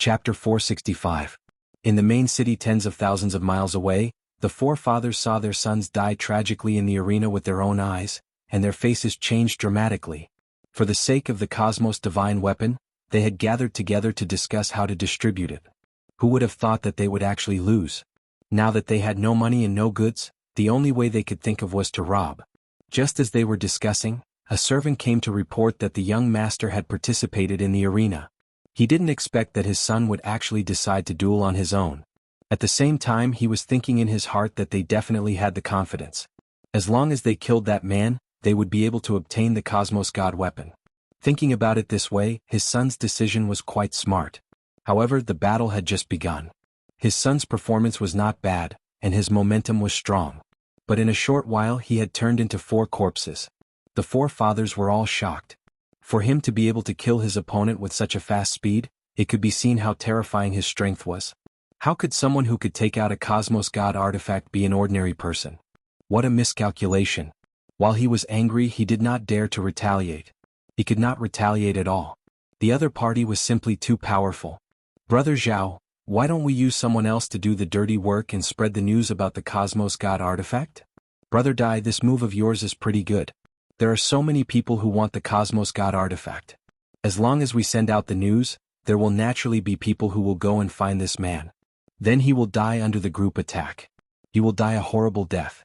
Chapter 465. In the main city tens of thousands of miles away, the four fathers saw their sons die tragically in the arena with their own eyes, and their faces changed dramatically. For the sake of the cosmos' divine weapon, they had gathered together to discuss how to distribute it. Who would have thought that they would actually lose? Now that they had no money and no goods, the only way they could think of was to rob. Just as they were discussing, a servant came to report that the young master had participated in the arena. He didn't expect that his son would actually decide to duel on his own. At the same time, he was thinking in his heart that they definitely had the confidence. As long as they killed that man, they would be able to obtain the Cosmos God weapon. Thinking about it this way, his son's decision was quite smart. However, the battle had just begun. His son's performance was not bad, and his momentum was strong. But in a short while he had turned into 4 corpses. The 4 fathers were all shocked. For him to be able to kill his opponent with such a fast speed, it could be seen how terrifying his strength was. How could someone who could take out a Cosmos God artifact be an ordinary person? What a miscalculation. While he was angry, he did not dare to retaliate. He could not retaliate at all. The other party was simply too powerful. Brother Zhao, why don't we use someone else to do the dirty work and spread the news about the Cosmos God artifact? Brother Dai, this move of yours is pretty good. There are so many people who want the Cosmos God artifact. As long as we send out the news, there will naturally be people who will go and find this man. Then he will die under the group attack. He will die a horrible death.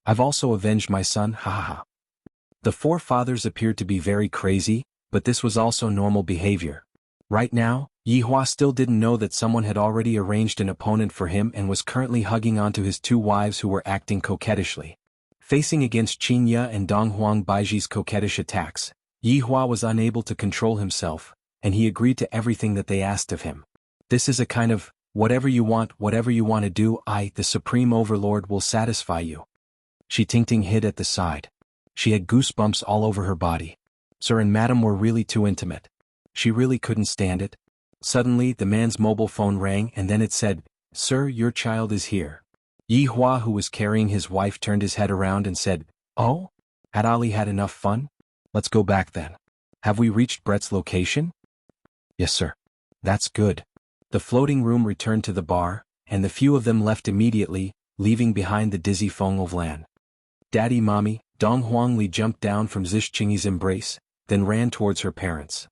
I've also avenged my son, hahaha. The 4 fathers appeared to be very crazy, but this was also normal behavior. Right now, Yihua still didn't know that someone had already arranged an opponent for him and was currently hugging onto his 2 wives who were acting coquettishly. Facing against Qingye and Donghuang Baiji's coquettish attacks, Yihua was unable to control himself, and he agreed to everything that they asked of him. This is a kind of, whatever you want to do, I, the Supreme Overlord, will satisfy you. Shi Tingting hid at the side. She had goosebumps all over her body. Sir and Madam were really too intimate. She really couldn't stand it. Suddenly, the man's mobile phone rang and then it said, "Sir, your child is here." Yihua, who was carrying his wife, turned his head around and said, "Oh? Had Ali had enough fun? Let's go back then. Have we reached Brett's location?" "Yes, sir." "That's good." The floating room returned to the bar, and the few of them left immediately, leaving behind the dizzy Feng of Lan. "Daddy, Mommy," Dong Huangli jumped down from Zhishqingyi's embrace, then ran towards her parents.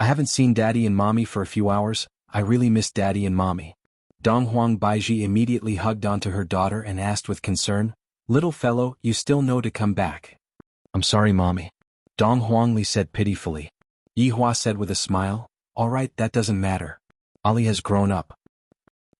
"I haven't seen Daddy and Mommy for a few hours. I really miss Daddy and Mommy." Donghuang Baiji immediately hugged onto her daughter and asked with concern, "Little fellow, you still know to come back." "I'm sorry, Mommy," Dong Huangli said pitifully. Yihua said with a smile, "All right, that doesn't matter. Ali has grown up."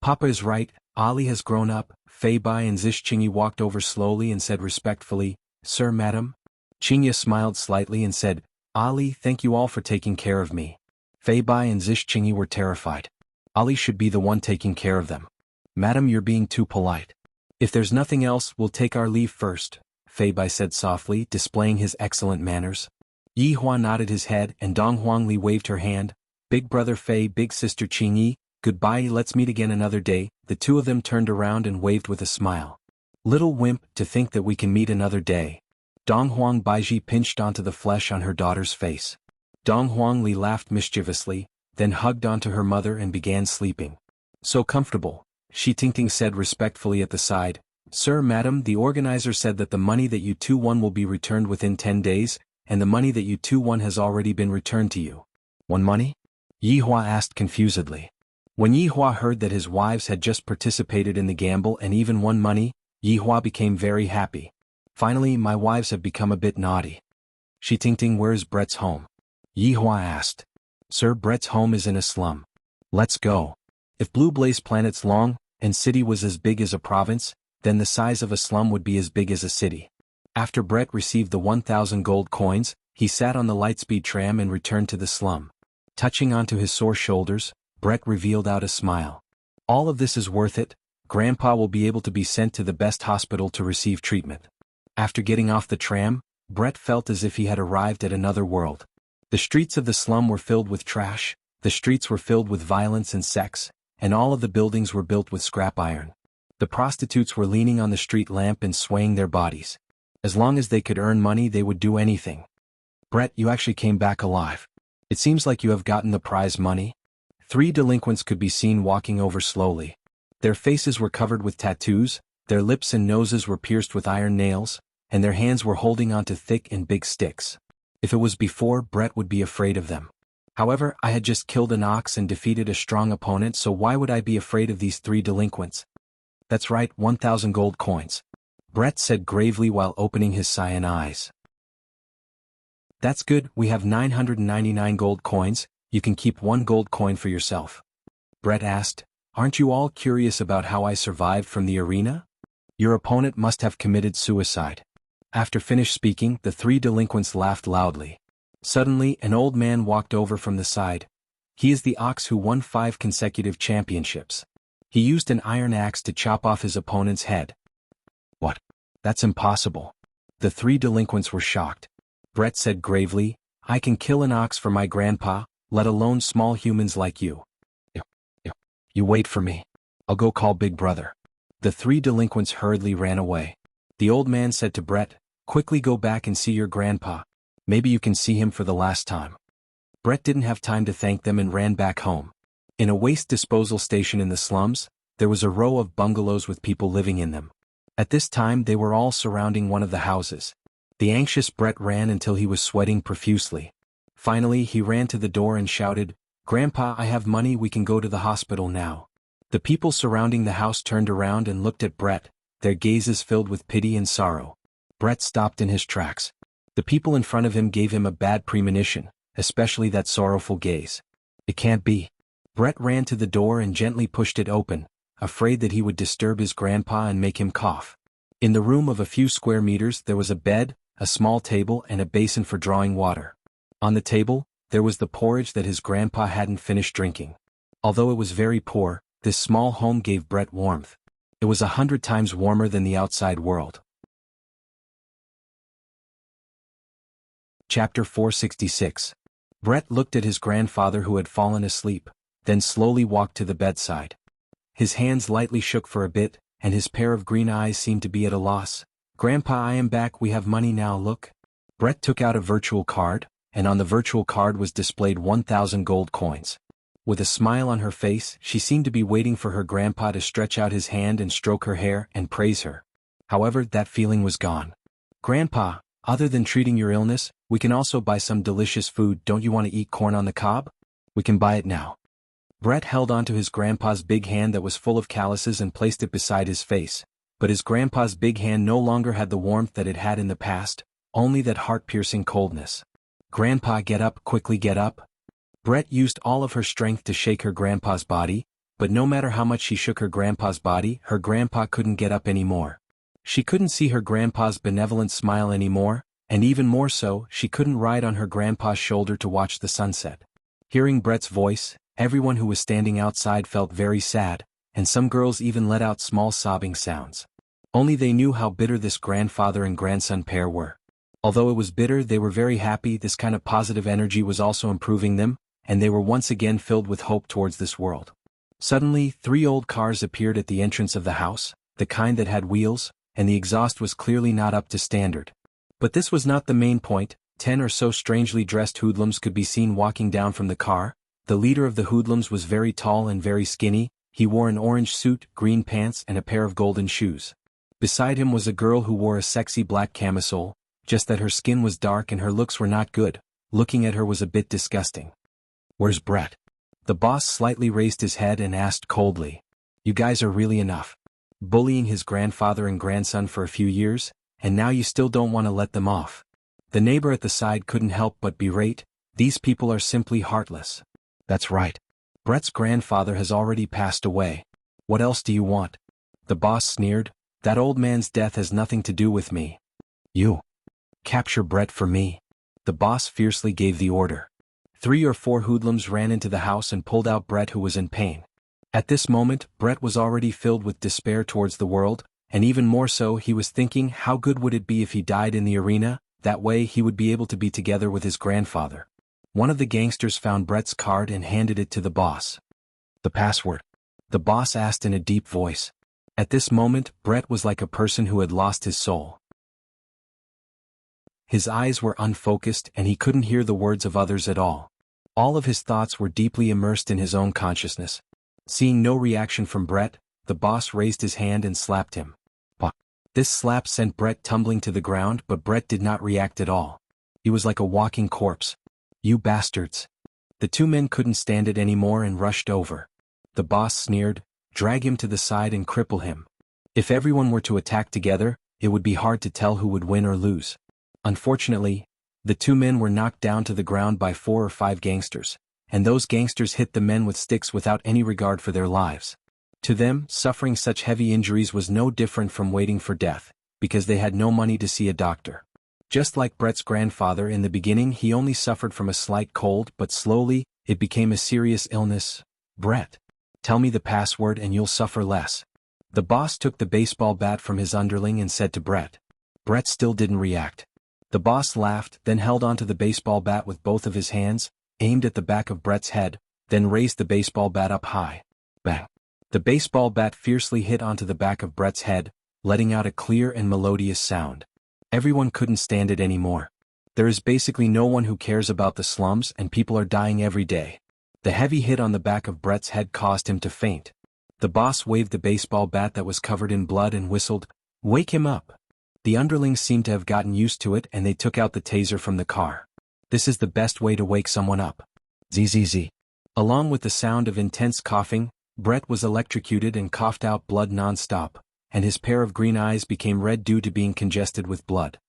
"Papa is right, Ali has grown up." Fei Bai and Zhishqingyi walked over slowly and said respectfully, "Sir, Madam." Qingye smiled slightly and said, "Ali, thank you all for taking care of me." Fei Bai and Zhishqingyi were terrified. Ali should be the one taking care of them. "Madam, you're being too polite. If there's nothing else, we'll take our leave first," Fei Bai said softly, displaying his excellent manners. Yihua nodded his head and Dong Huangli waved her hand. "Big brother Fei, big sister Qingyi, goodbye, let's meet again another day." The 2 of them turned around and waved with a smile. "Little wimp, to think that we can meet another day." Donghuang Baiji pinched onto the flesh on her daughter's face. Dong Huangli laughed mischievously, then hugged onto her mother and began sleeping. "So comfortable," Shi Tingting said respectfully at the side. "Sir, Madam, the organizer said that the money that you 2 won will be returned within 10 days, and the money that you 2 won has already been returned to you." "Won money?" Yihua asked confusedly. When Yihua heard that his wives had just participated in the gamble and even won money, Yihua became very happy. "Finally, my wives have become a bit naughty." "Shi Tingting, where is Brett's home?" Yihua asked. "Sir, Brett's home is in a slum." "Let's go." If Blue Blaze Planet's long and city was as big as a province, then the size of a slum would be as big as a city. After Brett received the 1,000 gold coins, he sat on the Lightspeed tram and returned to the slum. Touching onto his sore shoulders, Brett revealed out a smile. "All of this is worth it. Grandpa will be able to be sent to the best hospital to receive treatment." After getting off the tram, Brett felt as if he had arrived at another world. The streets of the slum were filled with trash, the streets were filled with violence and sex, and all of the buildings were built with scrap iron. The prostitutes were leaning on the street lamp and swaying their bodies. As long as they could earn money, they would do anything. "Brett, you actually came back alive. It seems like you have gotten the prize money. 3 delinquents could be seen walking over slowly. Their faces were covered with tattoos, their lips and noses were pierced with iron nails, and their hands were holding onto thick and big sticks. If it was before, Brett would be afraid of them. However, I had just killed an ox and defeated a strong opponent, so why would I be afraid of these 3 delinquents? That's right, 1,000 gold coins. Brett said gravely while opening his cyan eyes. That's good, we have 999 gold coins, you can keep 1 gold coin for yourself. Brett asked, aren't you all curious about how I survived from the arena? Your opponent must have committed suicide. After finished speaking, the 3 delinquents laughed loudly. Suddenly, an old man walked over from the side. He is the ox who won 5 consecutive championships. He used an iron axe to chop off his opponent's head. What? That's impossible. The 3 delinquents were shocked. Brett said gravely, I can kill an ox for my grandpa, let alone small humans like you. You wait for me. I'll go call Big Brother. The 3 delinquents hurriedly ran away. The old man said to Brett, quickly go back and see your grandpa. Maybe you can see him for the last time. Brett didn't have time to thank them and ran back home. In a waste disposal station in the slums, there was a row of bungalows with people living in them. At this time they were all surrounding one of the houses. The anxious Brett ran until he was sweating profusely. Finally he ran to the door and shouted, Grandpa, I have money, we can go to the hospital now. The people surrounding the house turned around and looked at Brett, their gazes filled with pity and sorrow. Brett stopped in his tracks. The people in front of him gave him a bad premonition, especially that sorrowful gaze. It can't be. Brett ran to the door and gently pushed it open, afraid that he would disturb his grandpa and make him cough. In the room of a few square meters there was a bed, a small table and a basin for drawing water. On the table, there was the porridge that his grandpa hadn't finished drinking. Although it was very poor, this small home gave Brett warmth. It was 100 times warmer than the outside world. Chapter 466. Brett looked at his grandfather who had fallen asleep, then slowly walked to the bedside. His hands lightly shook for a bit, and his pair of green eyes seemed to be at a loss. Grandpa, I am back, we have money now, look. Brett took out a virtual card, and on the virtual card was displayed 1,000 gold coins. With a smile on her face, she seemed to be waiting for her grandpa to stretch out his hand and stroke her hair and praise her. However, that feeling was gone. Grandpa, other than treating your illness, we can also buy some delicious food. Don't you want to eat corn on the cob? We can buy it now. Brett held onto his grandpa's big hand that was full of calluses and placed it beside his face, but his grandpa's big hand no longer had the warmth that it had in the past, only that heart-piercing coldness. Grandpa, get up, quickly get up. Brett used all of her strength to shake her grandpa's body, but no matter how much she shook her grandpa's body, her grandpa couldn't get up anymore. She couldn't see her grandpa's benevolent smile anymore, and even more so, she couldn't ride on her grandpa's shoulder to watch the sunset. Hearing Brett's voice, everyone who was standing outside felt very sad, and some girls even let out small sobbing sounds. Only they knew how bitter this grandfather and grandson pair were. Although it was bitter, they were very happy. This kind of positive energy was also improving them, and they were once again filled with hope towards this world. Suddenly, 3 old cars appeared at the entrance of the house, the kind that had wheels, and the exhaust was clearly not up to standard. But this was not the main point. 10 or so strangely dressed hoodlums could be seen walking down from the car. The leader of the hoodlums was very tall and very skinny. He wore an orange suit, green pants and a pair of golden shoes. Beside him was a girl who wore a sexy black camisole, just that her skin was dark and her looks were not good. Looking at her was a bit disgusting. Where's Brett? The boss slightly raised his head and asked coldly. You guys are really enough. Bullying his grandfather and grandson for a few years, and now you still don't want to let them off. The neighbor at the side couldn't help but berate, these people are simply heartless. That's right. Brett's grandfather has already passed away. What else do you want? The boss sneered, that old man's death has nothing to do with me. You capture Brett for me. The boss fiercely gave the order. 3 or 4 hoodlums ran into the house and pulled out Brett, who was in pain. At this moment, Brett was already filled with despair towards the world, and even more so he was thinking how good would it be if he died in the arena, that way he would be able to be together with his grandfather. One of the gangsters found Brett's card and handed it to the boss. The password? The boss asked in a deep voice. At this moment, Brett was like a person who had lost his soul. His eyes were unfocused and he couldn't hear the words of others at all. All of his thoughts were deeply immersed in his own consciousness. Seeing no reaction from Brett, the boss raised his hand and slapped him. This slap sent Brett tumbling to the ground, but Brett did not react at all. He was like a walking corpse. "You bastards." The two men couldn't stand it anymore and rushed over. The boss sneered, "Drag him to the side and cripple him." If everyone were to attack together, it would be hard to tell who would win or lose. Unfortunately, the two men were knocked down to the ground by 4 or 5 gangsters, and those gangsters hit the men with sticks without any regard for their lives. To them, suffering such heavy injuries was no different from waiting for death, because they had no money to see a doctor. Just like Brett's grandfather in the beginning, he only suffered from a slight cold, but slowly, it became a serious illness. "Brett, tell me the password and you'll suffer less." The boss took the baseball bat from his underling and said to Brett. Brett still didn't react. The boss laughed, then held onto the baseball bat with both of his hands, aimed at the back of Brett's head, then raised the baseball bat up high. Bang! The baseball bat fiercely hit onto the back of Brett's head, letting out a clear and melodious sound. Everyone couldn't stand it anymore. There is basically no one who cares about the slums, and people are dying every day. The heavy hit on the back of Brett's head caused him to faint. The boss waved the baseball bat that was covered in blood and whistled, "Wake him up." The underlings seemed to have gotten used to it, and they took out the taser from the car. This is the best way to wake someone up. Zzz. Along with the sound of intense coughing, Brett was electrocuted and coughed out blood non-stop, and his pair of green eyes became red due to being congested with blood.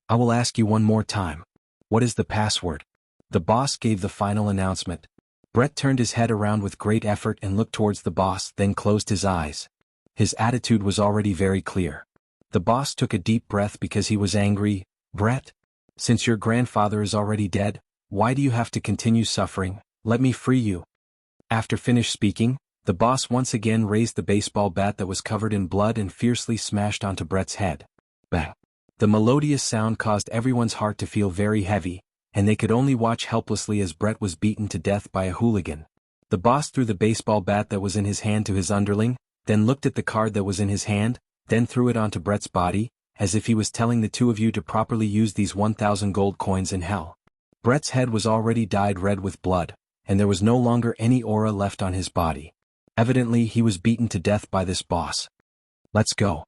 "I will ask you one more time. What is the password?" The boss gave the final announcement. Brett turned his head around with great effort and looked towards the boss, then closed his eyes. His attitude was already very clear. The boss took a deep breath because he was angry. "Brett, since your grandfather is already dead, why do you have to continue suffering? Let me free you." After finished speaking, the boss once again raised the baseball bat that was covered in blood and fiercely smashed onto Brett's head. Bang! The melodious sound caused everyone's heart to feel very heavy, and they could only watch helplessly as Brett was beaten to death by a hooligan. The boss threw the baseball bat that was in his hand to his underling, then looked at the card that was in his hand, then threw it onto Brett's body, as if he was telling the two of you to properly use these 1,000 gold coins in hell. Brett's head was already dyed red with blood, and there was no longer any aura left on his body. Evidently, he was beaten to death by this boss. "Let's go."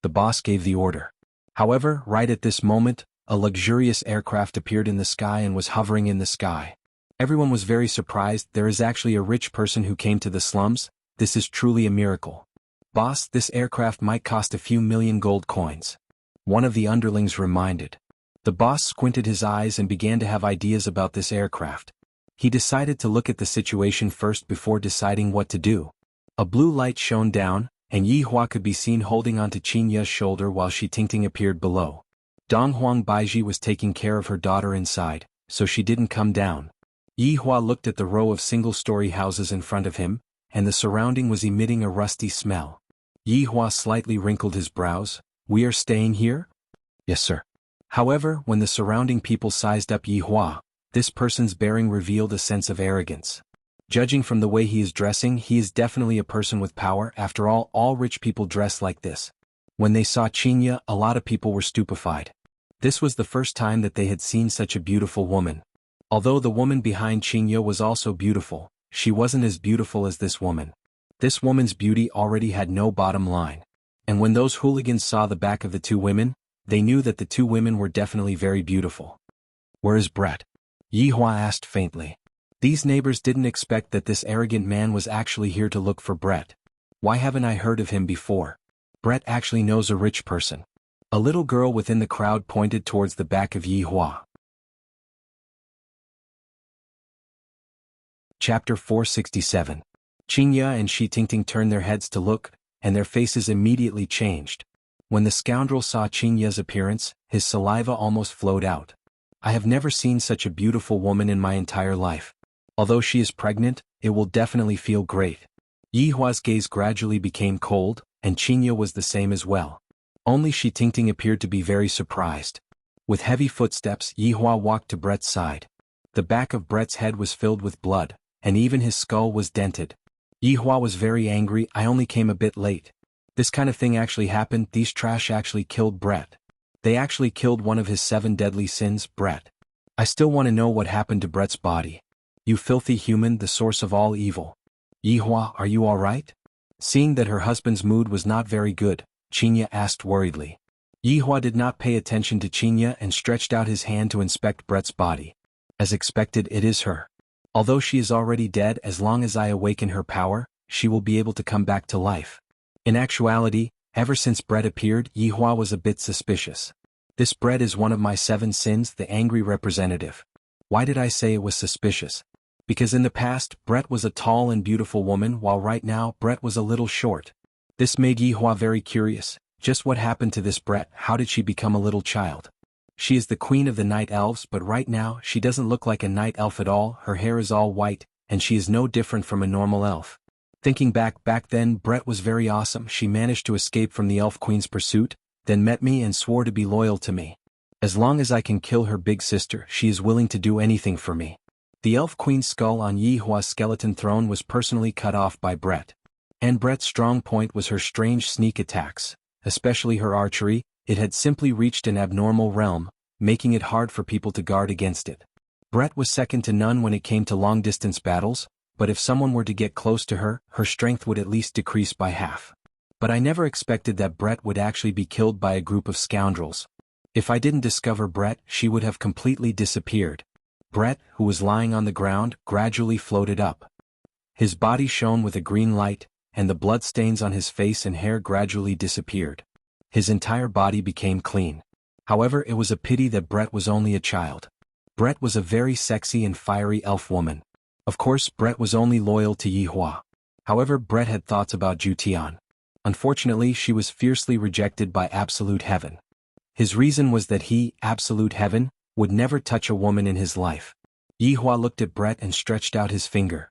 The boss gave the order. However, right at this moment, a luxurious aircraft appeared in the sky and was hovering in the sky. Everyone was very surprised. There is actually a rich person who came to the slums. This is truly a miracle. "Boss, this aircraft might cost a few million gold coins," one of the underlings reminded. The boss squinted his eyes and began to have ideas about this aircraft. He decided to look at the situation first before deciding what to do. A blue light shone down, and Yi Hua could be seen holding onto Qin Ye's shoulder while Shi Tingting appeared below. Dong Huang Baiji was taking care of her daughter inside, so she didn't come down. Yi Hua looked at the row of single-story houses in front of him, and the surrounding was emitting a rusty smell. Yi Hua slightly wrinkled his brows. "We are staying here?" "Yes, sir." However, when the surrounding people sized up Yi Hua, this person's bearing revealed a sense of arrogance. Judging from the way he is dressing, he is definitely a person with power. After all rich people dress like this. When they saw Qinya, a lot of people were stupefied. This was the first time that they had seen such a beautiful woman. Although the woman behind Qinya was also beautiful, she wasn't as beautiful as this woman. This woman's beauty already had no bottom line. And when those hooligans saw the back of the two women, they knew that the two women were definitely very beautiful. "Where is Brett?" Yi Hua asked faintly. These neighbors didn't expect that this arrogant man was actually here to look for Brett. "Why haven't I heard of him before? Brett actually knows a rich person." A little girl within the crowd pointed towards the back of Yi Hua. Chapter 467. Qinya and Shi Tingting turned their heads to look, and their faces immediately changed. When the scoundrel saw Qinya's appearance, his saliva almost flowed out. "I have never seen such a beautiful woman in my entire life. Although she is pregnant, it will definitely feel great." Yi Hua's gaze gradually became cold, and Qinya was the same as well. Only Shi Tingting appeared to be very surprised. With heavy footsteps, Yi Hua walked to Brett's side. The back of Brett's head was filled with blood, and even his skull was dented. Yi Hua was very angry. "I only came a bit late. This kind of thing actually happened. These trash actually killed Brett. They actually killed one of his 7 deadly sins, Brett." I still want to know what happened to Brett's body. You filthy human, the source of all evil. Yihua, are you all right? Seeing that her husband's mood was not very good, Qinya asked worriedly. Yihua did not pay attention to Qinya and stretched out his hand to inspect Brett's body. As expected, it is her. Although she is already dead, as long as I awaken her power, she will be able to come back to life. In actuality, ever since Brett appeared, Yihua was a bit suspicious. This Brett is one of my 7 sins, the angry representative. Why did I say it was suspicious? Because in the past, Brett was a tall and beautiful woman, while right now, Brett was a little short. This made Yihua very curious. Just what happened to this Brett? How did she become a little child? She is the queen of the night elves, but right now, she doesn't look like a night elf at all. Her hair is all white, and she is no different from a normal elf. Thinking back then, Brett was very awesome. She managed to escape from the elf queen's pursuit, then met me and swore to be loyal to me. As long as I can kill her big sister, she is willing to do anything for me. The elf queen's skull on Yihua's skeleton throne was personally cut off by Brett. And Brett's strong point was her strange sneak attacks, especially her archery. It had simply reached an abnormal realm, making it hard for people to guard against it. Brett was second to none when it came to long-distance battles, but if someone were to get close to her, her strength would at least decrease by half. But I never expected that Brett would actually be killed by a group of scoundrels. If I didn't discover Brett, she would have completely disappeared. Brett, who was lying on the ground, gradually floated up. His body shone with a green light, and the blood stains on his face and hair gradually disappeared. His entire body became clean. However, it was a pity that Brett was only a child. Brett was a very sexy and fiery elf woman. Of course, Brett was only loyal to Yihua. However, Brett had thoughts about Jutian. Unfortunately, she was fiercely rejected by Absolute Heaven. His reason was that he, Absolute Heaven, would never touch a woman in his life. Yihua looked at Brett and stretched out his finger.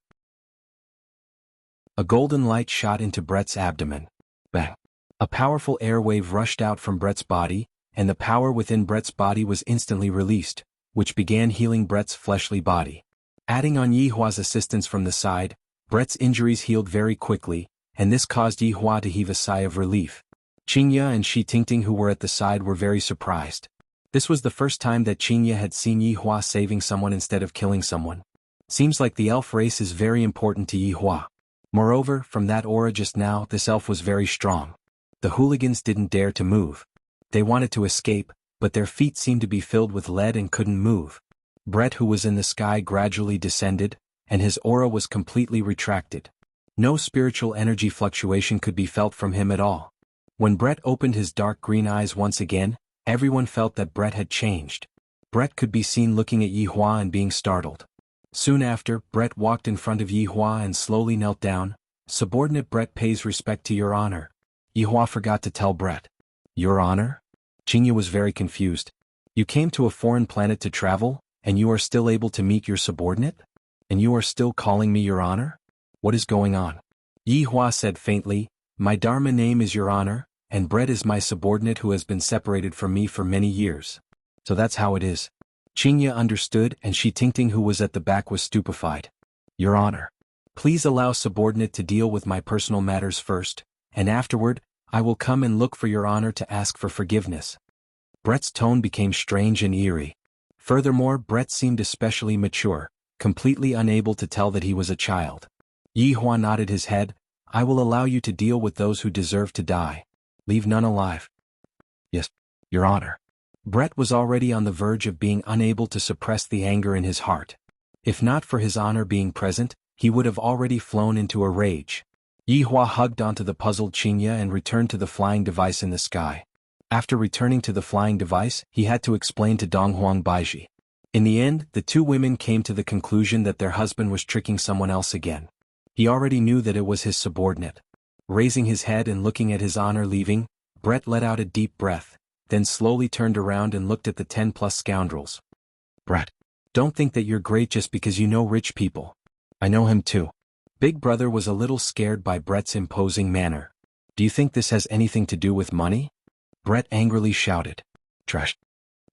A golden light shot into Brett's abdomen. Bang! A powerful air wave rushed out from Brett's body, and the power within Brett's body was instantly released, which began healing Brett's fleshly body. Adding on Yihua's assistance from the side, Brett's injuries healed very quickly, and this caused Yihua to heave a sigh of relief. Qinya and Shi Tingting, who were at the side, were very surprised. This was the first time that Qinya had seen Yihua saving someone instead of killing someone. Seems like the elf race is very important to Yihua. Moreover, from that aura just now, this elf was very strong. The hooligans didn't dare to move. They wanted to escape, but their feet seemed to be filled with lead and couldn't move. Brett, who was in the sky, gradually descended, and his aura was completely retracted. No spiritual energy fluctuation could be felt from him at all. When Brett opened his dark green eyes once again, everyone felt that Brett had changed. Brett could be seen looking at Yihua and being startled. Soon after, Brett walked in front of Yihua and slowly knelt down. Subordinate Brett pays respect to your honor. Yihua forgot to tell Brett. Your honor? Qinya was very confused. You came to a foreign planet to travel, and you are still able to meet your subordinate? And you are still calling me your honor? What is going on? Yihua said faintly, my Dharma name is your honor, and Brett is my subordinate who has been separated from me for many years. So that's how it is. Qinya understood, and Shi Tingting, who was at the back, was stupefied. Your honor. Please allow subordinate to deal with my personal matters first, and afterward, I will come and look for your honor to ask for forgiveness. Brett's tone became strange and eerie. Furthermore, Brett seemed especially mature, completely unable to tell that he was a child. Yihua nodded his head. I will allow you to deal with those who deserve to die. Leave none alive. Yes, your honor. Brett was already on the verge of being unable to suppress the anger in his heart. If not for his honor being present, he would have already flown into a rage. Yihua hugged onto the puzzled Qinya and returned to the flying device in the sky. After returning to the flying device, he had to explain to Donghuang Baiji. In the end, the two women came to the conclusion that their husband was tricking someone else again. He already knew that it was his subordinate. Raising his head and looking at his honor leaving, Brett let out a deep breath, then slowly turned around and looked at the 10+ scoundrels. Brett, don't think that you're great just because you know rich people. I know him too. Big Brother was a little scared by Brett's imposing manner. Do you think this has anything to do with money? Brett angrily shouted. Trash.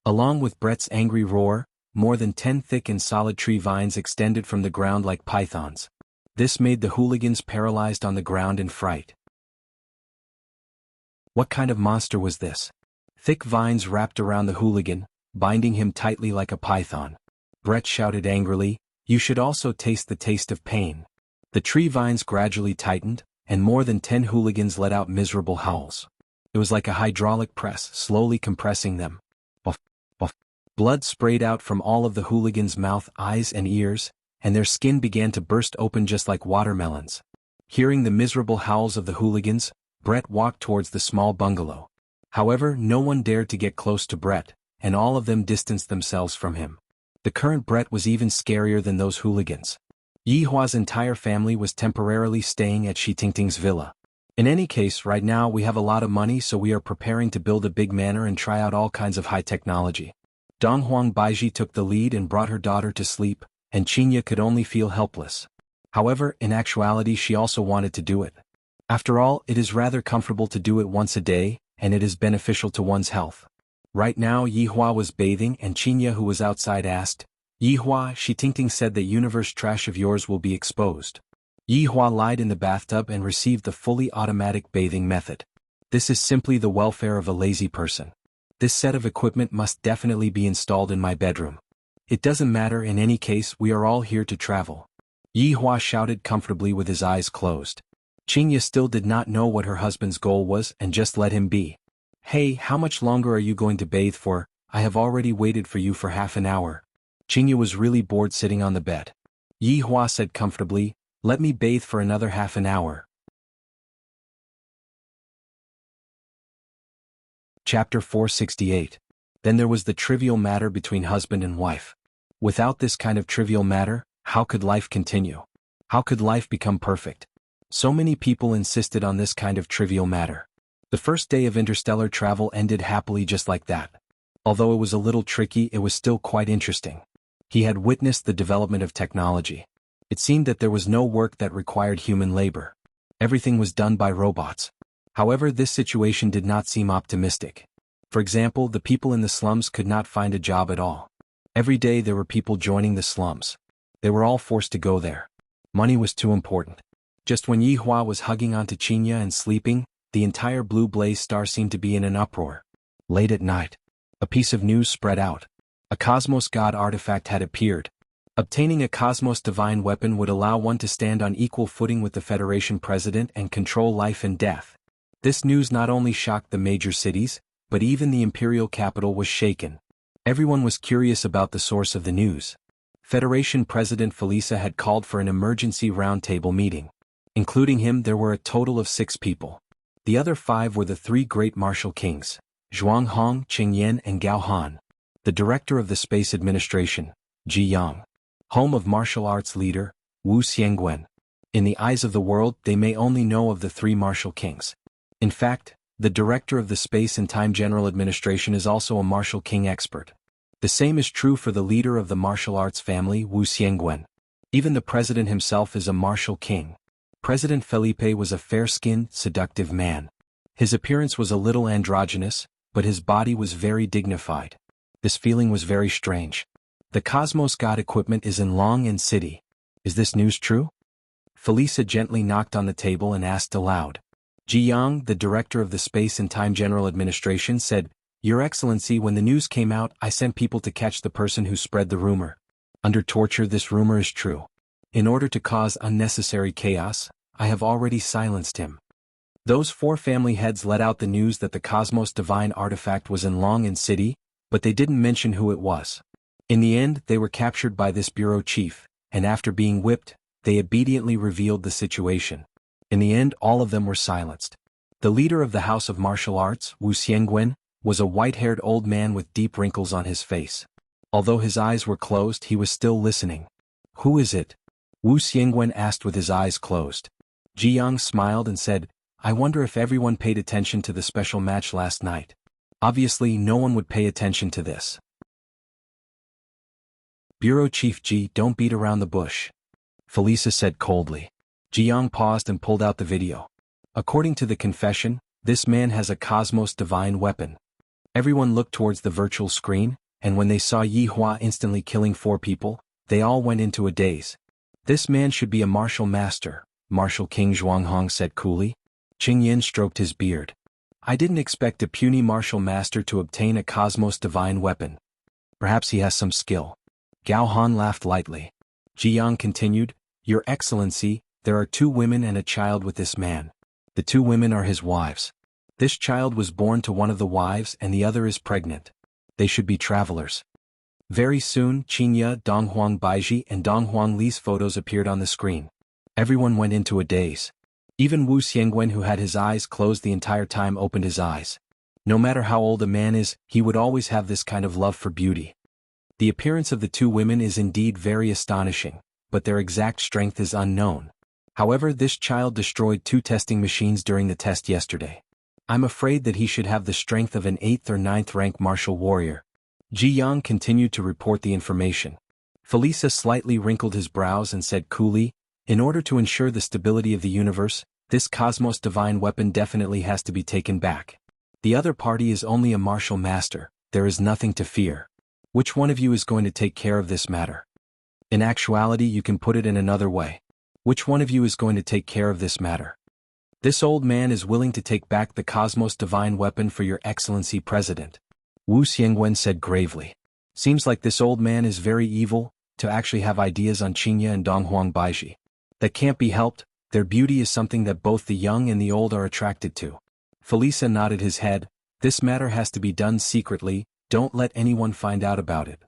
Along with Brett's angry roar, more than 10 thick and solid tree vines extended from the ground like pythons. This made the hooligans paralyzed on the ground in fright. What kind of monster was this? Thick vines wrapped around the hooligan, binding him tightly like a python. Brett shouted angrily, "You should also taste the taste of pain." The tree vines gradually tightened, and more than 10 hooligans let out miserable howls. It was like a hydraulic press slowly compressing them. Buff, buff. Blood sprayed out from all of the hooligans' mouth, eyes and ears, and their skin began to burst open just like watermelons. Hearing the miserable howls of the hooligans, Brett walked towards the small bungalow. However, no one dared to get close to Brett, and all of them distanced themselves from him. The current Brett was even scarier than those hooligans. Yi Hua's entire family was temporarily staying at Shi Tingting's villa. In any case, right now we have a lot of money, so we are preparing to build a big manor and try out all kinds of high technology. Donghuang Baiji took the lead and brought her daughter to sleep, and Qinya could only feel helpless. However, in actuality she also wanted to do it. After all, it is rather comfortable to do it once a day, and it is beneficial to one's health. Right now Yi Hua was bathing, and Qinya, who was outside, asked, "Yi Hua, Shi Tingting said that universe trash of yours will be exposed." Yi Hua lied in the bathtub and received the fully automatic bathing method. This is simply the welfare of a lazy person. This set of equipment must definitely be installed in my bedroom. It doesn't matter, in any case we are all here to travel. Yi Hua shouted comfortably with his eyes closed. Qinya still did not know what her husband's goal was and just let him be. "Hey, how much longer are you going to bathe for? I have already waited for you for half an hour." Qinya was really bored sitting on the bed. Yi Hua said comfortably, "Let me bathe for another half an hour." Chapter 468. Then there was the trivial matter between husband and wife. Without this kind of trivial matter, how could life continue? How could life become perfect? So many people insisted on this kind of trivial matter. The first day of interstellar travel ended happily just like that. Although it was a little tricky, it was still quite interesting. He had witnessed the development of technology. It seemed that there was no work that required human labor. Everything was done by robots. However, this situation did not seem optimistic. For example, the people in the slums could not find a job at all. Every day there were people joining the slums. They were all forced to go there. Money was too important. Just when Yi Hua was hugging onto Qinya and sleeping, the entire blue blaze star seemed to be in an uproar. Late at night, a piece of news spread out. A Cosmos God artifact had appeared. Obtaining a Cosmos Divine weapon would allow one to stand on equal footing with the Federation President and control life and death. This news not only shocked the major cities, but even the imperial capital was shaken. Everyone was curious about the source of the news. Federation President Felisa had called for an emergency roundtable meeting. Including him, there were a total of 6 people. The other 5 were the 3 great martial kings, Zhuang Hong, Qing Yan and Gao Han. The director of the Space Administration, Jianghu. Home of martial arts leader, Wu Xiangwen. In the eyes of the world, they may only know of the 3 martial kings. In fact, the director of the Space and Time General Administration is also a martial king expert. The same is true for the leader of the martial arts family, Wu Xiangwen. Even the president himself is a martial king. President Felipe was a fair-skinned, seductive man. His appearance was a little androgynous, but his body was very dignified. This feeling was very strange. The Cosmos God equipment is in Long City. Is this news true? Felisa gently knocked on the table and asked aloud. Jianghu, the director of the Space and Time General Administration, said, "Your Excellency, when the news came out, I sent people to catch the person who spread the rumor. Under torture, this rumor is true. In order to cause unnecessary chaos, I have already silenced him." Those 4 family heads let out the news that the Cosmos Divine artifact was in Long City, but they didn't mention who it was. In the end, they were captured by this bureau chief, and after being whipped, they obediently revealed the situation. In the end, all of them were silenced. The leader of the House of Martial Arts, Wu Xiangwen, was a white-haired old man with deep wrinkles on his face. Although his eyes were closed, he was still listening. "Who is it?" Wu Xiangwen asked with his eyes closed. Jianghu smiled and said, "I wonder if everyone paid attention to the special match last night. Obviously, no one would pay attention to this." "Bureau Chief Ji, don't beat around the bush," Felisa said coldly. Jianghu paused and pulled out the video. According to the confession, this man has a Cosmos Divine weapon. Everyone looked towards the virtual screen, and when they saw Yi Hua instantly killing 4 people, they all went into a daze. "This man should be a martial master," Martial King Zhuang Hong said coolly. Qing Yin stroked his beard. "I didn't expect a puny martial master to obtain a Cosmos Divine weapon. Perhaps he has some skill." Gao Han laughed lightly. Jiang continued, Your Excellency, there are 2 women and a child with this man. The 2 women are his wives. This child was born to one of the wives and the other is pregnant. They should be travelers. Very soon, Qingye, Donghuang Baiji and Donghuang Li's photos appeared on the screen. Everyone went into a daze. Even Wu Xiangwen, who had his eyes closed the entire time, opened his eyes. No matter how old a man is, he would always have this kind of love for beauty. The appearance of the 2 women is indeed very astonishing, but their exact strength is unknown. However, this child destroyed 2 testing machines during the test yesterday. I'm afraid that he should have the strength of an 8th or 9th rank martial warrior. Ji Yang continued to report the information. Felisa slightly wrinkled his brows and said coolly, In order to ensure the stability of the universe, this Cosmos Divine weapon definitely has to be taken back. The other party is only a martial master, there is nothing to fear. Which one of you is going to take care of this matter? In actuality, you can put it in another way. Which one of you is going to take care of this matter? This old man is willing to take back the Cosmos Divine weapon for your Excellency President. Wu Xiangwen said gravely. Seems like this old man is very evil, to actually have ideas on Qingye and Donghuang Baiji. That can't be helped, their beauty is something that both the young and the old are attracted to. Felisa nodded his head, This matter has to be done secretly, don't let anyone find out about it.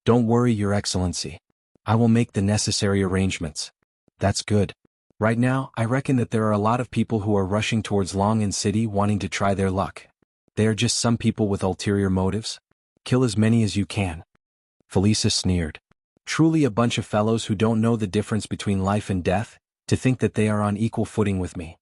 Don't worry, Your Excellency. I will make the necessary arrangements. That's good. Right now, I reckon that there are a lot of people who are rushing towards Long'an City wanting to try their luck. They are just some people with ulterior motives. Kill as many as you can. Felisa sneered. Truly a bunch of fellows who don't know the difference between life and death, to think that they are on equal footing with me.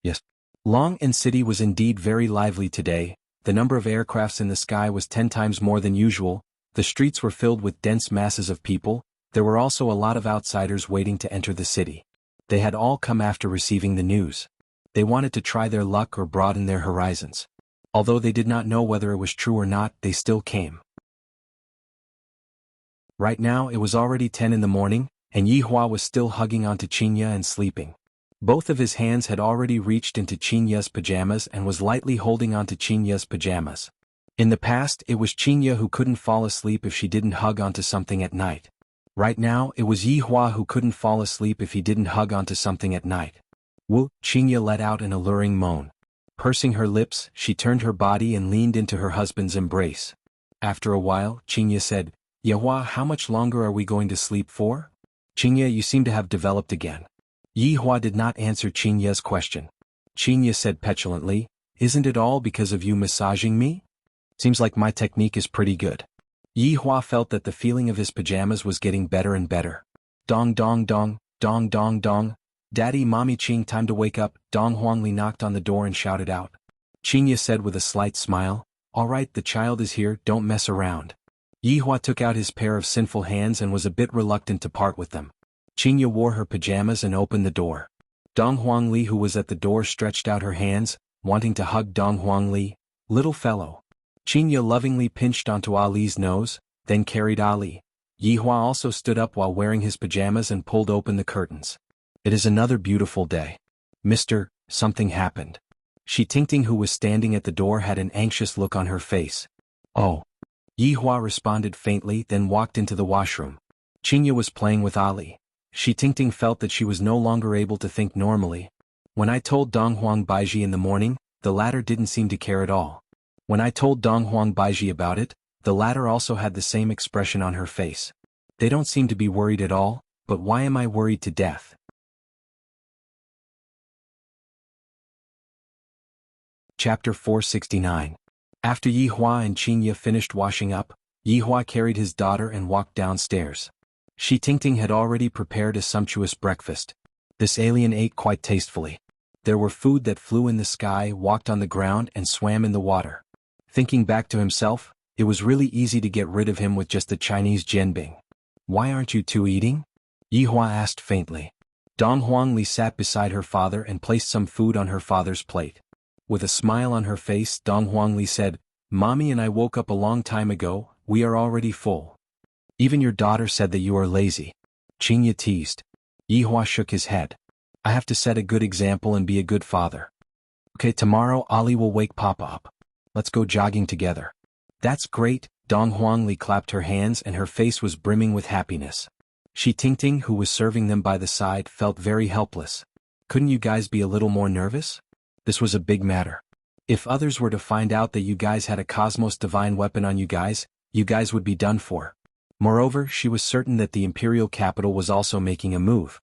Yes. Long'an City was indeed very lively today. The number of aircrafts in the sky was 10 times more than usual, the streets were filled with dense masses of people, there were also a lot of outsiders waiting to enter the city. They had all come after receiving the news. They wanted to try their luck or broaden their horizons. Although they did not know whether it was true or not, they still came. Right now it was already 10 in the morning, and Yihua was still hugging onto Qingye and sleeping. Both of his hands had already reached into Qingye's pajamas and was lightly holding onto Qingye's pajamas. In the past, it was Qingye who couldn't fall asleep if she didn't hug onto something at night. Right now, it was Yihua who couldn't fall asleep if he didn't hug onto something at night. Wu, Qingye let out an alluring moan. Pursing her lips, she turned her body and leaned into her husband's embrace. After a while, Qingye said, Yihua, how much longer are we going to sleep for? Qingye, you seem to have developed again. Yihua did not answer Qingye's question. Qingye said petulantly, Isn't it all because of you massaging me? Seems like my technique is pretty good. Yihua felt that the feeling of his pajamas was getting better and better. Dong dong dong, dong dong dong. Daddy, Mommy Qing, time to wake up. Dong Huangli knocked on the door and shouted out. Qingye said with a slight smile, All right, the child is here, don't mess around. Yihua took out his pair of sinful hands and was a bit reluctant to part with them. Qingye wore her pajamas and opened the door. Dong Huangli, who was at the door, stretched out her hands, wanting to hug Dong Huangli. Little fellow. Qingye lovingly pinched onto Ali's nose, then carried Ali. Yihua also stood up while wearing his pajamas and pulled open the curtains. It is another beautiful day. Something happened. Shi Tingting, who was standing at the door, had an anxious look on her face. Oh. Yihua responded faintly, then walked into the washroom. Qingye was playing with Ali. Shi Tingting felt that she was no longer able to think normally. When I told Donghuang Baiji in the morning, the latter didn't seem to care at all. When I told Donghuang Baiji about it, the latter also had the same expression on her face. They don't seem to be worried at all, but why am I worried to death? Chapter 469. After Yihua and Qingye finished washing up, Yihua carried his daughter and walked downstairs. Shi Tingting had already prepared a sumptuous breakfast. This alien ate quite tastefully. There were food that flew in the sky, walked on the ground, and swam in the water. Thinking back to himself, it was really easy to get rid of him with just the Chinese jianbing. Why aren't you two eating? Yihua asked faintly. Dong Huangli sat beside her father and placed some food on her father's plate. With a smile on her face, Dong Huangli said, Mommy and I woke up a long time ago, we are already full. Even your daughter said that you are lazy. Qingye teased. Yihua shook his head. I have to set a good example and be a good father. Okay, tomorrow Ali will wake Papa up. Let's go jogging together. That's great, Dong Huangli clapped her hands and her face was brimming with happiness. Shi Tingting, who was serving them by the side, felt very helpless. Couldn't you guys be a little more nervous? This was a big matter. If others were to find out that you guys had a Cosmos Divine weapon on you guys would be done for. Moreover, she was certain that the imperial capital was also making a move.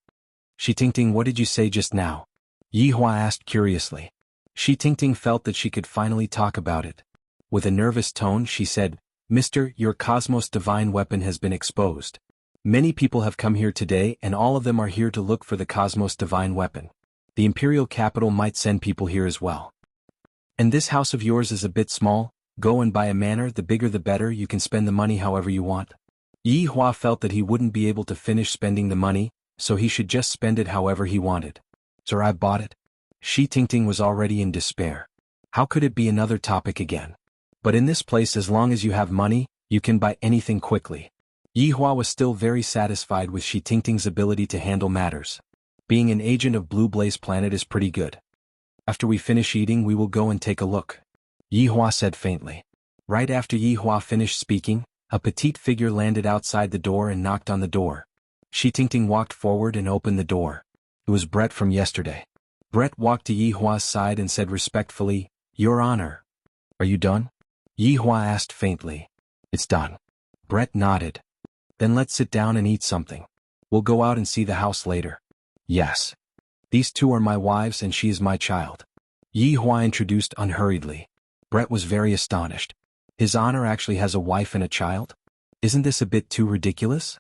Shi Tingting, what did you say just now? Yi Hua asked curiously. Shi Tingting felt that she could finally talk about it. With a nervous tone she said, Mister, your Cosmos Divine weapon has been exposed. Many people have come here today and all of them are here to look for the Cosmos Divine weapon. The imperial capital might send people here as well. And this house of yours is a bit small, go and buy a manor, the bigger the better, you can spend the money however you want. Yi Hua felt that he wouldn't be able to finish spending the money, so he should just spend it however he wanted. Sir, I bought it. Shi Tingting was already in despair. How could it be another topic again? But in this place, as long as you have money, you can buy anything quickly. Yi Hua was still very satisfied with Shi Tingting's ability to handle matters. Being an agent of Blue Blaze Planet is pretty good. After we finish eating we will go and take a look. Yi Hua said faintly. Right after Yi Hua finished speaking, a petite figure landed outside the door and knocked on the door. Shi Tingting walked forward and opened the door. It was Brett from yesterday. Brett walked to Yi Hua's side and said respectfully, Your Honor. Are you done? Yi Hua asked faintly. It's done. Brett nodded. Then let's sit down and eat something. We'll go out and see the house later. Yes. These two are my wives and she is my child. Yi Hua introduced unhurriedly. Brett was very astonished. His Honor actually has a wife and a child? Isn't this a bit too ridiculous?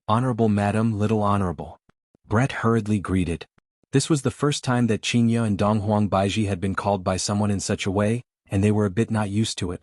Honorable Madam, Little Honorable. Brett hurriedly greeted. This was the first time that Qinya and Donghuang Baiji had been called by someone in such a way, and they were a bit not used to it.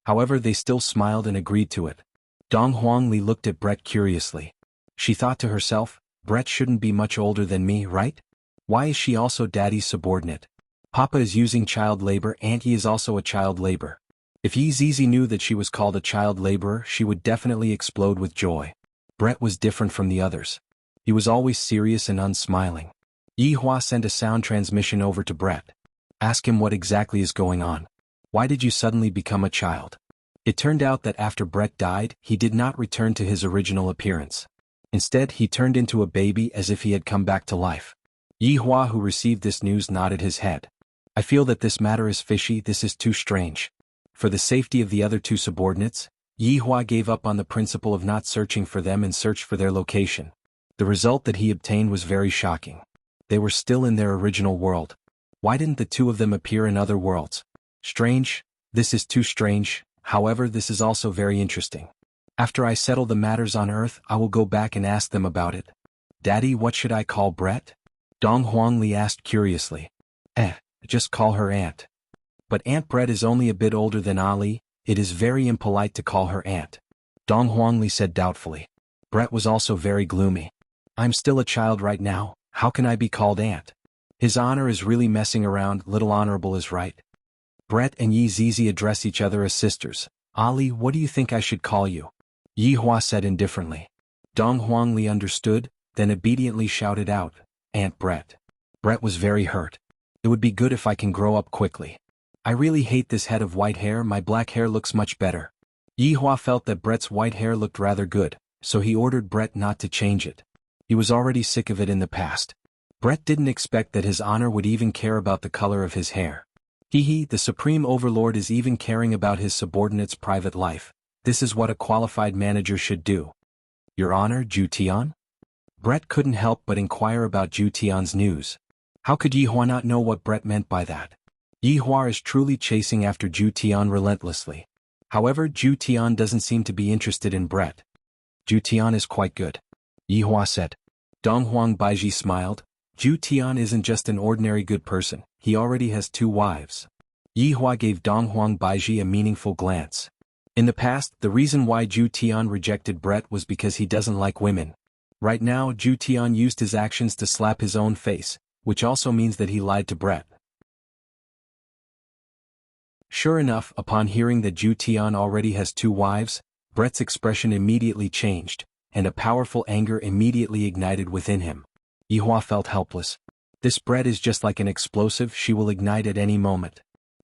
However, they still smiled and agreed to it. Donghuang Li looked at Brett curiously. She thought to herself, Brett shouldn't be much older than me, right? Why is she also Daddy's subordinate? Papa is using child labor and he is also a child labor. If Yi Zizi knew that she was called a child laborer, she would definitely explode with joy. Brett was different from the others. He was always serious and unsmiling. Yi Hua sent a sound transmission over to Brett. Ask him what exactly is going on. Why did you suddenly become a child? It turned out that after Brett died, he did not return to his original appearance. Instead, he turned into a baby as if he had come back to life. Yi Hua, who received this news, nodded his head. I feel that this matter is fishy, this is too strange. For the safety of the other two subordinates, Yi Hua gave up on the principle of not searching for them and searched for their location. The result that he obtained was very shocking. They were still in their original world. Why didn't the two of them appear in other worlds? Strange, this is too strange, however this is also very interesting. After I settle the matters on Earth, I will go back and ask them about it. Daddy, what should I call Brett? Donghuang Li asked curiously. Just call her Aunt. But Aunt Brett is only a bit older than Ali, it is very impolite to call her Aunt. Donghuang Li said doubtfully. Brett was also very gloomy. I'm still a child right now, how can I be called Aunt? His Honor is really messing around, Little Honorable is right. Brett and Yi Zizi address each other as sisters. Ali, what do you think I should call you? Yi Hua said indifferently. Donghuang Li understood, then obediently shouted out, Aunt Brett. Brett was very hurt. It would be good if I can grow up quickly. I really hate this head of white hair, my black hair looks much better. Yi Hua felt that Brett's white hair looked rather good, so he ordered Brett not to change it. He was already sick of it in the past. Brett didn't expect that his Honor would even care about the color of his hair. The Supreme Overlord is even caring about his subordinate's private life. This is what a qualified manager should do. Your Honor, Zhu Tian? Brett couldn't help but inquire about Zhu Tian's news. How could Yi Hua not know what Brett meant by that? Yi Hua is truly chasing after Zhu Tian relentlessly. However, Zhu Tian doesn't seem to be interested in Brett. Zhu Tian is quite good. Yi Hua said. Donghuang Baiji smiled. Zhu Tian isn't just an ordinary good person, he already has 2 wives. Yi Hua gave Donghuang Baiji a meaningful glance. In the past, the reason why Zhu Tian rejected Brett was because he doesn't like women. Right now, Zhu Tian used his actions to slap his own face, which also means that he lied to Brett. Sure enough, upon hearing that Zhu Tian already has 2 wives, Brett's expression immediately changed, and a powerful anger immediately ignited within him. Yi Hua felt helpless. This Brett is just like an explosive, she will ignite at any moment.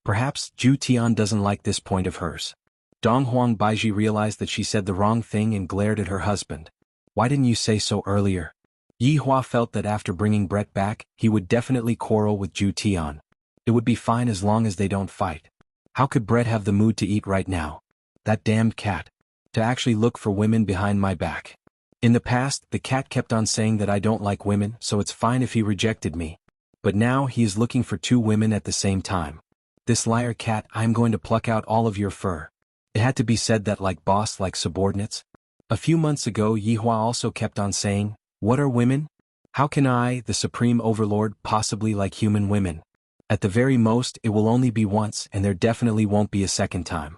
Perhaps Zhu Tian doesn't like this point of hers. Dong Huang Baiji realized that she said the wrong thing and glared at her husband. Why didn't you say so earlier? Yi Hua felt that after bringing Brett back, he would definitely quarrel with Zhu Tian. It would be fine as long as they don't fight. How could Brett have the mood to eat right now? That damned cat. To actually look for women behind my back. In the past, the cat kept on saying that I don't like women, so it's fine if he rejected me. But now he is looking for 2 women at the same time. This liar cat, I am going to pluck out all of your fur. It had to be said that like boss like subordinates. A few months ago Yi Hua also kept on saying, what are women? How can I, the supreme overlord, possibly like human women? At the very most it will only be once and there definitely won't be a second time.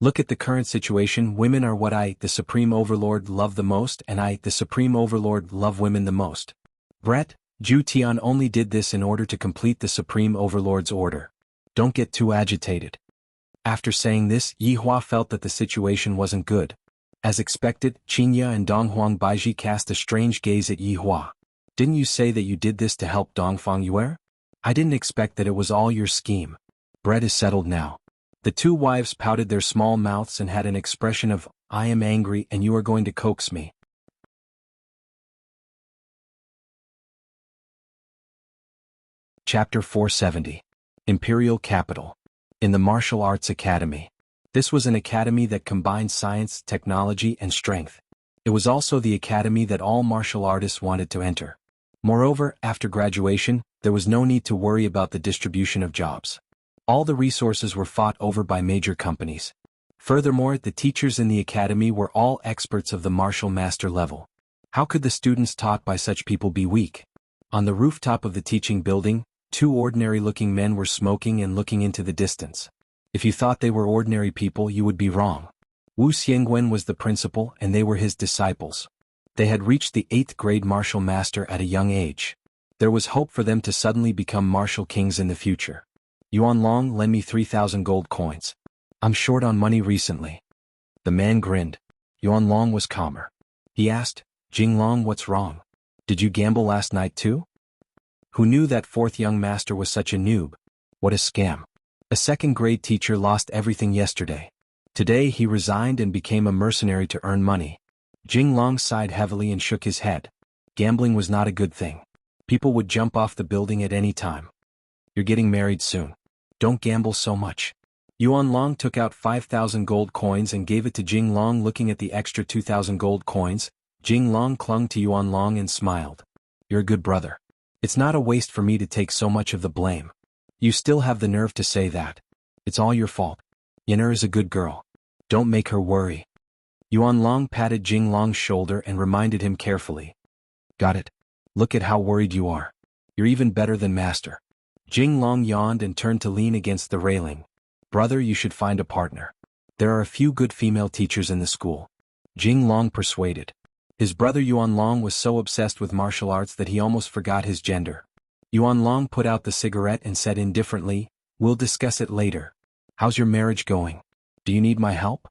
Look at the current situation, women are what I, the supreme overlord, love the most and I, the supreme overlord, love women the most. Brett, Zhu Tian only did this in order to complete the supreme overlord's order. Don't get too agitated. After saying this, Yi Hua felt that the situation wasn't good. As expected, Qinya and Donghuang Baiji cast a strange gaze at Yi Hua. Didn't you say that you did this to help Dongfang Yue? I didn't expect that it was all your scheme. Brett is settled now. The 2 wives pouted their small mouths and had an expression of, I am angry and you are going to coax me. Chapter 470. Imperial Capital. In the Martial Arts Academy. This was an academy that combined science, technology, and strength. It was also the academy that all martial artists wanted to enter. Moreover, after graduation, there was no need to worry about the distribution of jobs. All the resources were fought over by major companies. Furthermore, the teachers in the academy were all experts of the martial master level. How could the students taught by such people be weak? On the rooftop of the teaching building, 2 ordinary-looking men were smoking and looking into the distance. If you thought they were ordinary people, you would be wrong. Wu Xiangwen was the principal and they were his disciples. They had reached the 8th grade martial master at a young age. There was hope for them to suddenly become martial kings in the future. Yuan Long, lend me 3,000 gold coins. I'm short on money recently. The man grinned. Yuan Long was calmer. He asked, Jing Long, what's wrong? Did you gamble last night too? Who knew that 4th young master was such a noob? What a scam. A 2nd grade teacher lost everything yesterday. Today he resigned and became a mercenary to earn money. Jing Long sighed heavily and shook his head. Gambling was not a good thing. People would jump off the building at any time. You're getting married soon. Don't gamble so much. Yuan Long took out 5,000 gold coins and gave it to Jing Long. Looking at the extra 2,000 gold coins, Jing Long clung to Yuan Long and smiled. You're a good brother. It's not a waste for me to take so much of the blame. You still have the nerve to say that. It's all your fault. Yen'er is a good girl. Don't make her worry. Yuan Long patted Jing Long's shoulder and reminded him carefully. Got it. Look at how worried you are. You're even better than master. Jing Long yawned and turned to lean against the railing. Brother, you should find a partner. There are a few good female teachers in the school. Jing Long persuaded. His brother Yuan Long was so obsessed with martial arts that he almost forgot his gender. Yuan Long put out the cigarette and said indifferently, we'll discuss it later. How's your marriage going? Do you need my help?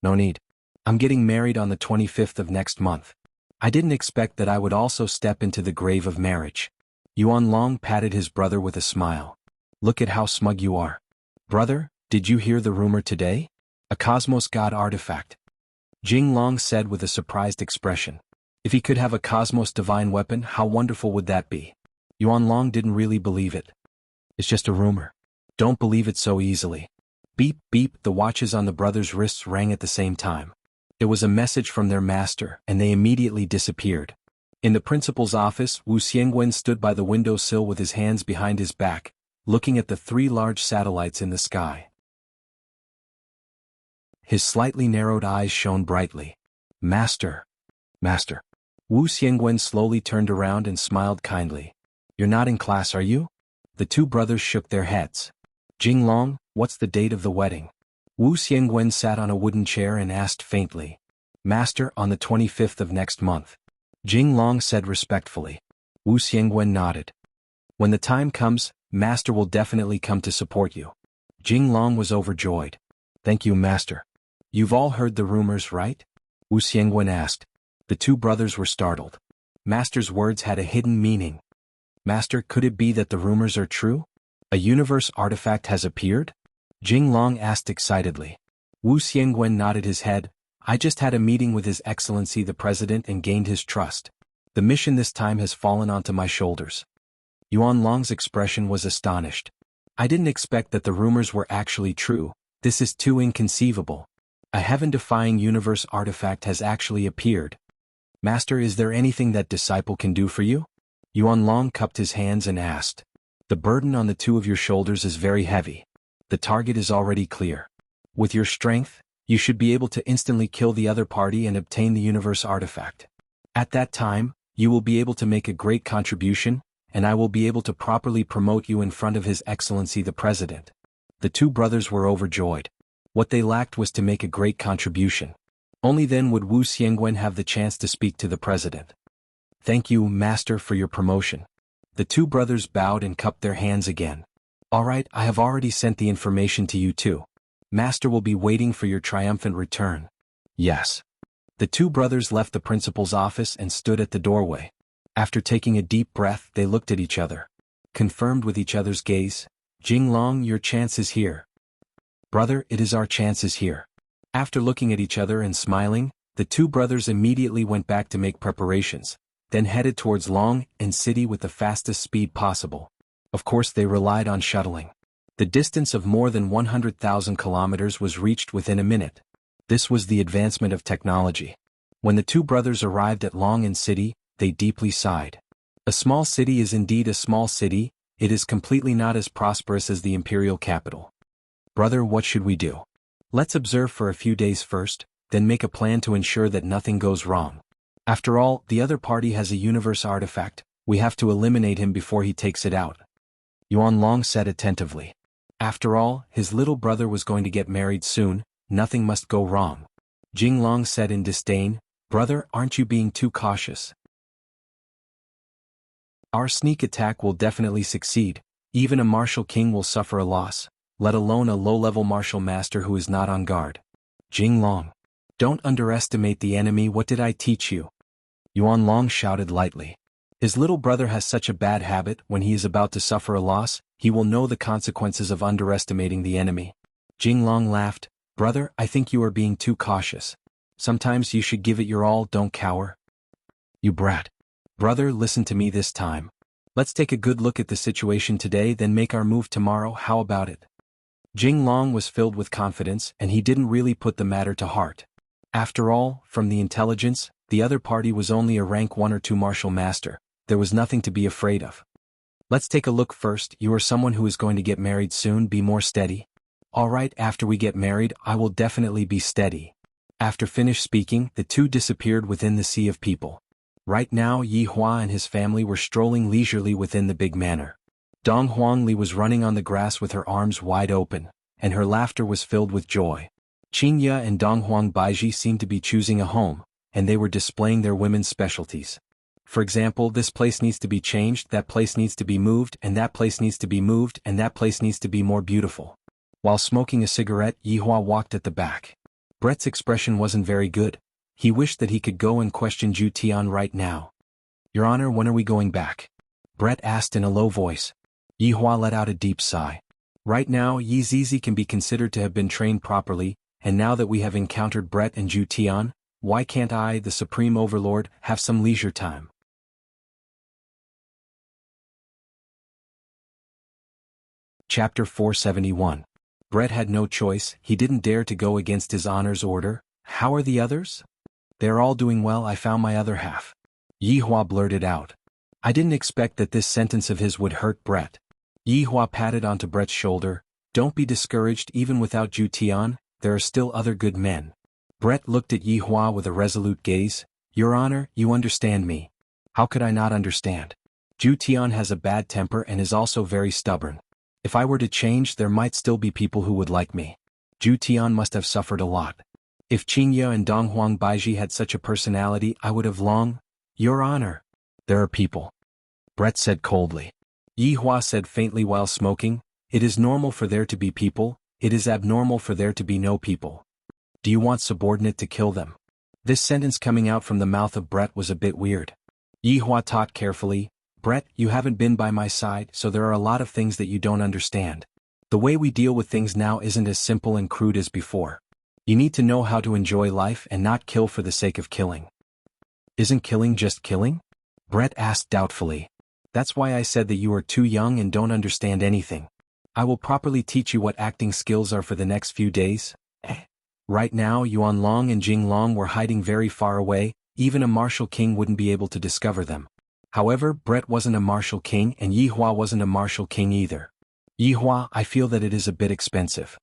No need. I'm getting married on the 25th of next month. I didn't expect that I would also step into the grave of marriage. Yuan Long patted his brother with a smile. Look at how smug you are. Brother, did you hear the rumor today? A Cosmos God artifact. Jing Long said with a surprised expression. If he could have a Cosmos divine weapon, how wonderful would that be? Yuan Long didn't really believe it. It's just a rumor. Don't believe it so easily. Beep, beep, the watches on the brothers' wrists rang at the same time. It was a message from their master, and they immediately disappeared. In the principal's office, Wu Xiangwen stood by the windowsill with his hands behind his back, looking at the 3 large satellites in the sky. His slightly narrowed eyes shone brightly. Master. Master. Wu Xiangwen slowly turned around and smiled kindly. You're not in class, are you? The 2 brothers shook their heads. Jing Long, what's the date of the wedding? Wu Xiangwen sat on a wooden chair and asked faintly. Master, on the 25th of next month. Jing Long said respectfully. Wu Xiangwen nodded. When the time comes, Master will definitely come to support you. Jing Long was overjoyed. Thank you, Master. You've all heard the rumors, right? Wu Xiangwen asked. The 2 brothers were startled. Master's words had a hidden meaning. Master, could it be that the rumors are true? A universe artifact has appeared? Jing Long asked excitedly. Wu Xiangwen nodded his head. I just had a meeting with His Excellency the President and gained his trust. The mission this time has fallen onto my shoulders. Yuan Long's expression was astonished. I didn't expect that the rumors were actually true. This is too inconceivable. A heaven-defying universe artifact has actually appeared. Master, is there anything that disciple can do for you? Yuan Long cupped his hands and asked. The burden on the two of your shoulders is very heavy. The target is already clear. With your strength, you should be able to instantly kill the other party and obtain the universe artifact. At that time, you will be able to make a great contribution, and I will be able to properly promote you in front of His Excellency the President. The two brothers were overjoyed. What they lacked was to make a great contribution. Only then would Wu Xiangwen have the chance to speak to the President. Thank you, Master, for your promotion. The two brothers bowed and cupped their hands again. All right, I have already sent the information to you too. Master will be waiting for your triumphant return. Yes. The two brothers left the principal's office and stood at the doorway. After taking a deep breath, they looked at each other. Confirmed with each other's gaze, Jing Long, your chance is here. Brother, it is our chances here. After looking at each other and smiling, the two brothers immediately went back to make preparations, then headed towards Long and City with the fastest speed possible. Of course, they relied on shuttling. The distance of more than 100,000 kilometers was reached within a minute. This was the advancement of technology. When the two brothers arrived at Long and City, they deeply sighed. A small city is indeed a small city. It is completely not as prosperous as the imperial capital. Brother, what should we do? Let's observe for a few days first, then make a plan to ensure that nothing goes wrong. After all, the other party has a universe artifact. We have to eliminate him before he takes it out. Yuan Long said attentively. After all, his little brother was going to get married soon. Nothing must go wrong. Jing Long said in disdain, Brother, aren't you being too cautious? Our sneak attack will definitely succeed. Even a martial king will suffer a loss, let alone a low-level martial master who is not on guard. Jing Long. Don't underestimate the enemy. What did I teach you? Yuan Long shouted lightly. His little brother has such a bad habit. When he is about to suffer a loss, he will know the consequences of underestimating the enemy. Jing Long laughed. Brother, I think you are being too cautious. Sometimes you should give it your all, don't cower. You brat. Brother, listen to me this time. Let's take a good look at the situation today, then make our move tomorrow. How about it? Jing Long was filled with confidence, and he didn't really put the matter to heart. After all, from the intelligence, the other party was only a rank 1 or 2 martial master. There was nothing to be afraid of. Let's take a look first. You are someone who is going to get married soon. Be more steady. All right, after we get married, I will definitely be steady. After finished speaking, the two disappeared within the sea of people. Right now, Yi Hua and his family were strolling leisurely within the big manor. Dong Huangli was running on the grass with her arms wide open, and her laughter was filled with joy. Qingya and Dong Huang Baiji seemed to be choosing a home, and they were displaying their women's specialties. For example, this place needs to be changed, that place needs to be moved, and that place needs to be moved, and that place needs to be more beautiful. While smoking a cigarette, Yi Hua walked at the back. Brett's expression wasn't very good. He wished that he could go and question Zhu Tian right now. Your Honor, when are we going back? Brett asked in a low voice. Yi Hua let out a deep sigh. Right now, Yi Zizi can be considered to have been trained properly, and now that we have encountered Brett and Zhu Tian, why can't I, the Supreme Overlord, have some leisure time? Chapter 471. Brett had no choice. He didn't dare to go against his honor's order. How are the others? They're all doing well. I found my other half. Yi Hua blurted out. I didn't expect that this sentence of his would hurt Brett. Yi Hua patted onto Brett's shoulder. Don't be discouraged. Even without Zhu Tian, there are still other good men. Brett looked at Yi Hua with a resolute gaze. Your Honor, you understand me. How could I not understand? Zhu Tian has a bad temper and is also very stubborn. If I were to change, there might still be people who would like me. Zhu Tian must have suffered a lot. If Qingya and Dong Huang Baiji had such a personality, I would have long. Your Honor. There are people. Brett said coldly. Yi Hua said faintly while smoking, it is normal for there to be people, it is abnormal for there to be no people. Do you want subordinate to kill them? This sentence coming out from the mouth of Brett was a bit weird. Yi Hua thought carefully. Brett, you haven't been by my side, so there are a lot of things that you don't understand. The way we deal with things now isn't as simple and crude as before. You need to know how to enjoy life and not kill for the sake of killing. Isn't killing just killing? Brett asked doubtfully. That's why I said that you are too young and don't understand anything. I will properly teach you what acting skills are for the next few days. Right now Yuan Long and Jing Long were hiding very far away, even a martial king wouldn't be able to discover them. However, Brett wasn't a martial king and Yi Hua wasn't a martial king either. Yi Hua, I feel that it is a bit expensive.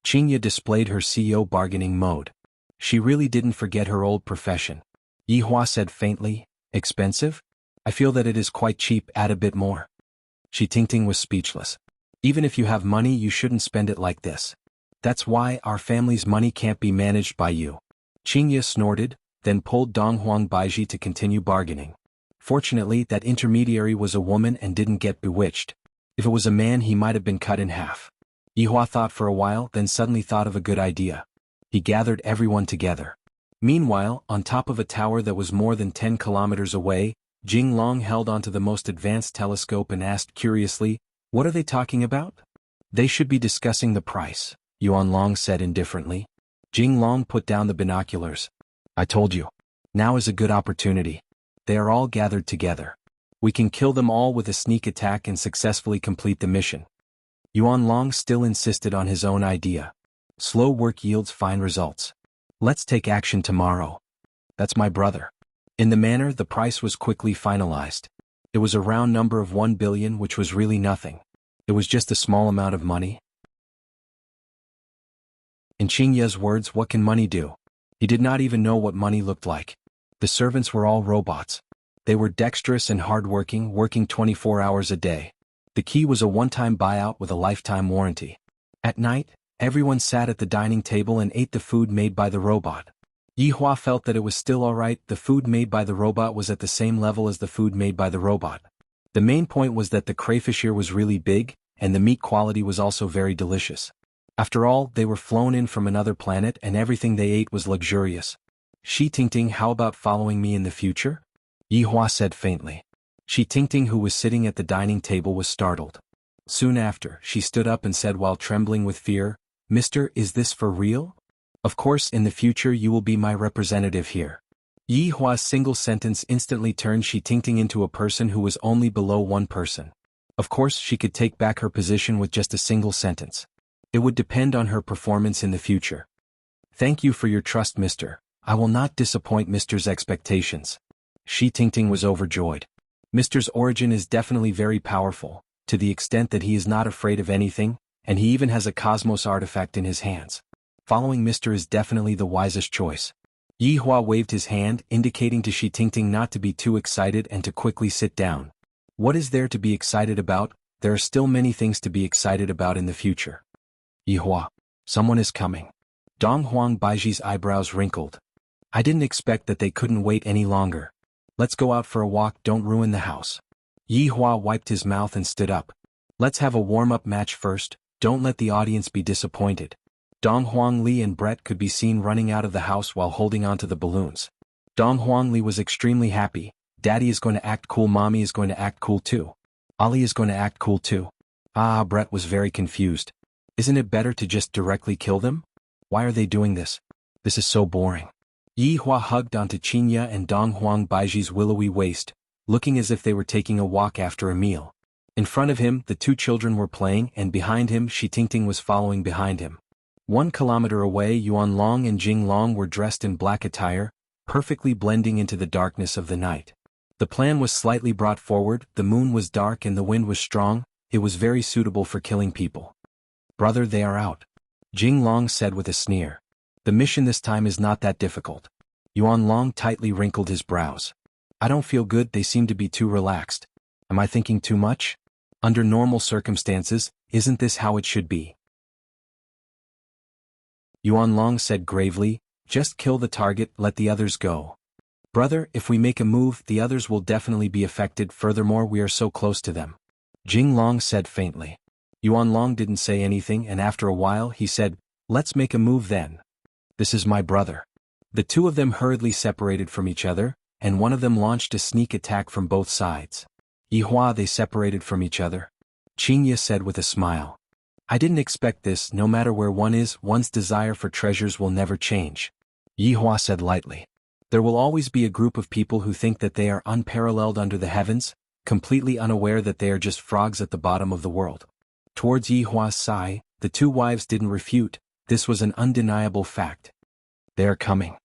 Qingya displayed her CEO bargaining mode. She really didn't forget her old profession. Yi Hua said faintly, expensive? I feel that it is quite cheap, add a bit more. Shi Tingting was speechless. Even if you have money you shouldn't spend it like this. That's why our family's money can't be managed by you. Qingya snorted, then pulled Donghuang Baiji to continue bargaining. Fortunately that intermediary was a woman and didn't get bewitched. If it was a man he might have been cut in half. Yi Hua thought for a while, then suddenly thought of a good idea. He gathered everyone together. Meanwhile, on top of a tower that was more than 10 kilometers away, Jing Long held onto the most advanced telescope and asked curiously, "What are they talking about?" "They should be discussing the price," Yuan Long said indifferently. Jing Long put down the binoculars. "I told you. Now is a good opportunity. They are all gathered together. We can kill them all with a sneak attack and successfully complete the mission." Yuan Long still insisted on his own idea. Slow work yields fine results. Let's take action tomorrow. That's my brother. In the manner the price was quickly finalized. It was a round number of 1 billion, which was really nothing. It was just a small amount of money. In Qingya's words, what can money do? He did not even know what money looked like. The servants were all robots. They were dexterous and hardworking, working 24 hours a day. The key was a one-time buyout with a lifetime warranty. At night, everyone sat at the dining table and ate the food made by the robot. Yi Hua felt that it was still alright, the food made by the robot was at the same level as the food made by the robot. The main point was that the crayfish here was really big, and the meat quality was also very delicious. After all, they were flown in from another planet and everything they ate was luxurious. "Shi Tingting, how about following me in the future?" Yi Hua said faintly. Shi Tingting, who was sitting at the dining table, was startled. Soon after, she stood up and said while trembling with fear, "Mister, is this for real?" "Of course, in the future you will be my representative here." Yi Hua's single sentence instantly turned Shi Tingting into a person who was only below one person. Of course, she could take back her position with just a single sentence. It would depend on her performance in the future. "Thank you for your trust, mister. I will not disappoint mister's expectations." Shi Tingting was overjoyed. Mister's origin is definitely very powerful, to the extent that he is not afraid of anything, and he even has a cosmos artifact in his hands. Following Mister is definitely the wisest choice. Yi Hua waved his hand, indicating to Shi Tingting not to be too excited and to quickly sit down. What is there to be excited about? There are still many things to be excited about in the future. Yi Hua. Someone is coming. Donghuang Baiji's eyebrows wrinkled. I didn't expect that they couldn't wait any longer. Let's go out for a walk, don't ruin the house. Yi Hua wiped his mouth and stood up. Let's have a warm-up match first, don't let the audience be disappointed. Donghuang Li and Brett could be seen running out of the house while holding onto the balloons. Donghuang Li was extremely happy. Daddy is going to act cool, mommy is going to act cool too. Ali is going to act cool too. Brett was very confused. Isn't it better to just directly kill them? Why are they doing this? This is so boring. Yi Hua hugged onto Qingya and Donghuang Baiji's willowy waist, looking as if they were taking a walk after a meal. In front of him, the two children were playing, and behind him, Shi Tingting was following behind him. 1 kilometer away, Yuan Long and Jing Long were dressed in black attire, perfectly blending into the darkness of the night. The plan was slightly brought forward, the moon was dark and the wind was strong, it was very suitable for killing people. Brother, they are out. Jing Long said with a sneer. The mission this time is not that difficult. Yuan Long tightly wrinkled his brows. I don't feel good, they seem to be too relaxed. Am I thinking too much? Under normal circumstances, isn't this how it should be? Yuan Long said gravely, just kill the target, let the others go. Brother, if we make a move, the others will definitely be affected, furthermore we are so close to them. Jing Long said faintly. Yuan Long didn't say anything and after a while he said, let's make a move then. This is my brother. The two of them hurriedly separated from each other, and one of them launched a sneak attack from both sides. Yihua, they separated from each other. Qingya said with a smile. I didn't expect this. No matter where one is, one's desire for treasures will never change. Yihua said lightly. There will always be a group of people who think that they are unparalleled under the heavens, completely unaware that they are just frogs at the bottom of the world. Towards Yihua's sigh, the two wives didn't refute. This was an undeniable fact. They are coming.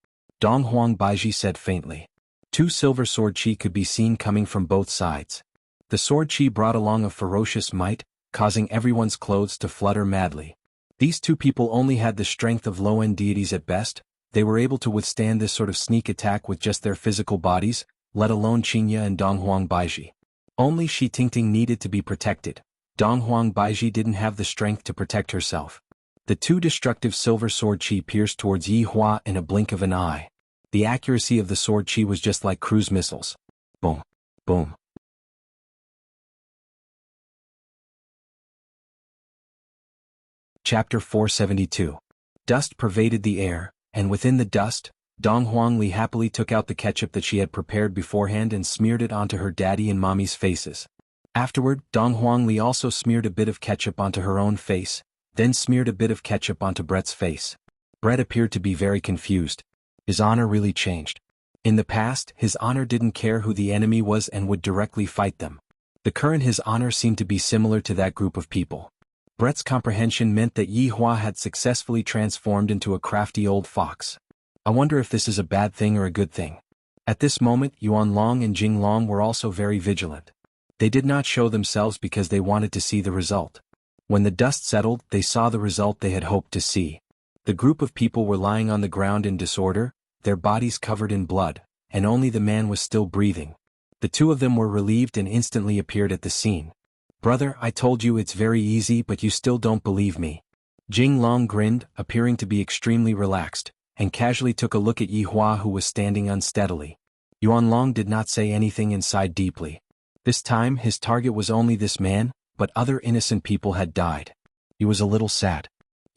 Donghuang Baiji said faintly. Two silver sword chi could be seen coming from both sides. The sword chi brought along a ferocious might, causing everyone's clothes to flutter madly. These two people only had the strength of low-end deities at best. They were able to withstand this sort of sneak attack with just their physical bodies, let alone Qingya and Donghuang Baiji. Only Shi Tingting needed to be protected. Donghuang Baiji didn't have the strength to protect herself. The two destructive silver sword chi pierced towards Yihua in a blink of an eye. The accuracy of the sword chi was just like cruise missiles. Boom. Boom. Chapter 472. Dust pervaded the air, and within the dust, Donghuang Li happily took out the ketchup that she had prepared beforehand and smeared it onto her daddy and mommy's faces. Afterward, Donghuang Li also smeared a bit of ketchup onto her own face, then smeared a bit of ketchup onto Brett's face. Brett appeared to be very confused. His honor really changed. In the past, his honor didn't care who the enemy was and would directly fight them. The current his honor seemed to be similar to that group of people. Brett's comprehension meant that Yihua had successfully transformed into a crafty old fox. I wonder if this is a bad thing or a good thing. At this moment, Yuan Long and Jing Long were also very vigilant. They did not show themselves because they wanted to see the result. When the dust settled, they saw the result they had hoped to see. The group of people were lying on the ground in disorder, their bodies covered in blood, and only the man was still breathing. The two of them were relieved and instantly appeared at the scene. Brother, I told you it's very easy, but you still don't believe me. Jing Long grinned, appearing to be extremely relaxed, and casually took a look at Yihua, who was standing unsteadily. Yuan Long did not say anything and sighed deeply. This time his target was only this man, but other innocent people had died. He was a little sad.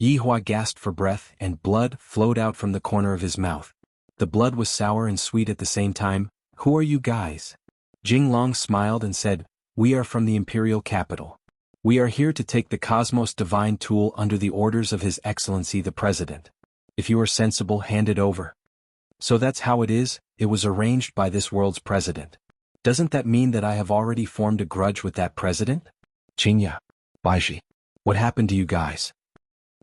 Yihua gasped for breath and blood flowed out from the corner of his mouth. The blood was sour and sweet at the same time. Who are you guys? Jing Long smiled and said, We are from the imperial capital. We are here to take the Cosmos Divine Tool under the orders of His Excellency the President. If you are sensible, hand it over. So that's how it is, it was arranged by this world's president. Doesn't that mean that I have already formed a grudge with that president? Qingya, Baiji, what happened to you guys?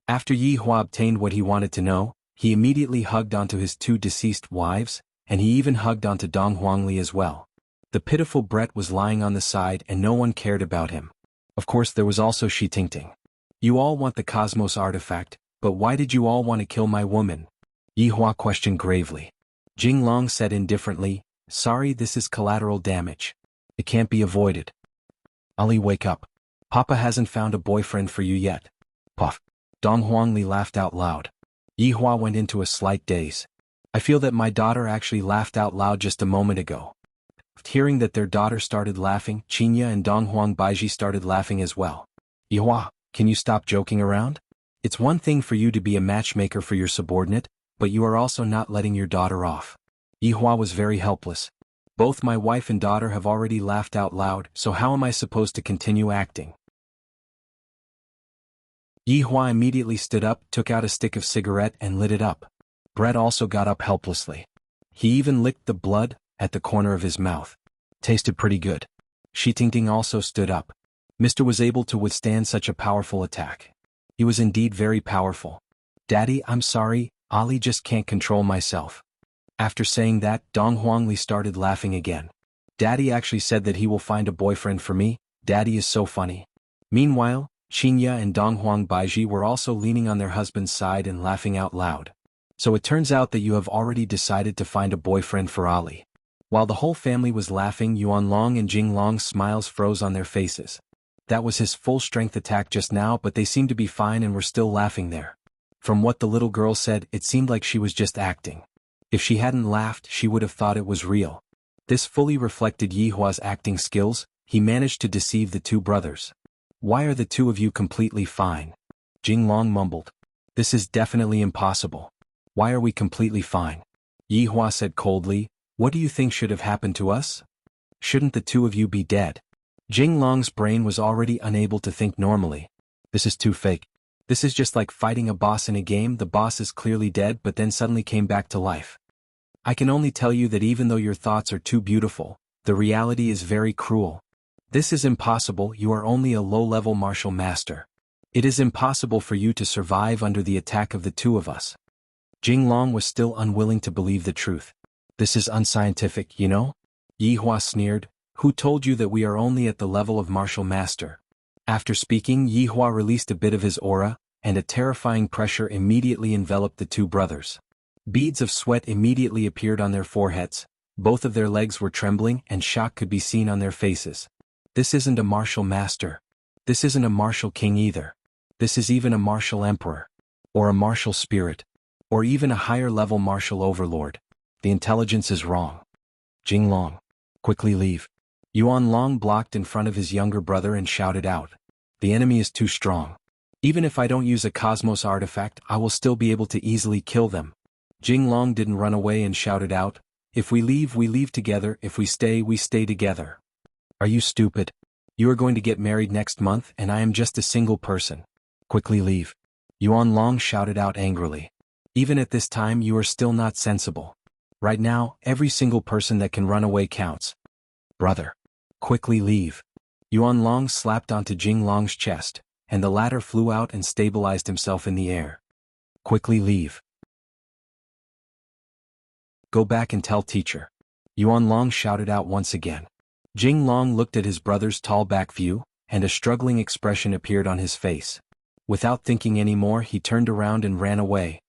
After Yihua obtained what he wanted to know, he immediately hugged onto his two deceased wives, and he even hugged onto Donghuang Li as well. The pitiful Brett was lying on the side and no one cared about him. Of course there was also Shi Tingting. You all want the Cosmos artifact, but why did you all want to kill my woman? Yihua questioned gravely. Jing Long said indifferently, Sorry, this is collateral damage. It can't be avoided. Ali, wake up. Papa hasn't found a boyfriend for you yet. Puff. Donghuang Li laughed out loud. Yihua went into a slight daze. I feel that my daughter actually laughed out loud just a moment ago. Hearing that their daughter started laughing, Qingya and Donghuang Baiji started laughing as well. Yihua, can you stop joking around? It's one thing for you to be a matchmaker for your subordinate, but you are also not letting your daughter off. Yihua was very helpless. Both my wife and daughter have already laughed out loud, so how am I supposed to continue acting? Yihua immediately stood up, took out a stick of cigarette and lit it up. Brett also got up helplessly. He even licked the blood at the corner of his mouth. Tasted pretty good. Shi Tingting also stood up. Mr. was able to withstand such a powerful attack. He was indeed very powerful. Daddy, I'm sorry, Ali just can't control myself. After saying that, Donghuang Li started laughing again. Daddy actually said that he will find a boyfriend for me. Daddy is so funny. Meanwhile, Qingya and Donghuang Baiji were also leaning on their husband's side and laughing out loud. So it turns out that you have already decided to find a boyfriend for Ali. While the whole family was laughing, Yuan Long and Jing Long's smiles froze on their faces. That was his full-strength attack just now, but they seemed to be fine and were still laughing there. From what the little girl said, it seemed like she was just acting. If she hadn't laughed, she would have thought it was real. This fully reflected Yihua's acting skills. He managed to deceive the two brothers. Why are the two of you completely fine? Jing Long mumbled. This is definitely impossible. Why are we completely fine? Yihua said coldly, What do you think should have happened to us? Shouldn't the two of you be dead? Jing Long's brain was already unable to think normally. This is too fake. This is just like fighting a boss in a game. The boss is clearly dead but then suddenly came back to life. I can only tell you that even though your thoughts are too beautiful, the reality is very cruel. This is impossible. You are only a low-level martial master. It is impossible for you to survive under the attack of the two of us. Jing Long was still unwilling to believe the truth. This is unscientific, you know? Yi Hua sneered. Who told you that we are only at the level of martial master? After speaking, Yi Hua released a bit of his aura, and a terrifying pressure immediately enveloped the two brothers. Beads of sweat immediately appeared on their foreheads, both of their legs were trembling and shock could be seen on their faces. This isn't a martial master. This isn't a martial king either. This is even a martial emperor. Or a martial spirit. Or even a higher-level martial overlord. The intelligence is wrong. Jing Long, quickly leave. Yuan Long blocked in front of his younger brother and shouted out. The enemy is too strong. Even if I don't use a cosmos artifact, I will still be able to easily kill them. Jing Long didn't run away and shouted out, if we leave together, if we stay together. Are you stupid? You are going to get married next month and I am just a single person. Quickly leave. Yuan Long shouted out angrily. Even at this time you are still not sensible. Right now, every single person that can run away counts. Brother. Quickly leave. Yuan Long slapped onto Jing Long's chest, and the latter flew out and stabilized himself in the air. Quickly leave. Go back and tell teacher. Yuan Long shouted out once again. Jing Long looked at his brother's tall back view, and a struggling expression appeared on his face. Without thinking any more, he turned around and ran away.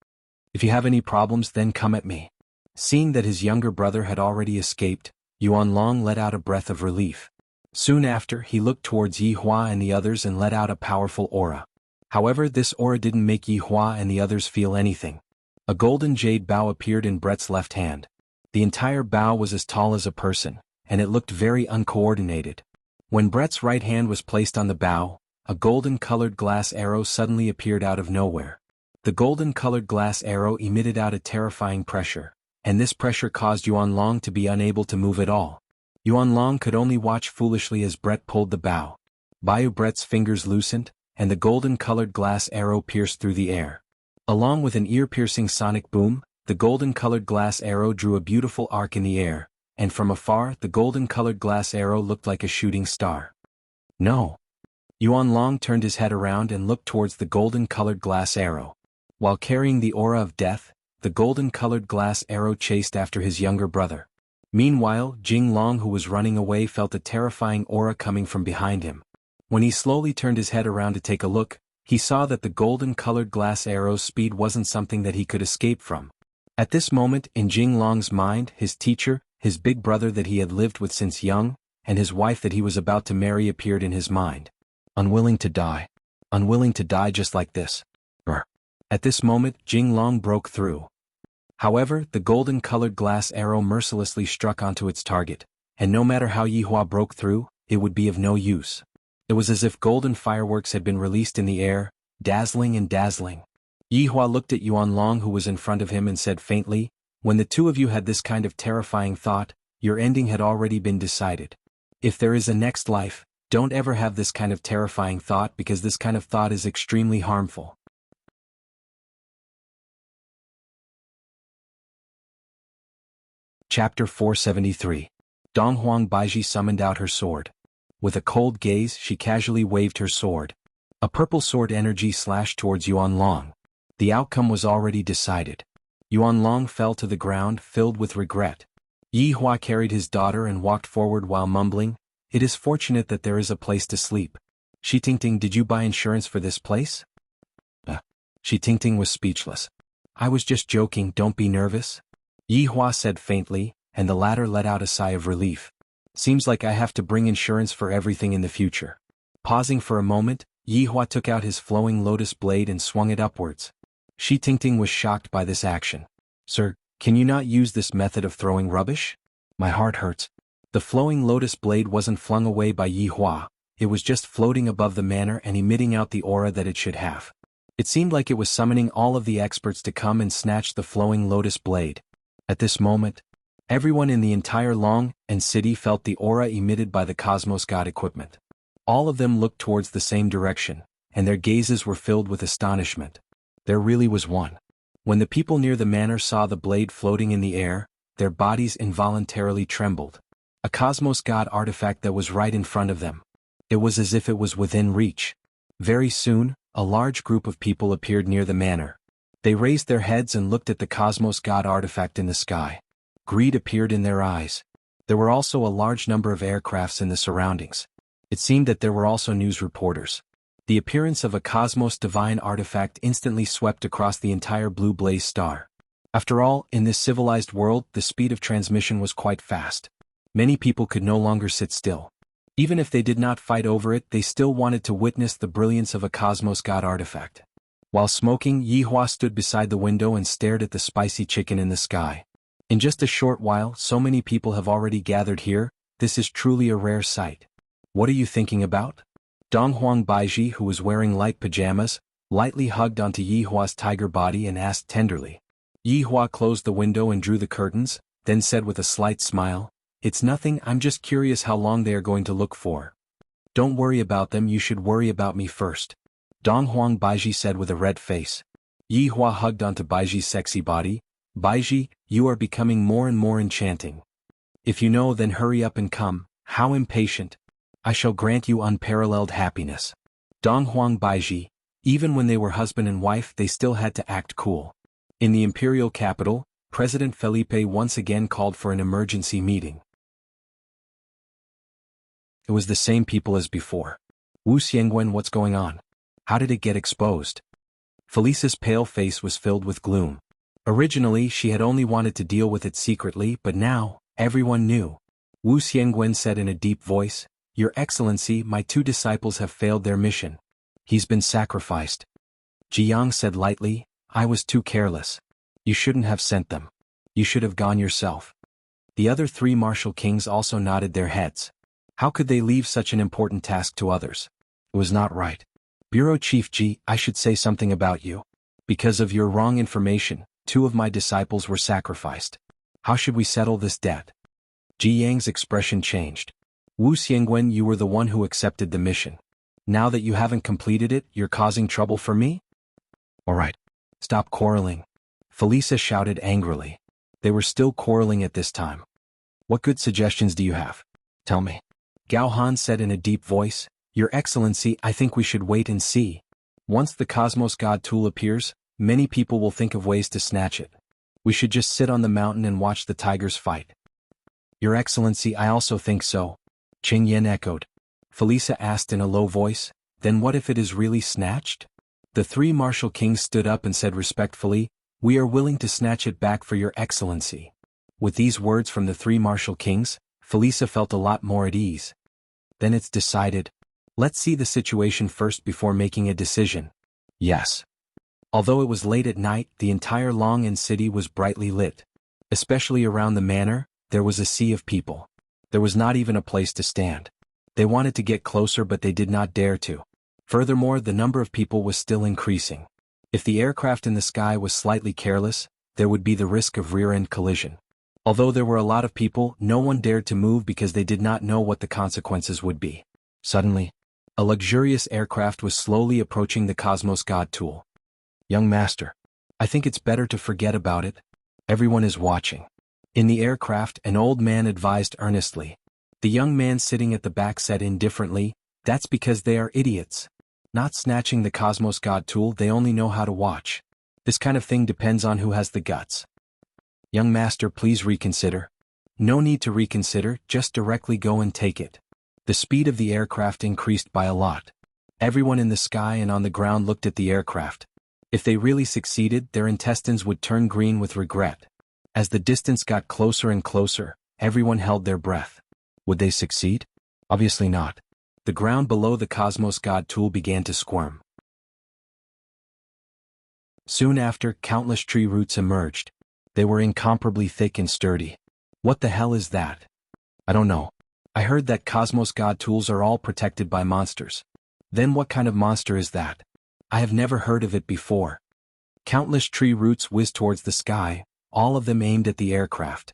If you have any problems, then come at me. Seeing that his younger brother had already escaped, Yuan Long let out a breath of relief. Soon after, he looked towards Yi Hua and the others and let out a powerful aura. However, this aura didn't make Yi Hua and the others feel anything. A golden jade bow appeared in Brett's left hand. The entire bow was as tall as a person, and it looked very uncoordinated. When Brett's right hand was placed on the bow, a golden-colored glass arrow suddenly appeared out of nowhere. The golden-colored glass arrow emitted out a terrifying pressure, and this pressure caused Yuan Long to be unable to move at all. Yuan Long could only watch foolishly as Brett pulled the bow. Brett's fingers loosened, and the golden-colored glass arrow pierced through the air. Along with an ear-piercing sonic boom, the golden-colored glass arrow drew a beautiful arc in the air, and from afar the golden-colored glass arrow looked like a shooting star. No. Yuan Long turned his head around and looked towards the golden-colored glass arrow. While carrying the aura of death, the golden-colored glass arrow chased after his younger brother. Meanwhile, Jing Long, who was running away, felt a terrifying aura coming from behind him. When he slowly turned his head around to take a look, he saw that the golden-colored glass arrow's speed wasn't something that he could escape from. At this moment, in Jing Long's mind, his teacher, his big brother that he had lived with since young, and his wife that he was about to marry appeared in his mind. Unwilling to die. Unwilling to die just like this. At this moment, Jing Long broke through. However, the golden-colored glass arrow mercilessly struck onto its target, and no matter how Yi Hua broke through, it would be of no use. It was as if golden fireworks had been released in the air, dazzling and dazzling. Yi Hua looked at Yuan Long, who was in front of him, and said faintly, when the two of you had this kind of terrifying thought, your ending had already been decided. If there is a next life, don't ever have this kind of terrifying thought, because this kind of thought is extremely harmful. Chapter 473. Donghuang Baiji summoned out her sword. With a cold gaze, she casually waved her sword. A purple sword energy slashed towards Yuan Long. The outcome was already decided. Yuan Long fell to the ground, filled with regret. Yi Hua carried his daughter and walked forward while mumbling, "It is fortunate that there is a place to sleep. Shi Tingting, did you buy insurance for this place?" Shi Tingting was speechless. "I was just joking, don't be nervous," Yi Hua said faintly, and the latter let out a sigh of relief. "Seems like I have to bring insurance for everything in the future." Pausing for a moment, Yi Hua took out his flowing lotus blade and swung it upwards. Shi Tingting was shocked by this action. "Sir, can you not use this method of throwing rubbish? My heart hurts." The flowing lotus blade wasn't flung away by Yi Hua, it was just floating above the manor and emitting out the aura that it should have. It seemed like it was summoning all of the experts to come and snatch the flowing lotus blade. At this moment, Everyone in the entire Long and city felt the aura emitted by the Cosmos God equipment. All of them looked towards the same direction, and their gazes were filled with astonishment. There really was one. When the people near the manor saw the blade floating in the air, their bodies involuntarily trembled. A Cosmos God artifact that was right in front of them. It was as if it was within reach. Very soon, a large group of people appeared near the manor. They raised their heads and looked at the Cosmos God artifact in the sky. Greed appeared in their eyes. There were also a large number of aircrafts in the surroundings. It seemed that there were also news reporters. The appearance of a Cosmos Divine artifact instantly swept across the entire blue blaze star. After all, in this civilized world, the speed of transmission was quite fast. Many people could no longer sit still. Even if they did not fight over it, they still wanted to witness the brilliance of a Cosmos God artifact. While smoking, Yihua stood beside the window and stared at the spicy chicken in the sky. In just a short while, so many people have already gathered here. This is truly a rare sight. What are you thinking about? Donghuang Baiji, who was wearing light pajamas, lightly hugged onto Yihua's tiger body and asked tenderly. Yihua closed the window and drew the curtains, then said with a slight smile, "It's nothing, I'm just curious how long they are going to look for." "Don't worry about them, you should worry about me first," Donghuang Baiji said with a red face. Yihua hugged onto Baiji's sexy body. "Baiji, you are becoming more and more enchanting. If you know, then hurry up and come. How impatient. I shall grant you unparalleled happiness." Donghuang Baiji, even when they were husband and wife, they still had to act cool. In the imperial capital, President Felipe once again called for an emergency meeting. It was the same people as before. Wuxia, what's going on? How did it get exposed? Felicia's pale face was filled with gloom. Originally, she had only wanted to deal with it secretly, but now, everyone knew. Wu Xiangwen said in a deep voice, "Your Excellency, my 2 disciples have failed their mission. He's been sacrificed." Jianghu said lightly, "I was too careless. You shouldn't have sent them. You should have gone yourself." The other 3 martial kings also nodded their heads. How could they leave such an important task to others? It was not right. Bureau Chief Ji, I should say something about you. Because of your wrong information, 2 of my disciples were sacrificed. How should we settle this debt? Ji Yang's expression changed. Wu Xiangwen, you were the one who accepted the mission. Now that you haven't completed it, you're causing trouble for me? All right. Stop quarreling. Felicia shouted angrily. They were still quarreling at this time. What good suggestions do you have? Tell me. Gao Han said in a deep voice, Your Excellency, I think we should wait and see. Once the Cosmos God tool appears, many people will think of ways to snatch it. We should just sit on the mountain and watch the tigers fight. Your Excellency, I also think so. Qing Yan echoed. Felicia asked in a low voice, Then what if it is really snatched? The 3 martial kings stood up and said respectfully, We are willing to snatch it back for your Excellency. With these words from the 3 martial kings, Felicia felt a lot more at ease. Then it's decided. Let's see the situation first before making a decision. Yes. Although it was late at night, the entire Long An city was brightly lit. Especially around the manor, there was a sea of people. There was not even a place to stand. They wanted to get closer, but they did not dare to. Furthermore, the number of people was still increasing. If the aircraft in the sky was slightly careless, there would be the risk of rear-end collision. Although there were a lot of people, no one dared to move because they did not know what the consequences would be. Suddenly, a luxurious aircraft was slowly approaching the Cosmos God tool. Young master, I think it's better to forget about it. Everyone is watching. In the aircraft, an old man advised earnestly. The young man sitting at the back said indifferently, That's because they are idiots. Not snatching the Cosmos God tool, they only know how to watch. This kind of thing depends on who has the guts. Young master, please reconsider. No need to reconsider, just directly go and take it. The speed of the aircraft increased by a lot. Everyone in the sky and on the ground looked at the aircraft. If they really succeeded, their intestines would turn green with regret. As the distance got closer and closer, everyone held their breath. Would they succeed? Obviously not. The ground below the Cosmos God tool began to squirm. Soon after, countless tree roots emerged. They were incomparably thick and sturdy. What the hell is that? I don't know. I heard that Cosmos God tools are all protected by monsters. Then what kind of monster is that? I have never heard of it before. Countless tree roots whizzed towards the sky, all of them aimed at the aircraft.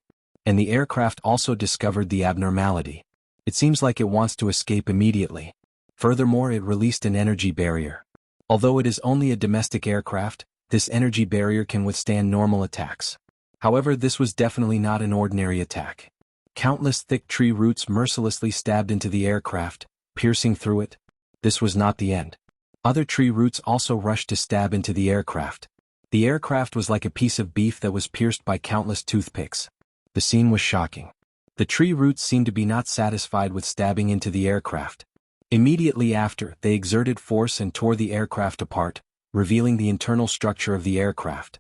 And the aircraft also discovered the abnormality. It seems like it wants to escape immediately. Furthermore, it released an energy barrier. Although it is only a domestic aircraft, this energy barrier can withstand normal attacks. However, this was definitely not an ordinary attack. Countless thick tree roots mercilessly stabbed into the aircraft, piercing through it. This was not the end. Other tree roots also rushed to stab into the aircraft. The aircraft was like a piece of beef that was pierced by countless toothpicks. The scene was shocking. The tree roots seemed to be not satisfied with stabbing into the aircraft. Immediately after, they exerted force and tore the aircraft apart, revealing the internal structure of the aircraft.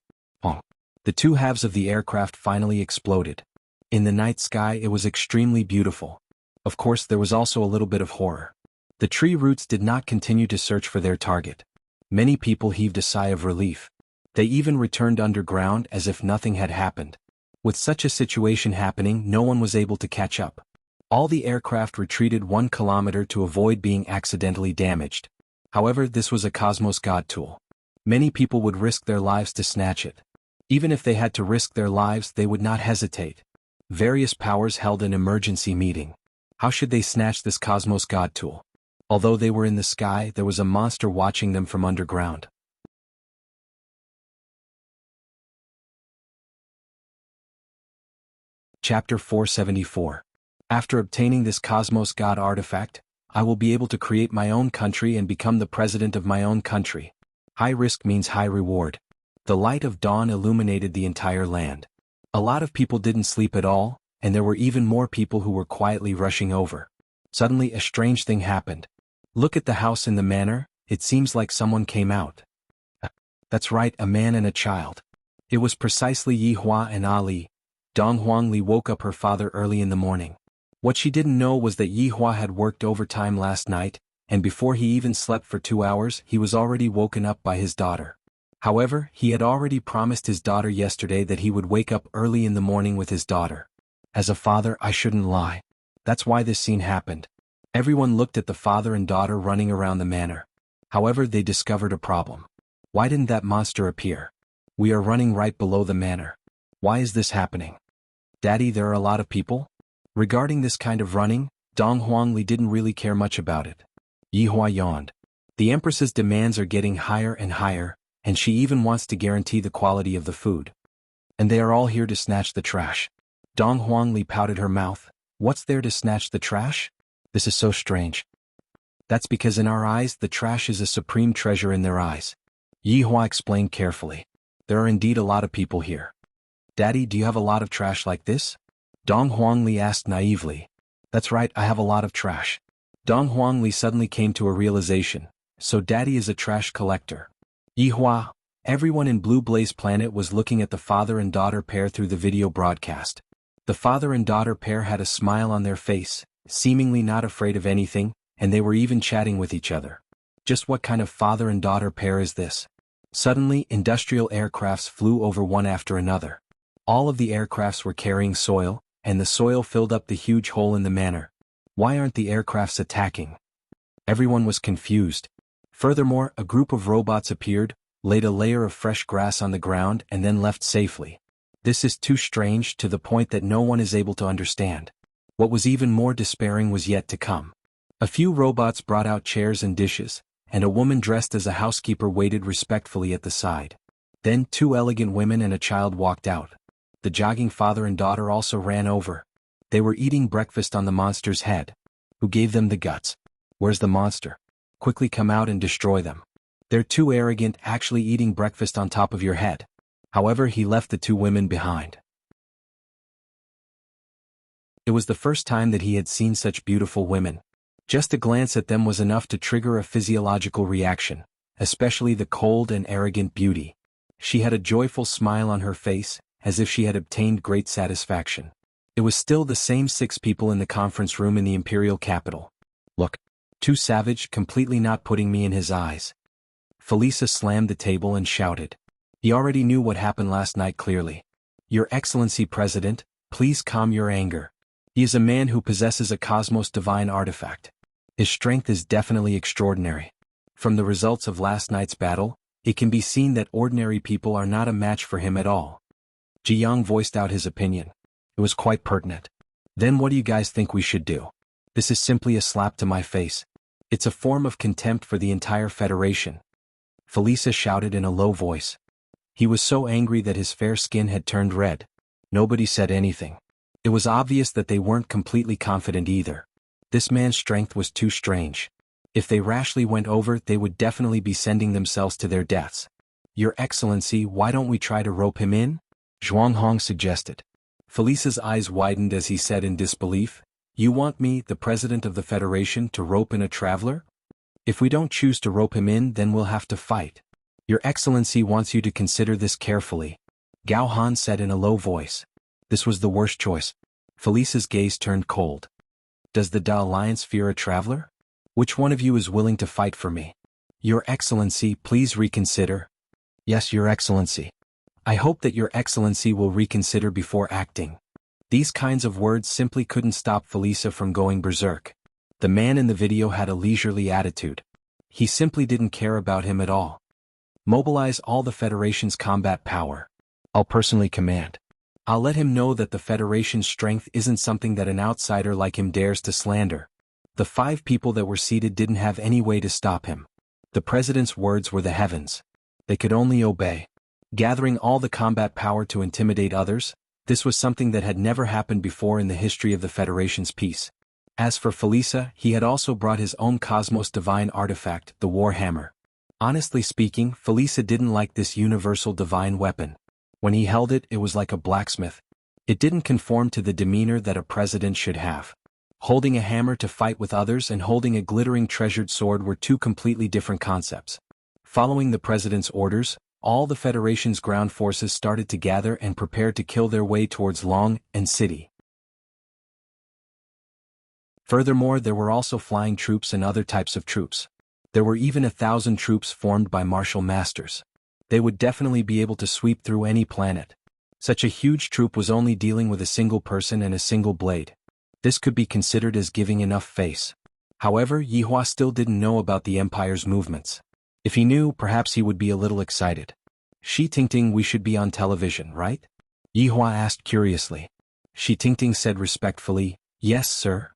The two halves of the aircraft finally exploded. In the night sky, it was extremely beautiful. Of course, there was also a little bit of horror. The tree roots did not continue to search for their target. Many people heaved a sigh of relief. They even returned underground as if nothing had happened. With such a situation happening, no one was able to catch up. All the aircraft retreated 1 kilometer to avoid being accidentally damaged. However, this was a Cosmos God tool. Many people would risk their lives to snatch it. Even if they had to risk their lives, they would not hesitate. Various powers held an emergency meeting. How should they snatch this Cosmos God tool? Although they were in the sky, there was a monster watching them from underground. Chapter 474. After obtaining this Cosmos God artifact, I will be able to create my own country and become the president of my own country. High risk means high reward. The light of dawn illuminated the entire land. A lot of people didn't sleep at all, and there were even more people who were quietly rushing over. Suddenly a strange thing happened. Look at the house in the manor, it seems like someone came out. That's right, a man and a child. It was precisely Yi Hua and Ali. Dong Huangli woke up her father early in the morning. What she didn't know was that Yi Hua had worked overtime last night, and before he even slept for 2 hours, he was already woken up by his daughter. However, he had already promised his daughter yesterday that he would wake up early in the morning with his daughter. As a father, I shouldn't lie. That's why this scene happened. Everyone looked at the father and daughter running around the manor. However, they discovered a problem. Why didn't that monster appear? We are running right below the manor. Why is this happening? Daddy, there are a lot of people? Regarding this kind of running, Dong Huangli didn't really care much about it. Yi Hua yawned. The Empress's demands are getting higher and higher, and she even wants to guarantee the quality of the food. And they are all here to snatch the trash. Dong Huangli pouted her mouth. What's there to snatch the trash? This is so strange. That's because in our eyes, the trash is a supreme treasure in their eyes. Yi Hua explained carefully. There are indeed a lot of people here. Daddy, do you have a lot of trash like this? Dong Huangli asked naively. That's right, I have a lot of trash. Dong Huangli suddenly came to a realization. So Daddy is a trash collector. Yi Hua, everyone in Blue Blaze Planet was looking at the father and daughter pair through the video broadcast. The father and daughter pair had a smile on their face, seemingly not afraid of anything, and they were even chatting with each other. Just what kind of father and daughter pair is this? Suddenly, industrial aircrafts flew over one after another. All of the aircrafts were carrying soil, and the soil filled up the huge hole in the manor. Why aren't the aircrafts attacking? Everyone was confused. Furthermore, a group of robots appeared, laid a layer of fresh grass on the ground and then left safely. This is too strange to the point that no one is able to understand. What was even more despairing was yet to come. A few robots brought out chairs and dishes, and a woman dressed as a housekeeper waited respectfully at the side. Then 2 elegant women and a child walked out. The jogging father and daughter also ran over. They were eating breakfast on the monster's head. Who gave them the guts? Where's the monster? Quickly come out and destroy them. They're too arrogant, actually eating breakfast on top of your head. However, he left the 2 women behind. It was the first time that he had seen such beautiful women. Just a glance at them was enough to trigger a physiological reaction, especially the cold and arrogant beauty. She had a joyful smile on her face, as if she had obtained great satisfaction. It was still the same 6 people in the conference room in the imperial capital. Look. Too savage, completely not putting me in his eyes. Felisa slammed the table and shouted. He already knew what happened last night clearly. Your Excellency President, please calm your anger. He is a man who possesses a Cosmos Divine artifact. His strength is definitely extraordinary. From the results of last night's battle, it can be seen that ordinary people are not a match for him at all. Jianghu voiced out his opinion. It was quite pertinent. Then what do you guys think we should do? This is simply a slap to my face. It's a form of contempt for the entire Federation. Felisa shouted in a low voice. He was so angry that his fair skin had turned red. Nobody said anything. It was obvious that they weren't completely confident either. This man's strength was too strange. If they rashly went over, they would definitely be sending themselves to their deaths. Your Excellency, why don't we try to rope him in? Zhuanghong suggested. Felisa's eyes widened as he said in disbelief, You want me, the President of the Federation, to rope in a traveler? If we don't choose to rope him in, then we'll have to fight. Your Excellency wants you to consider this carefully. Gao Han said in a low voice. This was the worst choice. Felisa's gaze turned cold. Does the Da Alliance fear a traveler? Which one of you is willing to fight for me? Your Excellency, please reconsider. Yes, Your Excellency. I hope that Your Excellency will reconsider before acting. These kinds of words simply couldn't stop Felisa from going berserk. The man in the video had a leisurely attitude. He simply didn't care about him at all. Mobilize all the Federation's combat power. I'll personally command. I'll let him know that the Federation's strength isn't something that an outsider like him dares to slander. The 5 people that were seated didn't have any way to stop him. The President's words were the heavens. They could only obey. Gathering all the combat power to intimidate others, this was something that had never happened before in the history of the Federation's peace. As for Felisa, he had also brought his own Cosmos Divine artifact, the War Hammer. Honestly speaking, Felisa didn't like this universal divine weapon. When he held it, it was like a blacksmith. It didn't conform to the demeanor that a president should have. Holding a hammer to fight with others and holding a glittering treasured sword were 2 completely different concepts. Following the president's orders, all the Federation's ground forces started to gather and prepare to kill their way towards Long and City. Furthermore, there were also flying troops and other types of troops. There were even 1,000 troops formed by martial masters. They would definitely be able to sweep through any planet. Such a huge troop was only dealing with a single person and a single blade. This could be considered as giving enough face. However, Yihua still didn't know about the Empire's movements. If he knew, perhaps he would be a little excited. Shi Tingting, we should be on television, right? Yihua asked curiously. Shi Tingting said respectfully, Yes, sir.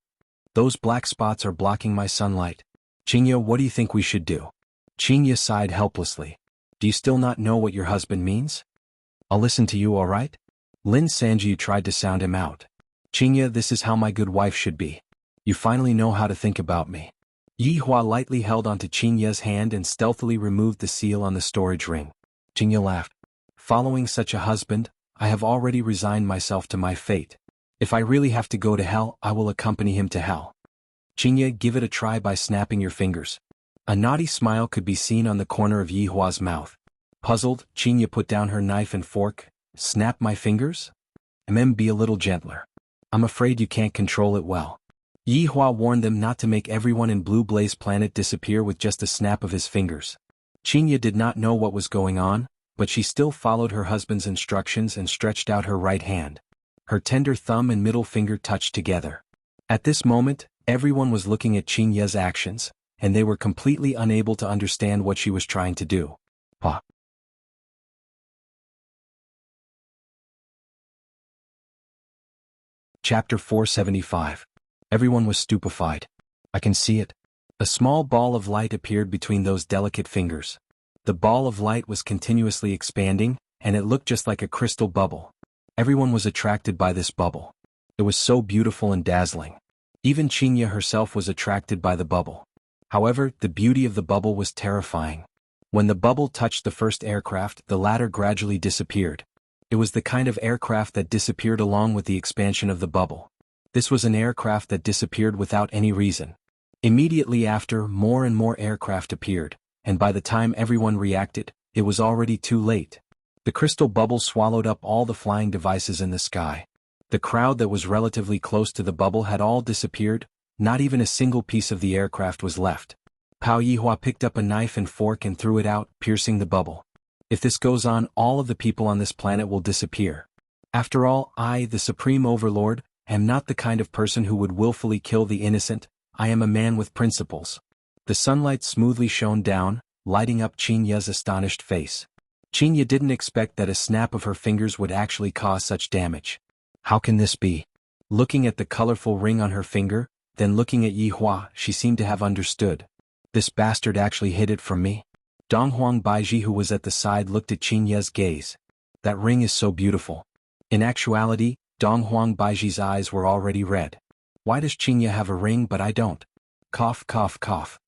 Those black spots are blocking my sunlight. Qingya, what do you think we should do? Qingya sighed helplessly. Do you still not know what your husband means? I'll listen to you, all right? Lin Sanji tried to sound him out. Qingya, this is how my good wife should be. You finally know how to think about me. Yihua lightly held onto Qingya's hand and stealthily removed the seal on the storage ring. Qingya laughed. Following such a husband, I have already resigned myself to my fate. If I really have to go to hell, I will accompany him to hell. Qingya, give it a try by snapping your fingers. A naughty smile could be seen on the corner of Yihua's mouth. Puzzled, Qingya put down her knife and fork. Snap my fingers? Be a little gentler. I'm afraid you can't control it well. Yihua warned them not to make everyone in Blue Blaze Planet disappear with just a snap of his fingers. Qingya did not know what was going on, but she still followed her husband's instructions and stretched out her right hand. Her tender thumb and middle finger touched together. At this moment, everyone was looking at Qingya's actions, and they were completely unable to understand what she was trying to do. Pa. Chapter 475. Everyone was stupefied. I can see it. A small ball of light appeared between those delicate fingers. The ball of light was continuously expanding, and it looked just like a crystal bubble. Everyone was attracted by this bubble. It was so beautiful and dazzling. Even Qingya herself was attracted by the bubble. However, the beauty of the bubble was terrifying. When the bubble touched the first aircraft, the latter gradually disappeared. It was the kind of aircraft that disappeared along with the expansion of the bubble. This was an aircraft that disappeared without any reason. Immediately after, more and more aircraft appeared, and by the time everyone reacted, it was already too late. The crystal bubble swallowed up all the flying devices in the sky. The crowd that was relatively close to the bubble had all disappeared, not even a single piece of the aircraft was left. Pao Yihua picked up a knife and fork and threw it out, piercing the bubble. If this goes on, all of the people on this planet will disappear. After all, I, the Supreme Overlord, am not the kind of person who would willfully kill the innocent. I am a man with principles. The sunlight smoothly shone down, lighting up Qingya's astonished face. Qingya didn't expect that a snap of her fingers would actually cause such damage. How can this be? Looking at the colorful ring on her finger, then looking at Yi Hua, she seemed to have understood. This bastard actually hid it from me? Dong Huang Baiji, who was at the side, looked at Qin Ye's gaze. That ring is so beautiful. In actuality, Dong Huang Baiji's eyes were already red. Why does Qin Ye have a ring but I don't? Cough, cough, cough.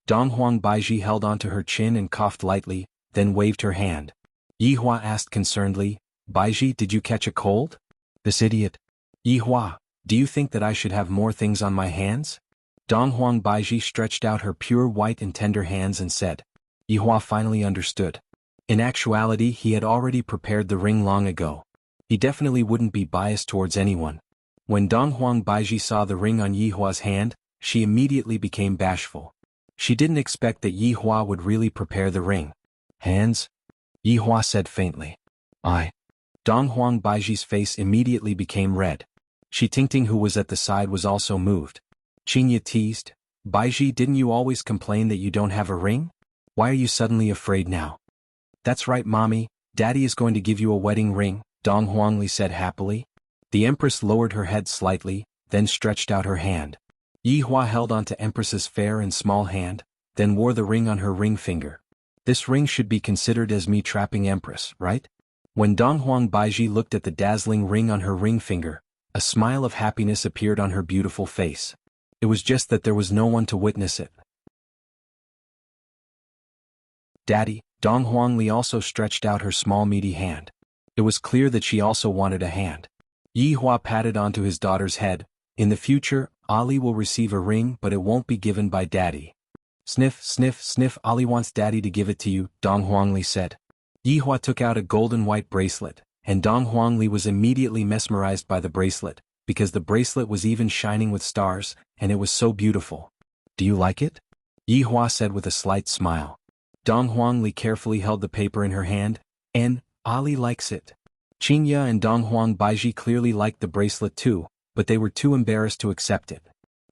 Dong Huang Baiji held onto her chin and coughed lightly, then waved her hand. Yi Hua asked concernedly, Baiji, did you catch a cold? This idiot. Yi Hua, do you think that I should have more things on my hands? Dong Huang Baiji stretched out her pure white and tender hands and said. Yi Hua finally understood. In actuality, he had already prepared the ring long ago. He definitely wouldn't be biased towards anyone. When Dong Huang Baiji saw the ring on Yi Hua's hand, she immediately became bashful. She didn't expect that Yi Hua would really prepare the ring. Hands? Yi Hua said faintly. Dong Huang Baiji's face immediately became red. Shi Tingting, who was at the side, was also moved. Qin Ye teased, Baiji, didn't you always complain that you don't have a ring? Why are you suddenly afraid now? That's right, mommy, daddy is going to give you a wedding ring, Dong Huangli said happily. The Empress lowered her head slightly, then stretched out her hand. Yi Hua held onto Empress's fair and small hand, then wore the ring on her ring finger. This ring should be considered as me trapping Empress, right? When Dong Huang Baiji looked at the dazzling ring on her ring finger, a smile of happiness appeared on her beautiful face. It was just that there was no one to witness it. Daddy, Dong Huangli also stretched out her small meaty hand. It was clear that she also wanted a hand. Yi Hua patted onto his daughter's head. In the future, Ali will receive a ring, but it won't be given by daddy. Sniff, sniff, sniff, Ali wants daddy to give it to you, Dong Huangli said. Yi Hua took out a golden white bracelet, and Dong Huangli was immediately mesmerized by the bracelet, because the bracelet was even shining with stars, and it was so beautiful. Do you like it? Yi Hua said with a slight smile. Dong Huangli carefully held the paper in her hand, and Ali likes it. Qin Ye and Dong Huang Baiji clearly liked the bracelet too, but they were too embarrassed to accept it.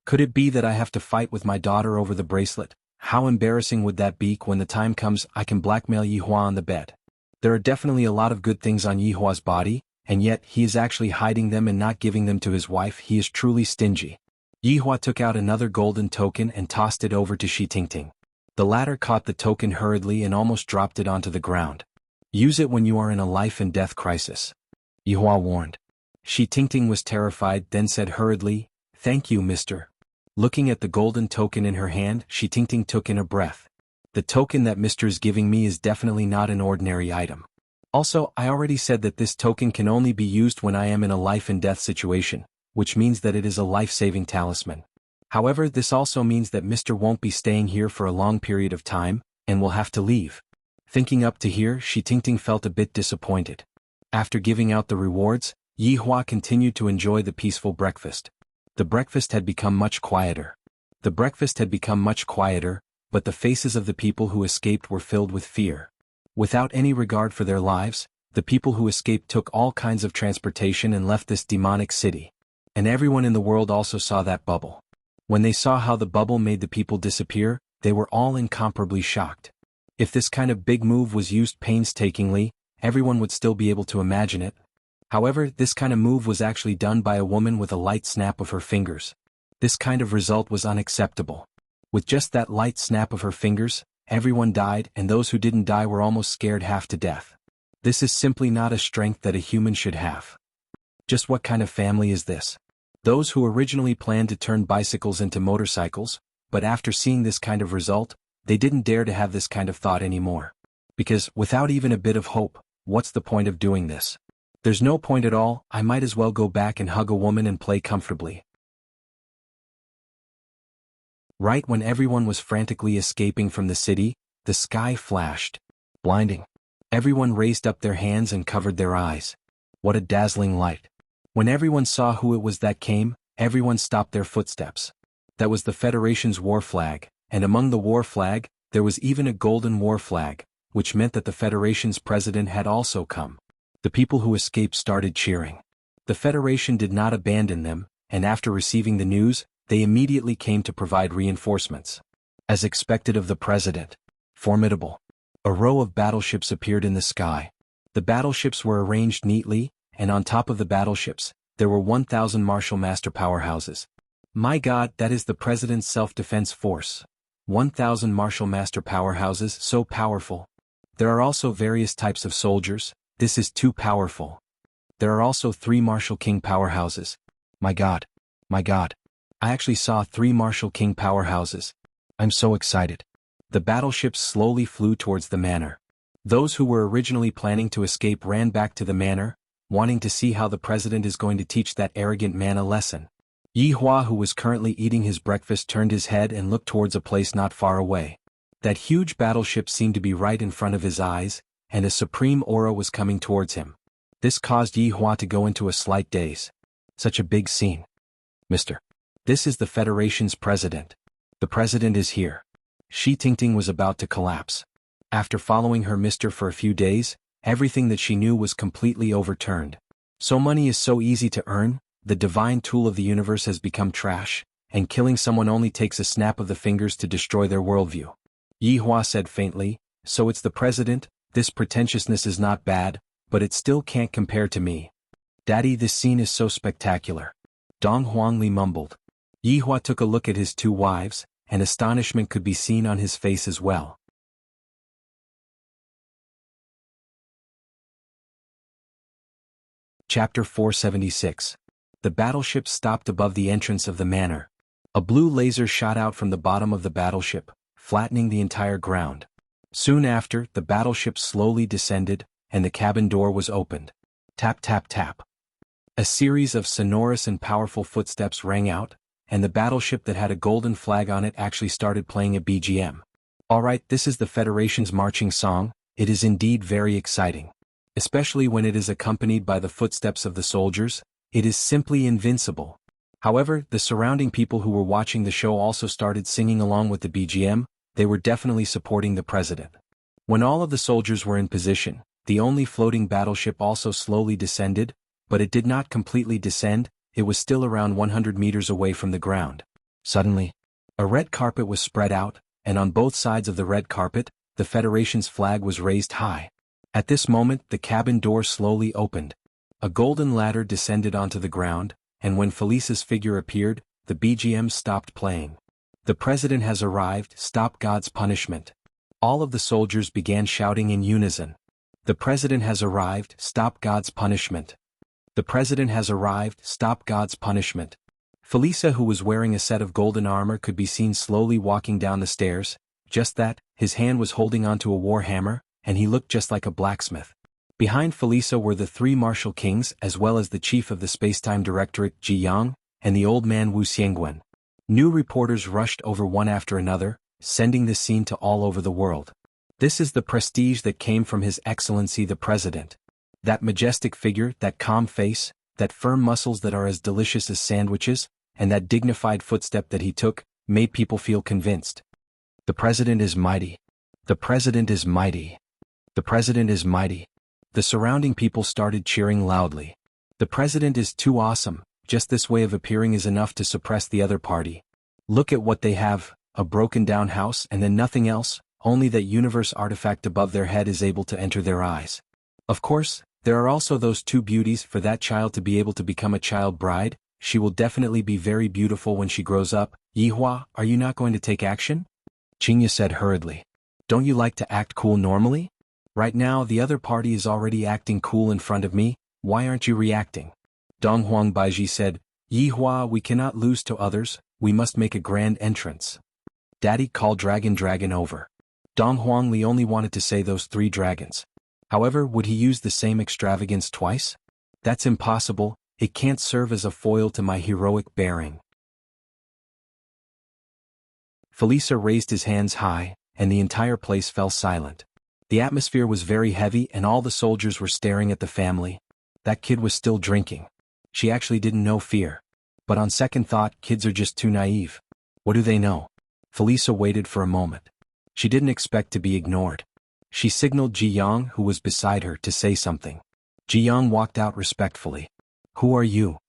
Could it be that I have to fight with my daughter over the bracelet? How embarrassing would that be? When the time comes, I can blackmail Yi Hua on the bed. There are definitely a lot of good things on Yi Hua's body, and yet he is actually hiding them and not giving them to his wife. He is truly stingy. Yi Hua took out another golden token and tossed it over to Shi Tingting. The latter caught the token hurriedly and almost dropped it onto the ground. Use it when you are in a life and death crisis. Yi Hua warned. Shi Tingting was terrified, then said hurriedly, Thank you, mister. Looking at the golden token in her hand, Shi Tingting took in a breath. The token that mister is giving me is definitely not an ordinary item. Also, I already said that this token can only be used when I am in a life and death situation, which means that it is a life-saving talisman. However, this also means that mister won't be staying here for a long period of time, and will have to leave. Thinking up to here, Shi Tingting felt a bit disappointed. After giving out the rewards, Yi Hua continued to enjoy the peaceful breakfast. The breakfast had become much quieter. But the faces of the people who escaped were filled with fear. Without any regard for their lives, the people who escaped took all kinds of transportation and left this demonic city. And everyone in the world also saw that bubble. When they saw how the bubble made the people disappear, they were all incomparably shocked. If this kind of big move was used painstakingly, everyone would still be able to imagine it. However, this kind of move was actually done by a woman with a light snap of her fingers. This kind of result was unacceptable. With just that light snap of her fingers, everyone died, and those who didn't die were almost scared half to death. This is simply not a strength that a human should have. Just what kind of family is this? Those who originally planned to turn bicycles into motorcycles, but after seeing this kind of result, they didn't dare to have this kind of thought anymore. Because, without even a bit of hope, what's the point of doing this? There's no point at all. I might as well go back and hug a woman and play comfortably. Right when everyone was frantically escaping from the city, the sky flashed. Blinding. Everyone raised up their hands and covered their eyes. What a dazzling light. When everyone saw who it was that came, everyone stopped their footsteps. That was the Federation's war flag, and among the war flag, there was even a golden war flag, which meant that the Federation's president had also come. The people who escaped started cheering. The Federation did not abandon them, and after receiving the news, they immediately came to provide reinforcements. As expected of the president. Formidable. A row of battleships appeared in the sky. The battleships were arranged neatly, and on top of the battleships, there were 1,000 martial master powerhouses. My God, that is the president's self-defense force. 1,000 martial master powerhouses, so powerful. There are also various types of soldiers, this is too powerful. There are also 3 martial king powerhouses. My God. My God. I actually saw 3 martial king powerhouses. I'm so excited. The battleships slowly flew towards the manor. Those who were originally planning to escape ran back to the manor, wanting to see how the president is going to teach that arrogant man a lesson. Yi Hua, who was currently eating his breakfast, turned his head and looked towards a place not far away. That huge battleship seemed to be right in front of his eyes, and a supreme aura was coming towards him. This caused Yi Hua to go into a slight daze. Such a big scene. Mr. This is the Federation's president. The president is here. Shi Tingting was about to collapse. After following her mister for a few days, everything that she knew was completely overturned. So money is so easy to earn, the divine tool of the universe has become trash, and killing someone only takes a snap of the fingers to destroy their worldview. Yi Hua said faintly, so it's the president, this pretentiousness is not bad, but it still can't compare to me. Daddy, this scene is so spectacular. Dong Huangli mumbled. Yi Hua took a look at his 2 wives, and astonishment could be seen on his face as well. Chapter 476. The battleship stopped above the entrance of the manor. A blue laser shot out from the bottom of the battleship, flattening the entire ground. Soon after, the battleship slowly descended, and the cabin door was opened. Tap tap tap. A series of sonorous and powerful footsteps rang out, and the battleship that had a golden flag on it actually started playing a BGM. Alright, this is the Federation's marching song, it is indeed very exciting. Especially when it is accompanied by the footsteps of the soldiers, it is simply invincible. However, the surrounding people who were watching the show also started singing along with the BGM, they were definitely supporting the president. When all of the soldiers were in position, the only floating battleship also slowly descended, but it did not completely descend, it was still around 100 meters away from the ground. Suddenly, a red carpet was spread out, and on both sides of the red carpet, the Federation's flag was raised high. At this moment, the cabin door slowly opened. A golden ladder descended onto the ground, and when Felisa's figure appeared, the BGM stopped playing. The president has arrived, stop God's punishment. All of the soldiers began shouting in unison. The president has arrived, stop God's punishment. The president has arrived, stop God's punishment. Felisa, who was wearing a set of golden armor, could be seen slowly walking down the stairs. Just that, his hand was holding onto a war hammer, and he looked just like a blacksmith. Behind Felisa were the 3 martial kings as well as the chief of the Spacetime Directorate, Jianghu, and the old man Wuxia. New reporters rushed over one after another, sending this scene to all over the world. This is the prestige that came from His Excellency the President. That majestic figure, that calm face, that firm muscles that are as delicious as sandwiches, and that dignified footstep that he took, made people feel convinced. The president is mighty. The president is mighty. The president is mighty. The surrounding people started cheering loudly. The president is too awesome, just this way of appearing is enough to suppress the other party. Look at what they have, a broken down house and then nothing else, only that universe artifact above their head is able to enter their eyes. Of course, there are also those 2 beauties. For that child to be able to become a child bride, she will definitely be very beautiful when she grows up. Yi Hua, are you not going to take action? Qingya said hurriedly. Don't you like to act cool normally? Right now the other party is already acting cool in front of me, why aren't you reacting? Dong Huang Baiji said, Yi Hua, we cannot lose to others, we must make a grand entrance. Daddy, call dragon over. Dong Huangli only wanted to say those 3 dragons. However, would he use the same extravagance twice? That's impossible, it can't serve as a foil to my heroic bearing. Felisa raised his hands high, and the entire place fell silent. The atmosphere was very heavy and all the soldiers were staring at the family. That kid was still drinking. She actually didn't know fear. But on second thought, kids are just too naive. What do they know? Felisa waited for a moment. She didn't expect to be ignored. She signaled Jianghu, who was beside her, to say something. Jianghu walked out respectfully. Who are you?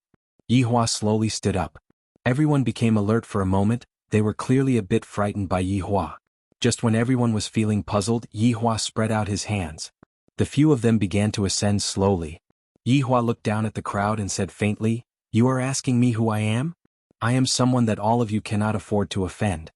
Yi Hua slowly stood up. Everyone became alert for a moment, they were clearly a bit frightened by Yi Hua. Just when everyone was feeling puzzled, Yi Hua spread out his hands. The few of them began to ascend slowly. Yihua looked down at the crowd and said faintly, "You are asking me who I am? I am someone that all of you cannot afford to offend."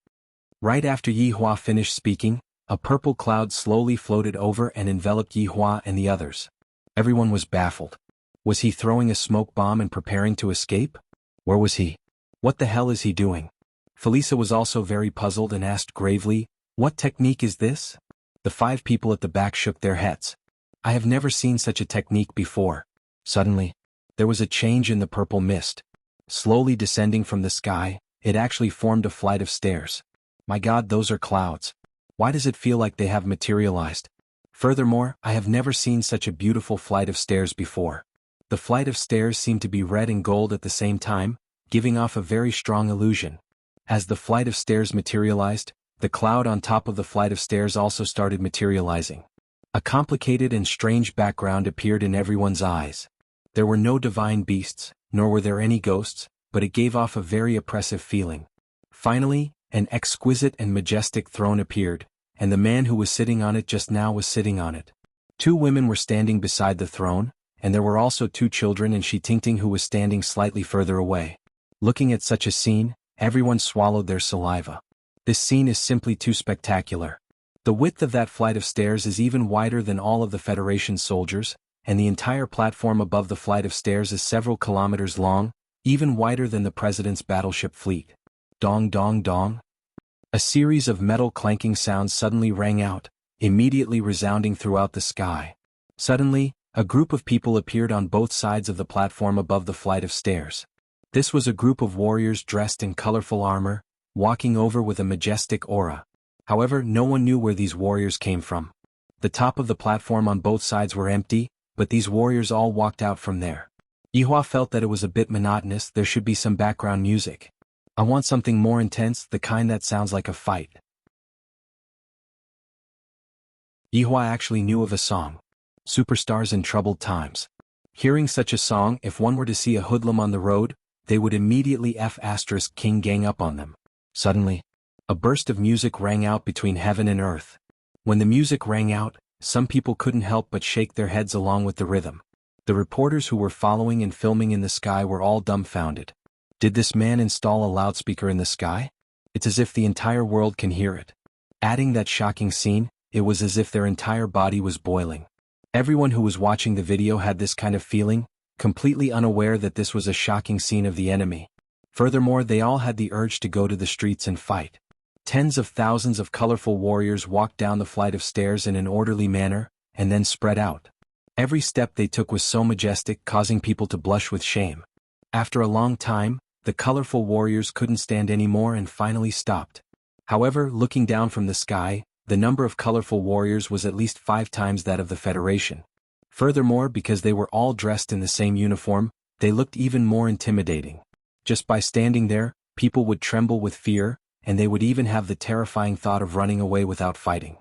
Right after Yihua finished speaking, a purple cloud slowly floated over and enveloped Yihua and the others. Everyone was baffled. Was he throwing a smoke bomb and preparing to escape? Where was he? What the hell is he doing? Felisa was also very puzzled and asked gravely, "What technique is this?" The 5 people at the back shook their heads. "I have never seen such a technique before." Suddenly, there was a change in the purple mist. Slowly descending from the sky, it actually formed a flight of stairs. My God, those are clouds. Why does it feel like they have materialized? Furthermore, I have never seen such a beautiful flight of stairs before. The flight of stairs seemed to be red and gold at the same time, giving off a very strong illusion. As the flight of stairs materialized, the cloud on top of the flight of stairs also started materializing. A complicated and strange background appeared in everyone's eyes. There were no divine beasts, nor were there any ghosts, but it gave off a very oppressive feeling. Finally, an exquisite and majestic throne appeared, and the man who was sitting on it just now was sitting on it. 2 women were standing beside the throne, and there were also 2 children and Shi Tingting who was standing slightly further away. Looking at such a scene, everyone swallowed their saliva. This scene is simply too spectacular. The width of that flight of stairs is even wider than all of the Federation's soldiers, and the entire platform above the flight of stairs is several kilometers long, even wider than the President's battleship fleet. Dong dong dong. A series of metal clanking sounds suddenly rang out, immediately resounding throughout the sky. Suddenly, a group of people appeared on both sides of the platform above the flight of stairs. This was a group of warriors dressed in colorful armor, walking over with a majestic aura. However, no one knew where these warriors came from. The top of the platform on both sides were empty, but these warriors all walked out from there. Yihua felt that it was a bit monotonous. There should be some background music. I want something more intense, the kind that sounds like a fight. Yihua actually knew of a song. Superstars in Troubled Times. Hearing such a song, if one were to see a hoodlum on the road, they would immediately King gang up on them. Suddenly, a burst of music rang out between heaven and earth. When the music rang out, some people couldn't help but shake their heads along with the rhythm. The reporters who were following and filming in the sky were all dumbfounded. Did this man install a loudspeaker in the sky? It's as if the entire world can hear it. Adding that shocking scene, it was as if their entire body was boiling. Everyone who was watching the video had this kind of feeling, completely unaware that this was a shocking scene of the enemy. Furthermore, they all had the urge to go to the streets and fight. Tens of thousands of colorful warriors walked down the flight of stairs in an orderly manner, and then spread out. Every step they took was so majestic, causing people to blush with shame. After a long time, the colorful warriors couldn't stand anymore and finally stopped. However, looking down from the sky, the number of colorful warriors was at least 5 times that of the Federation. Furthermore, because they were all dressed in the same uniform, they looked even more intimidating. Just by standing there, people would tremble with fear, and they would even have the terrifying thought of running away without fighting.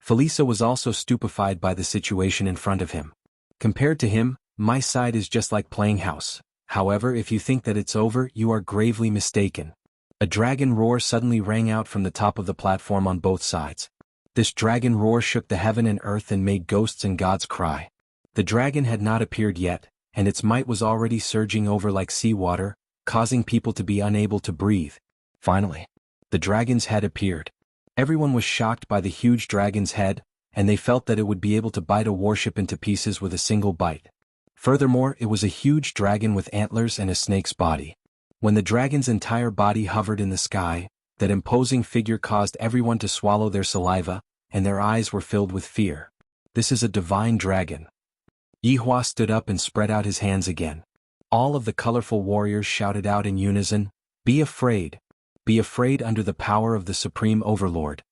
Felisa was also stupefied by the situation in front of him. Compared to him, my side is just like playing house. However, if you think that it's over, you are gravely mistaken. A dragon roar suddenly rang out from the top of the platform on both sides. This dragon roar shook the heaven and earth and made ghosts and gods cry. The dragon had not appeared yet, and its might was already surging over like seawater, causing people to be unable to breathe. Finally, the dragon's head appeared. Everyone was shocked by the huge dragon's head, and they felt that it would be able to bite a warship into pieces with a single bite. Furthermore, it was a huge dragon with antlers and a snake's body. When the dragon's entire body hovered in the sky, that imposing figure caused everyone to swallow their saliva, and their eyes were filled with fear. This is a divine dragon. Yihua stood up and spread out his hands again. All of the colorful warriors shouted out in unison, "Be afraid! Be afraid under the power of the Supreme Overlord."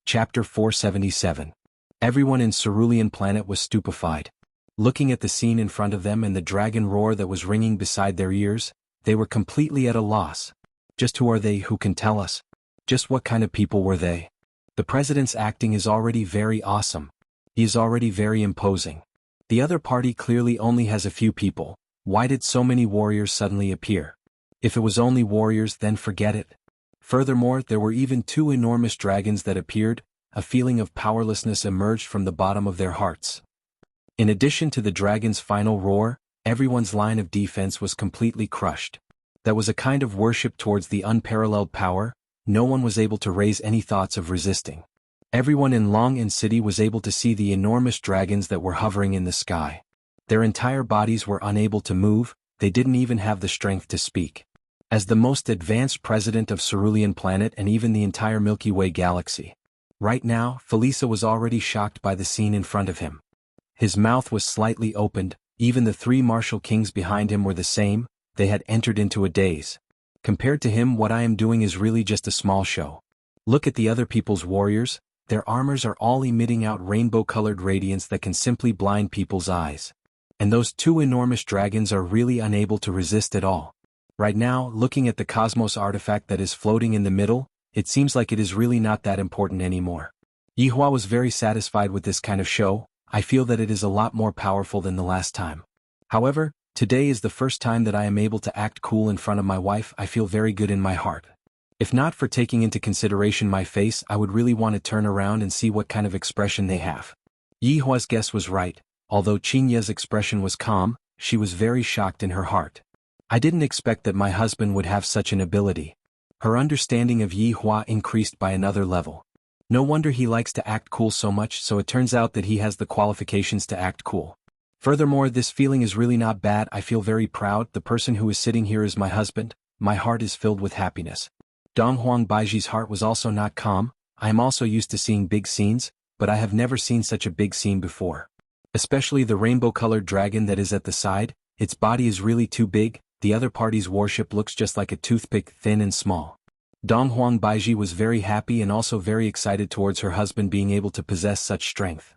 Chapter 477. Everyone in Cerulean Planet was stupefied. Looking at the scene in front of them and the dragon roar that was ringing beside their ears, they were completely at a loss. Just who are they? Who can tell us? Just what kind of people were they? The president's acting is already very awesome. He is already very imposing. The other party clearly only has a few people. Why did so many warriors suddenly appear? If it was only warriors, then forget it. Furthermore, there were even 2 enormous dragons that appeared, a feeling of powerlessness emerged from the bottom of their hearts. In addition to the dragon's final roar, everyone's line of defense was completely crushed. That was a kind of worship towards the unparalleled power. No one was able to raise any thoughts of resisting. Everyone in Long'an City was able to see the enormous dragons that were hovering in the sky. Their entire bodies were unable to move, they didn't even have the strength to speak. As the most advanced president of Cerulean Planet and even the entire Milky Way galaxy. Right now, Felisa was already shocked by the scene in front of him. His mouth was slightly opened, even the three martial kings behind him were the same, they had entered into a daze. Compared to him, what I am doing is really just a small show. Look at the other people's warriors, their armors are all emitting out rainbow-colored radiance that can simply blind people's eyes. And those two enormous dragons are really unable to resist at all. Right now, looking at the cosmos artifact that is floating in the middle, it seems like it is really not that important anymore. Yihua was very satisfied with this kind of show. I feel that it is a lot more powerful than the last time. However, today is the first time that I am able to act cool in front of my wife. I feel very good in my heart. If not for taking into consideration my face, I would really want to turn around and see what kind of expression they have. Yihua's guess was right. Although Qingya's expression was calm, she was very shocked in her heart. I didn't expect that my husband would have such an ability. Her understanding of Yihua increased by another level. No wonder he likes to act cool so much, so it turns out that he has the qualifications to act cool. Furthermore, this feeling is really not bad. I feel very proud. The person who is sitting here is my husband. My heart is filled with happiness. Donghuang Baiji's heart was also not calm. I am also used to seeing big scenes, but I have never seen such a big scene before. Especially the rainbow-colored dragon that is at the side, its body is really too big, the other party's warship looks just like a toothpick, thin and small. Donghuang Baiji was very happy and also very excited towards her husband being able to possess such strength.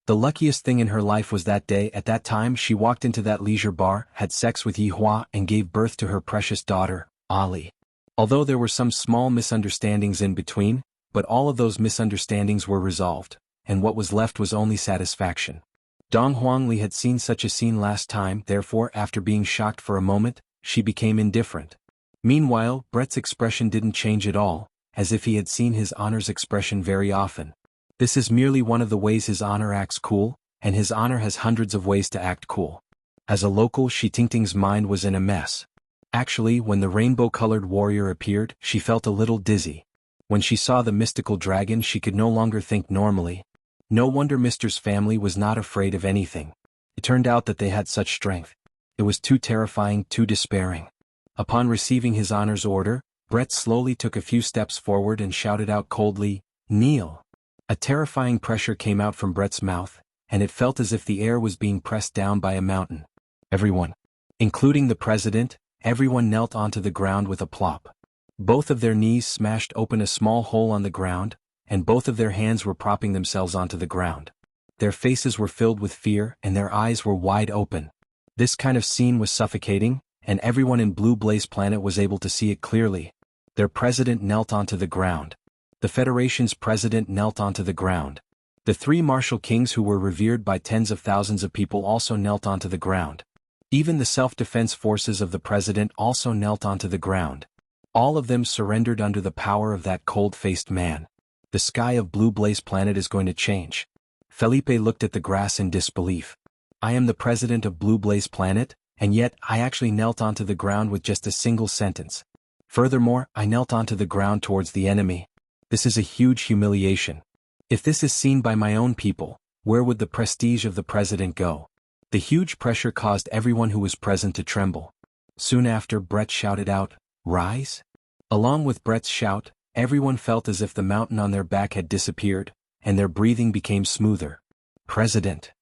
The luckiest thing in her life was that day. At that time she walked into that leisure bar, had sex with Yihua and gave birth to her precious daughter, Ali. Although there were some small misunderstandings in between, but all of those misunderstandings were resolved, and what was left was only satisfaction. Dong Huangli had seen such a scene last time, therefore after being shocked for a moment, she became indifferent. Meanwhile, Brett's expression didn't change at all, as if he had seen his honor's expression very often. This is merely one of the ways his honor acts cool, and his honor has hundreds of ways to act cool. As a local, Shi Tingting's mind was in a mess. Actually, when the rainbow-colored warrior appeared, she felt a little dizzy. When she saw the mystical dragon, she could no longer think normally. No wonder Mister's family was not afraid of anything. It turned out that they had such strength. It was too terrifying, too despairing. Upon receiving his honor's order, Brett slowly took a few steps forward and shouted out coldly, "Kneel." A terrifying pressure came out from Brett's mouth, and it felt as if the air was being pressed down by a mountain. Everyone, including the president, everyone knelt onto the ground with a plop. Both of their knees smashed open a small hole on the ground, and both of their hands were propping themselves onto the ground. Their faces were filled with fear and their eyes were wide open. This kind of scene was suffocating, and everyone in Blue Blaze Planet was able to see it clearly. Their president knelt onto the ground. The Federation's president knelt onto the ground. The three martial kings who were revered by tens of thousands of people also knelt onto the ground. Even the self-defense forces of the president also knelt onto the ground. All of them surrendered under the power of that cold-faced man. The sky of Blue Blaze Planet is going to change. Felipe looked at the grass in disbelief. I am the president of Blue Blaze Planet, and yet I actually knelt onto the ground with just a single sentence. Furthermore, I knelt onto the ground towards the enemy. This is a huge humiliation. If this is seen by my own people, where would the prestige of the president go? The huge pressure caused everyone who was present to tremble. Soon after, Brett shouted out, "Rise?" Along with Brett's shout, everyone felt as if the mountain on their back had disappeared, and their breathing became smoother. "President.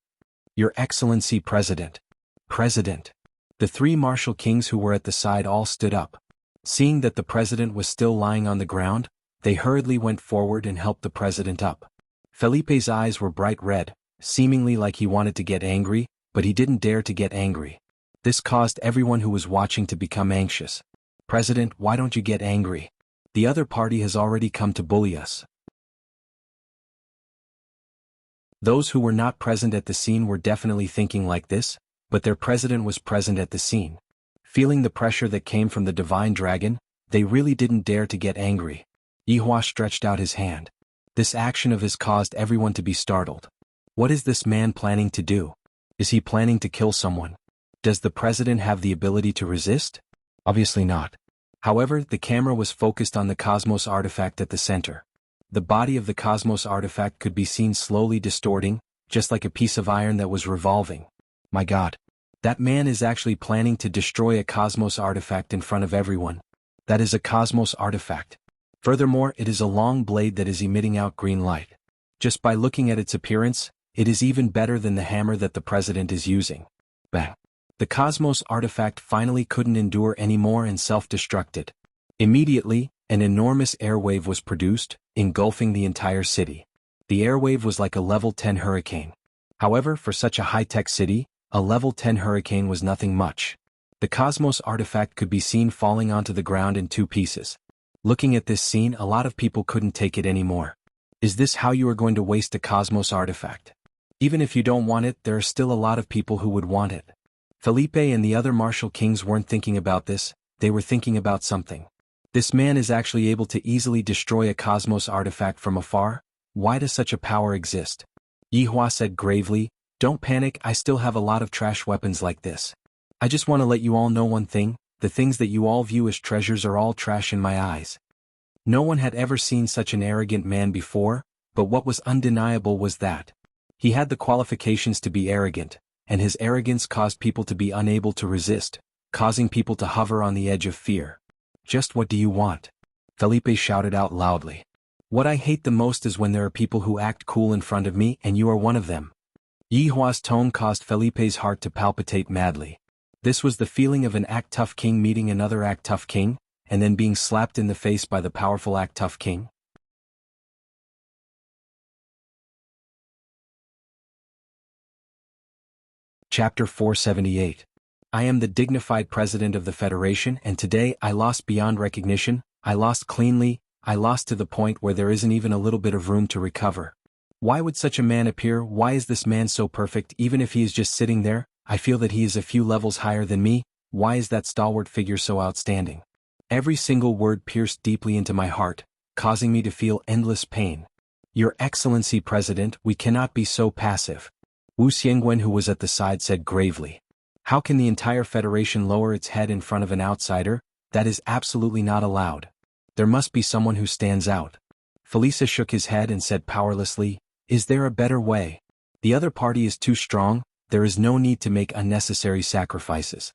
Your Excellency President. President." The three martial kings who were at the side all stood up. Seeing that the president was still lying on the ground, they hurriedly went forward and helped the president up. Felipe's eyes were bright red, seemingly like he wanted to get angry, but he didn't dare to get angry. This caused everyone who was watching to become anxious. "President, why don't you get angry? The other party has already come to bully us." Those who were not present at the scene were definitely thinking like this, but their president was present at the scene. Feeling the pressure that came from the divine dragon, they really didn't dare to get angry. Yihua stretched out his hand. This action of his caused everyone to be startled. What is this man planning to do? Is he planning to kill someone? Does the president have the ability to resist? Obviously not. However, the camera was focused on the Cosmos artifact at the center. The body of the Cosmos artifact could be seen slowly distorting, just like a piece of iron that was revolving. My God. That man is actually planning to destroy a Cosmos artifact in front of everyone. That is a Cosmos artifact. Furthermore, it is a long blade that is emitting out green light. Just by looking at its appearance, it is even better than the hammer that the president is using. Bang. The Cosmos artifact finally couldn't endure anymore and self-destructed. Immediately, an enormous airwave was produced, engulfing the entire city. The airwave was like a level 10 hurricane. However, for such a high-tech city, a level 10 hurricane was nothing much. The Cosmos artifact could be seen falling onto the ground in 2 pieces. Looking at this scene, a lot of people couldn't take it anymore. Is this how you are going to waste a Cosmos artifact? Even if you don't want it, there are still a lot of people who would want it. Felipe and the other martial kings weren't thinking about this, they were thinking about something. This man is actually able to easily destroy a Cosmos artifact from afar. Why does such a power exist? Yihua said gravely, don't panic, I still have a lot of trash weapons like this. I just want to let you all know one thing, the things that you all view as treasures are all trash in my eyes. No one had ever seen such an arrogant man before, but what was undeniable was that he had the qualifications to be arrogant, and his arrogance caused people to be unable to resist, causing people to hover on the edge of fear. Just what do you want? Felipe shouted out loudly. What I hate the most is when there are people who act cool in front of me and you are one of them. Yihua's tone caused Felipe's heart to palpitate madly. This was the feeling of an act-tough king meeting another act-tough king, and then being slapped in the face by the powerful act-tough king. Chapter 478. I am the dignified president of the Federation, and today I lost beyond recognition, I lost cleanly, I lost to the point where there isn't even a little bit of room to recover. Why would such a man appear? Why is this man so perfect? Even if he is just sitting there, I feel that he is a few levels higher than me. Why is that stalwart figure so outstanding? Every single word pierced deeply into my heart, causing me to feel endless pain. Your Excellency President, we cannot be so passive. Wuxia, who was at the side, said gravely. How can the entire Federation lower its head in front of an outsider? That is absolutely not allowed. There must be someone who stands out. Felisa shook his head and said powerlessly, is there a better way? The other party is too strong, there is no need to make unnecessary sacrifices.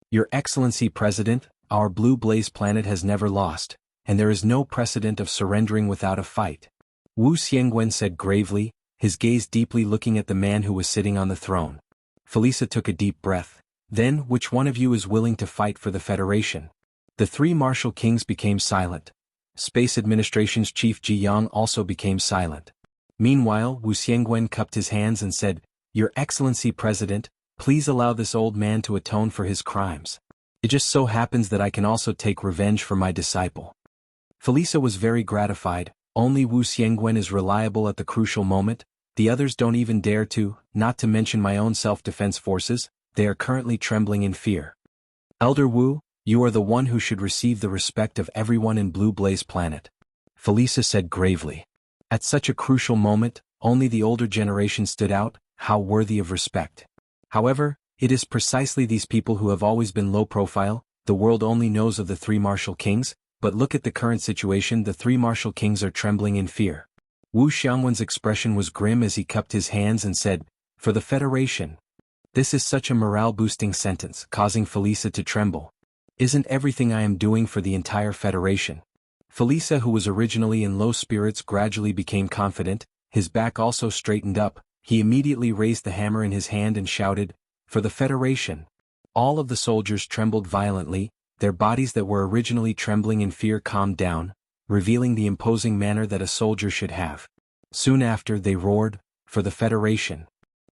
Your Excellency President, our blue blaze planet has never lost, and there is no precedent of surrendering without a fight. Wu Xiangwen said gravely, his gaze deeply looking at the man who was sitting on the throne. Felisa took a deep breath. Then, which one of you is willing to fight for the Federation? The 3 martial kings became silent. Space Administration's chief Jianghu also became silent. Meanwhile, Wu Xiangwen cupped his hands and said, Your Excellency President, please allow this old man to atone for his crimes. It just so happens that I can also take revenge for my disciple. Felisa was very gratified. Only Wu Xiangwen is reliable at the crucial moment, the others don't even dare to, not to mention my own self-defense forces, they are currently trembling in fear. Elder Wu, you are the one who should receive the respect of everyone in Blue Blaze Planet. Felisa said gravely. At such a crucial moment, only the older generation stood out, how worthy of respect. However, it is precisely these people who have always been low profile, the world only knows of the 3 martial kings, but look at the current situation, the 3 martial kings are trembling in fear. Wu Xiangwen's expression was grim as he cupped his hands and said, For the Federation. This is such a morale-boosting sentence, causing Felisa to tremble. Isn't everything I am doing for the entire Federation? Felisa, who was originally in low spirits, gradually became confident, his back also straightened up, he immediately raised the hammer in his hand and shouted, For the Federation. All of the soldiers trembled violently, their bodies that were originally trembling in fear calmed down, revealing the imposing manner that a soldier should have. Soon after they roared, For the Federation.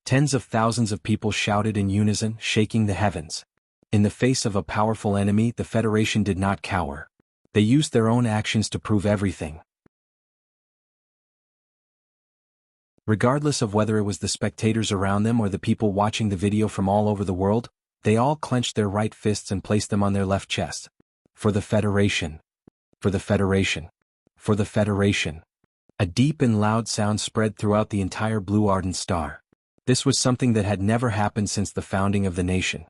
Tens of thousands of people shouted in unison, shaking the heavens. In the face of a powerful enemy, the Federation did not cower. They used their own actions to prove everything. Regardless of whether it was the spectators around them or the people watching the video from all over the world, they all clenched their right fists and placed them on their left chest. For the Federation. For the Federation. For the Federation. A deep and loud sound spread throughout the entire blue ardent star. This was something that had never happened since the founding of the nation.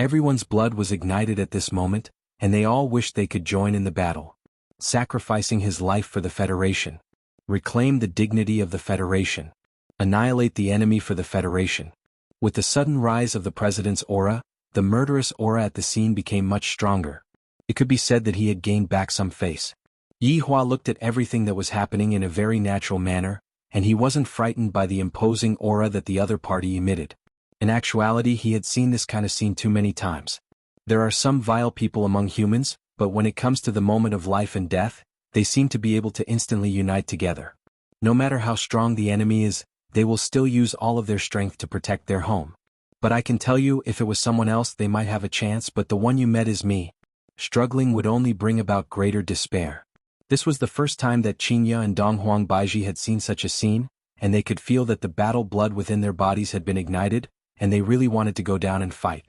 Everyone's blood was ignited at this moment, and they all wished they could join in the battle. Sacrificing his life for the Federation. Reclaim the dignity of the Federation. Annihilate the enemy for the Federation. With the sudden rise of the president's aura, the murderous aura at the scene became much stronger. It could be said that he had gained back some face. Yi Hua looked at everything that was happening in a very natural manner, and he wasn't frightened by the imposing aura that the other party emitted. In actuality, he had seen this kind of scene too many times. There are some vile people among humans, but when it comes to the moment of life and death, they seem to be able to instantly unite together. No matter how strong the enemy is, they will still use all of their strength to protect their home. But I can tell you, if it was someone else, they might have a chance, but the one you met is me. Struggling would only bring about greater despair. This was the first time that Qinya and Donghuang Baiji had seen such a scene, and they could feel that the battle blood within their bodies had been ignited, and they really wanted to go down and fight.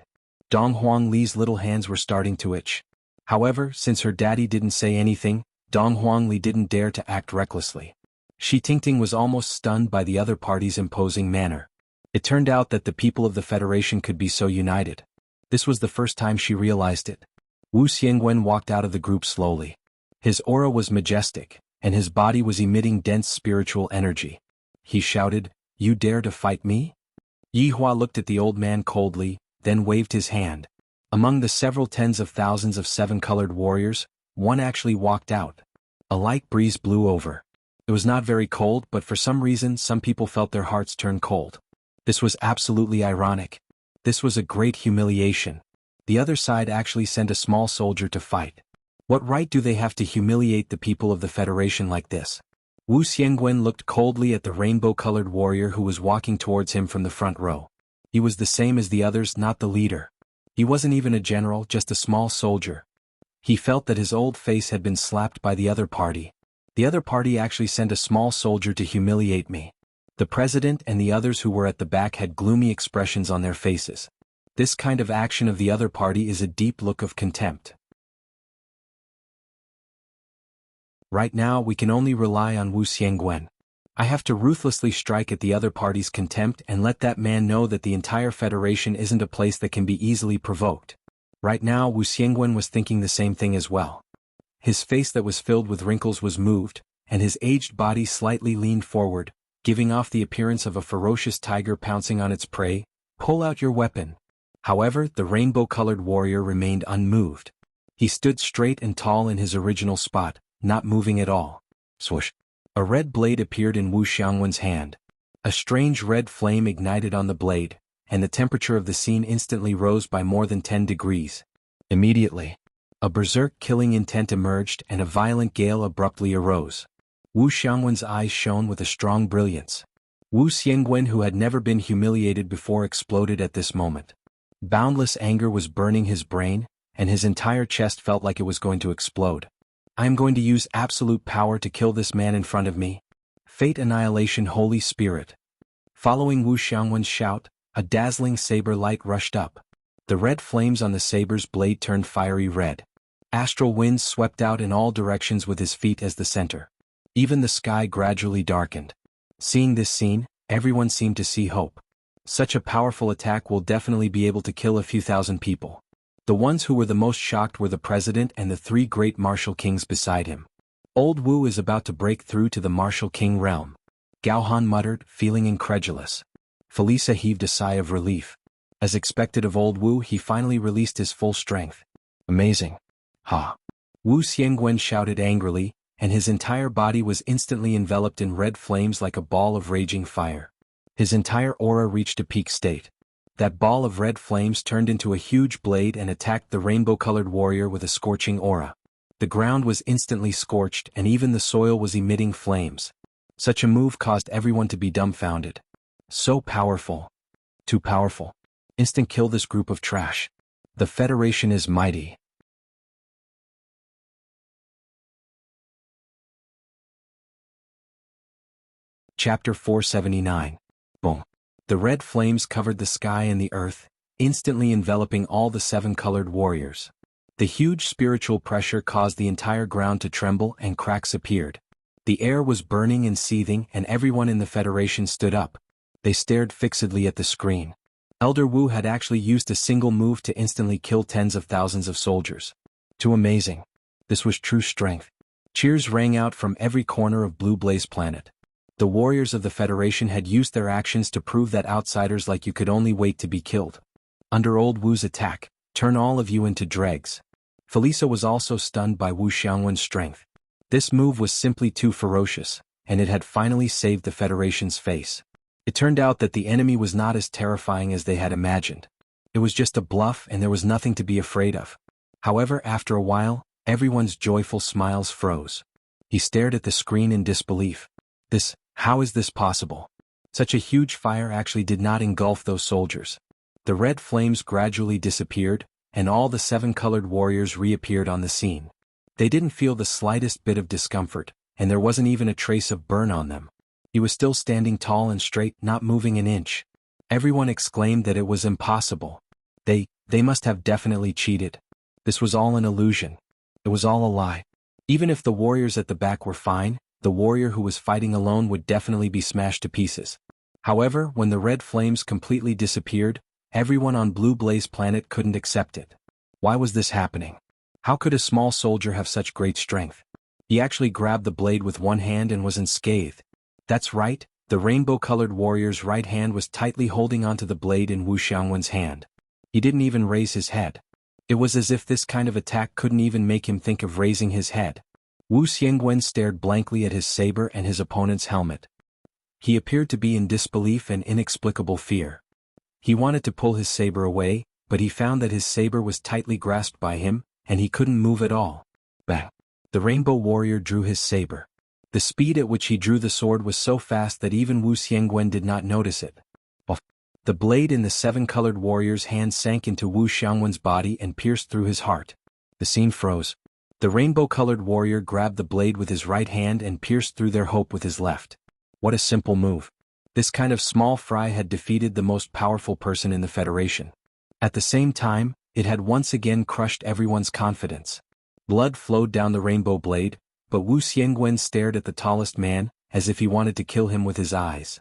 Donghuang Li's little hands were starting to itch. However, since her daddy didn't say anything, Donghuang Li didn't dare to act recklessly. Shi Tingting was almost stunned by the other party's imposing manner. It turned out that the people of the Federation could be so united. This was the first time she realized it. Wu Xiangwen walked out of the group slowly. His aura was majestic, and his body was emitting dense spiritual energy. He shouted, "You dare to fight me?" Yi Hua looked at the old man coldly, then waved his hand. Among the several tens of thousands of seven-colored warriors, one actually walked out. A light breeze blew over. It was not very cold, but for some reason some people felt their hearts turn cold. This was absolutely ironic. This was a great humiliation. The other side actually sent a small soldier to fight. What right do they have to humiliate the people of the Federation like this? Wu Xiangwen looked coldly at the rainbow-colored warrior who was walking towards him from the front row. He was the same as the others, not the leader. He wasn't even a general, just a small soldier. He felt that his old face had been slapped by the other party. The other party actually sent a small soldier to humiliate me. The president and the others who were at the back had gloomy expressions on their faces. This kind of action of the other party is a deep look of contempt. Right now we can only rely on Wu Xiangwen. I have to ruthlessly strike at the other party's contempt and let that man know that the entire Federation isn't a place that can be easily provoked. Right now Wu Xiangwen was thinking the same thing as well. His face that was filled with wrinkles was moved, and his aged body slightly leaned forward, giving off the appearance of a ferocious tiger pouncing on its prey. "Pull out your weapon." However, the rainbow-colored warrior remained unmoved. He stood straight and tall in his original spot, not moving at all. Swoosh! A red blade appeared in Wu Xiangwen's hand. A strange red flame ignited on the blade, and the temperature of the scene instantly rose by more than 10 degrees. Immediately, a berserk killing intent emerged and a violent gale abruptly arose. Wu Xiangwen's eyes shone with a strong brilliance. Wu Xiangwen, who had never been humiliated before, exploded at this moment. Boundless anger was burning his brain, and his entire chest felt like it was going to explode. I am going to use absolute power to kill this man in front of me. Fate, annihilation, Holy Spirit. Following Wu Xiangwen's shout, a dazzling saber light rushed up. The red flames on the saber's blade turned fiery red. Astral winds swept out in all directions with his feet as the center. Even the sky gradually darkened. Seeing this scene, everyone seemed to see hope. Such a powerful attack will definitely be able to kill a few thousand people. The ones who were the most shocked were the president and the three great martial kings beside him. Old Wu is about to break through to the martial king realm. Gao Han muttered, feeling incredulous. Felisa heaved a sigh of relief. As expected of old Wu, he finally released his full strength. Amazing. Ha! Wu Xiangwen shouted angrily, and his entire body was instantly enveloped in red flames like a ball of raging fire. His entire aura reached a peak state. That ball of red flames turned into a huge blade and attacked the rainbow-colored warrior with a scorching aura. The ground was instantly scorched and even the soil was emitting flames. Such a move caused everyone to be dumbfounded. So powerful. Too powerful. Instant kill this group of trash. The Federation is mighty. Chapter 479. Boom. The red flames covered the sky and the earth, instantly enveloping all the seven-colored warriors. The huge spiritual pressure caused the entire ground to tremble and cracks appeared. The air was burning and seething, and everyone in the Federation stood up. They stared fixedly at the screen. Elder Wu had actually used a single move to instantly kill tens of thousands of soldiers. Too amazing. This was true strength. Cheers rang out from every corner of Blue Blaze Planet. The warriors of the Federation had used their actions to prove that outsiders like you could only wait to be killed. Under Old Wu's attack, turn all of you into dregs. Felisa was also stunned by Wu Xiangwen's strength. This move was simply too ferocious, and it had finally saved the Federation's face. It turned out that the enemy was not as terrifying as they had imagined. It was just a bluff and there was nothing to be afraid of. However, after a while, everyone's joyful smiles froze. He stared at the screen in disbelief. How is this possible? Such a huge fire actually did not engulf those soldiers. The red flames gradually disappeared, and all the 7 colored warriors reappeared on the scene. They didn't feel the slightest bit of discomfort, and there wasn't even a trace of burn on them. He was still standing tall and straight, not moving an inch. Everyone exclaimed that it was impossible. They must have definitely cheated. This was all an illusion. It was all a lie. Even if the warriors at the back were fine, the warrior who was fighting alone would definitely be smashed to pieces. However, when the red flames completely disappeared, everyone on Blue Blaze Planet couldn't accept it. Why was this happening? How could a small soldier have such great strength? He actually grabbed the blade with one hand and was unscathed. That's right, the rainbow-colored warrior's right hand was tightly holding onto the blade in Wu Xiangwen's hand. He didn't even raise his head. It was as if this kind of attack couldn't even make him think of raising his head. Wu Xiangwen stared blankly at his saber and his opponent's helmet. He appeared to be in disbelief and inexplicable fear. He wanted to pull his saber away, but he found that his saber was tightly grasped by him, and he couldn't move at all. Bang! The rainbow warrior drew his saber. The speed at which he drew the sword was so fast that even Wu Xiangwen did not notice it. The blade in the 7-colored warrior's hand sank into Wu Xiangwen's body and pierced through his heart. The scene froze. The rainbow-colored warrior grabbed the blade with his right hand and pierced through their hope with his left. What a simple move. This kind of small fry had defeated the most powerful person in the Federation. At the same time, it had once again crushed everyone's confidence. Blood flowed down the rainbow blade, but Wu Xiangwen stared at the tallest man, as if he wanted to kill him with his eyes.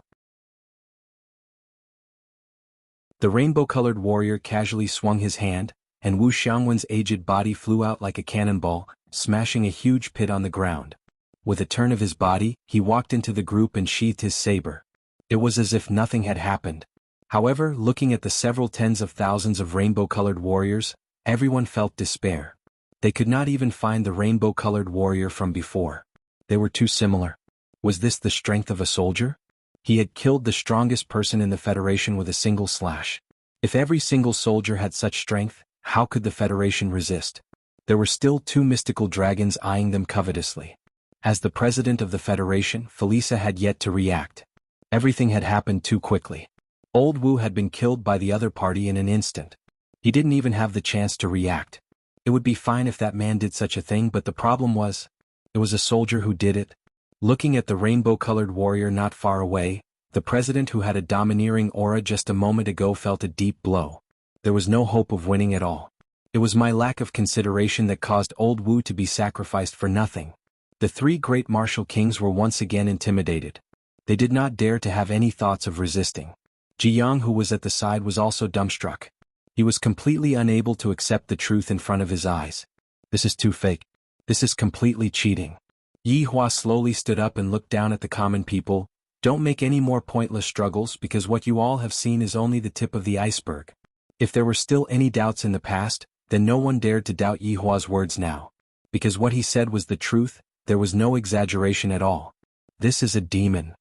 The rainbow-colored warrior casually swung his hand, and Wu Xiangwen's aged body flew out like a cannonball, smashing a huge pit on the ground. With a turn of his body, he walked into the group and sheathed his saber. It was as if nothing had happened. However, looking at the several tens of thousands of rainbow-colored warriors, everyone felt despair. They could not even find the rainbow-colored warrior from before. They were too similar. Was this the strength of a soldier? He had killed the strongest person in the Federation with a single slash. If every single soldier had such strength, how could the Federation resist? There were still 2 mystical dragons eyeing them covetously. As the president of the Federation, Felisa had yet to react. Everything had happened too quickly. Old Wu had been killed by the other party in an instant. He didn't even have the chance to react. It would be fine if that man did such a thing, but the problem was, it was a soldier who did it. Looking at the rainbow-colored warrior not far away, the president who had a domineering aura just a moment ago felt a deep blow. There was no hope of winning at all. It was my lack of consideration that caused Old Wu to be sacrificed for nothing. The 3 great martial kings were once again intimidated. They did not dare to have any thoughts of resisting. Jianghu, who was at the side, was also dumbstruck. He was completely unable to accept the truth in front of his eyes. This is too fake. This is completely cheating. Yi Hua slowly stood up and looked down at the common people. Don't make any more pointless struggles, because what you all have seen is only the tip of the iceberg. If there were still any doubts in the past, then no one dared to doubt Yi Hua's words now. Because what he said was the truth, there was no exaggeration at all. This is a demon.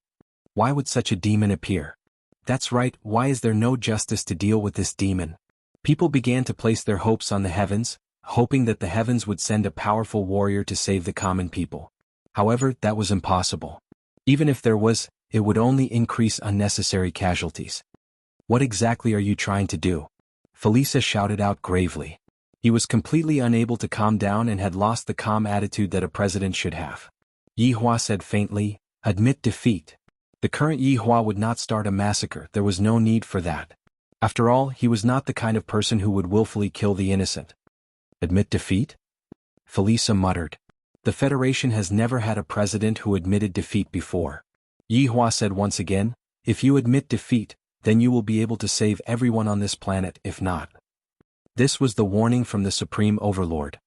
Why would such a demon appear? That's right, why is there no justice to deal with this demon? People began to place their hopes on the heavens, hoping that the heavens would send a powerful warrior to save the common people. However, that was impossible. Even if there was, it would only increase unnecessary casualties. What exactly are you trying to do? Felisa shouted out gravely. He was completely unable to calm down and had lost the calm attitude that a president should have. Yi Hua said faintly, admit defeat. The current Yi Hua would not start a massacre, there was no need for that. After all, he was not the kind of person who would willfully kill the innocent. Admit defeat? Felisa muttered. The Federation has never had a president who admitted defeat before. Yihua said once again, if you admit defeat, then you will be able to save everyone on this planet, if not. This was the warning from the Supreme Overlord.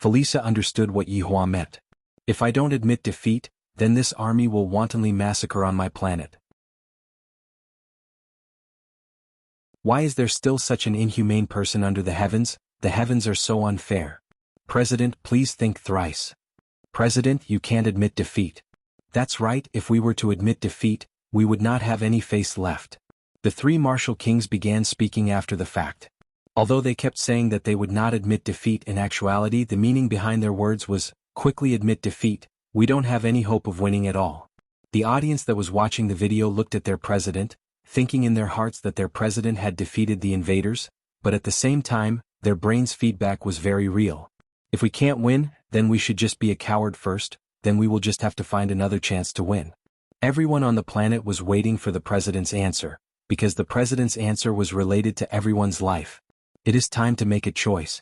Felisa understood what Yihua meant. If I don't admit defeat, then this army will wantonly massacre on my planet. Why is there still such an inhumane person under the heavens? The heavens are so unfair. President, please think thrice. President, you can't admit defeat. That's right, if we were to admit defeat, we would not have any face left. The three martial kings began speaking after the fact. Although they kept saying that they would not admit defeat, in actuality the meaning behind their words was, quickly admit defeat, we don't have any hope of winning at all. The audience that was watching the video looked at their president, thinking in their hearts that their president had defeated the invaders, but at the same time, their brain's feedback was very real. If we can't win, then we should just be a coward first, then we will just have to find another chance to win. Everyone on the planet was waiting for the president's answer, because the president's answer was related to everyone's life. It is time to make a choice.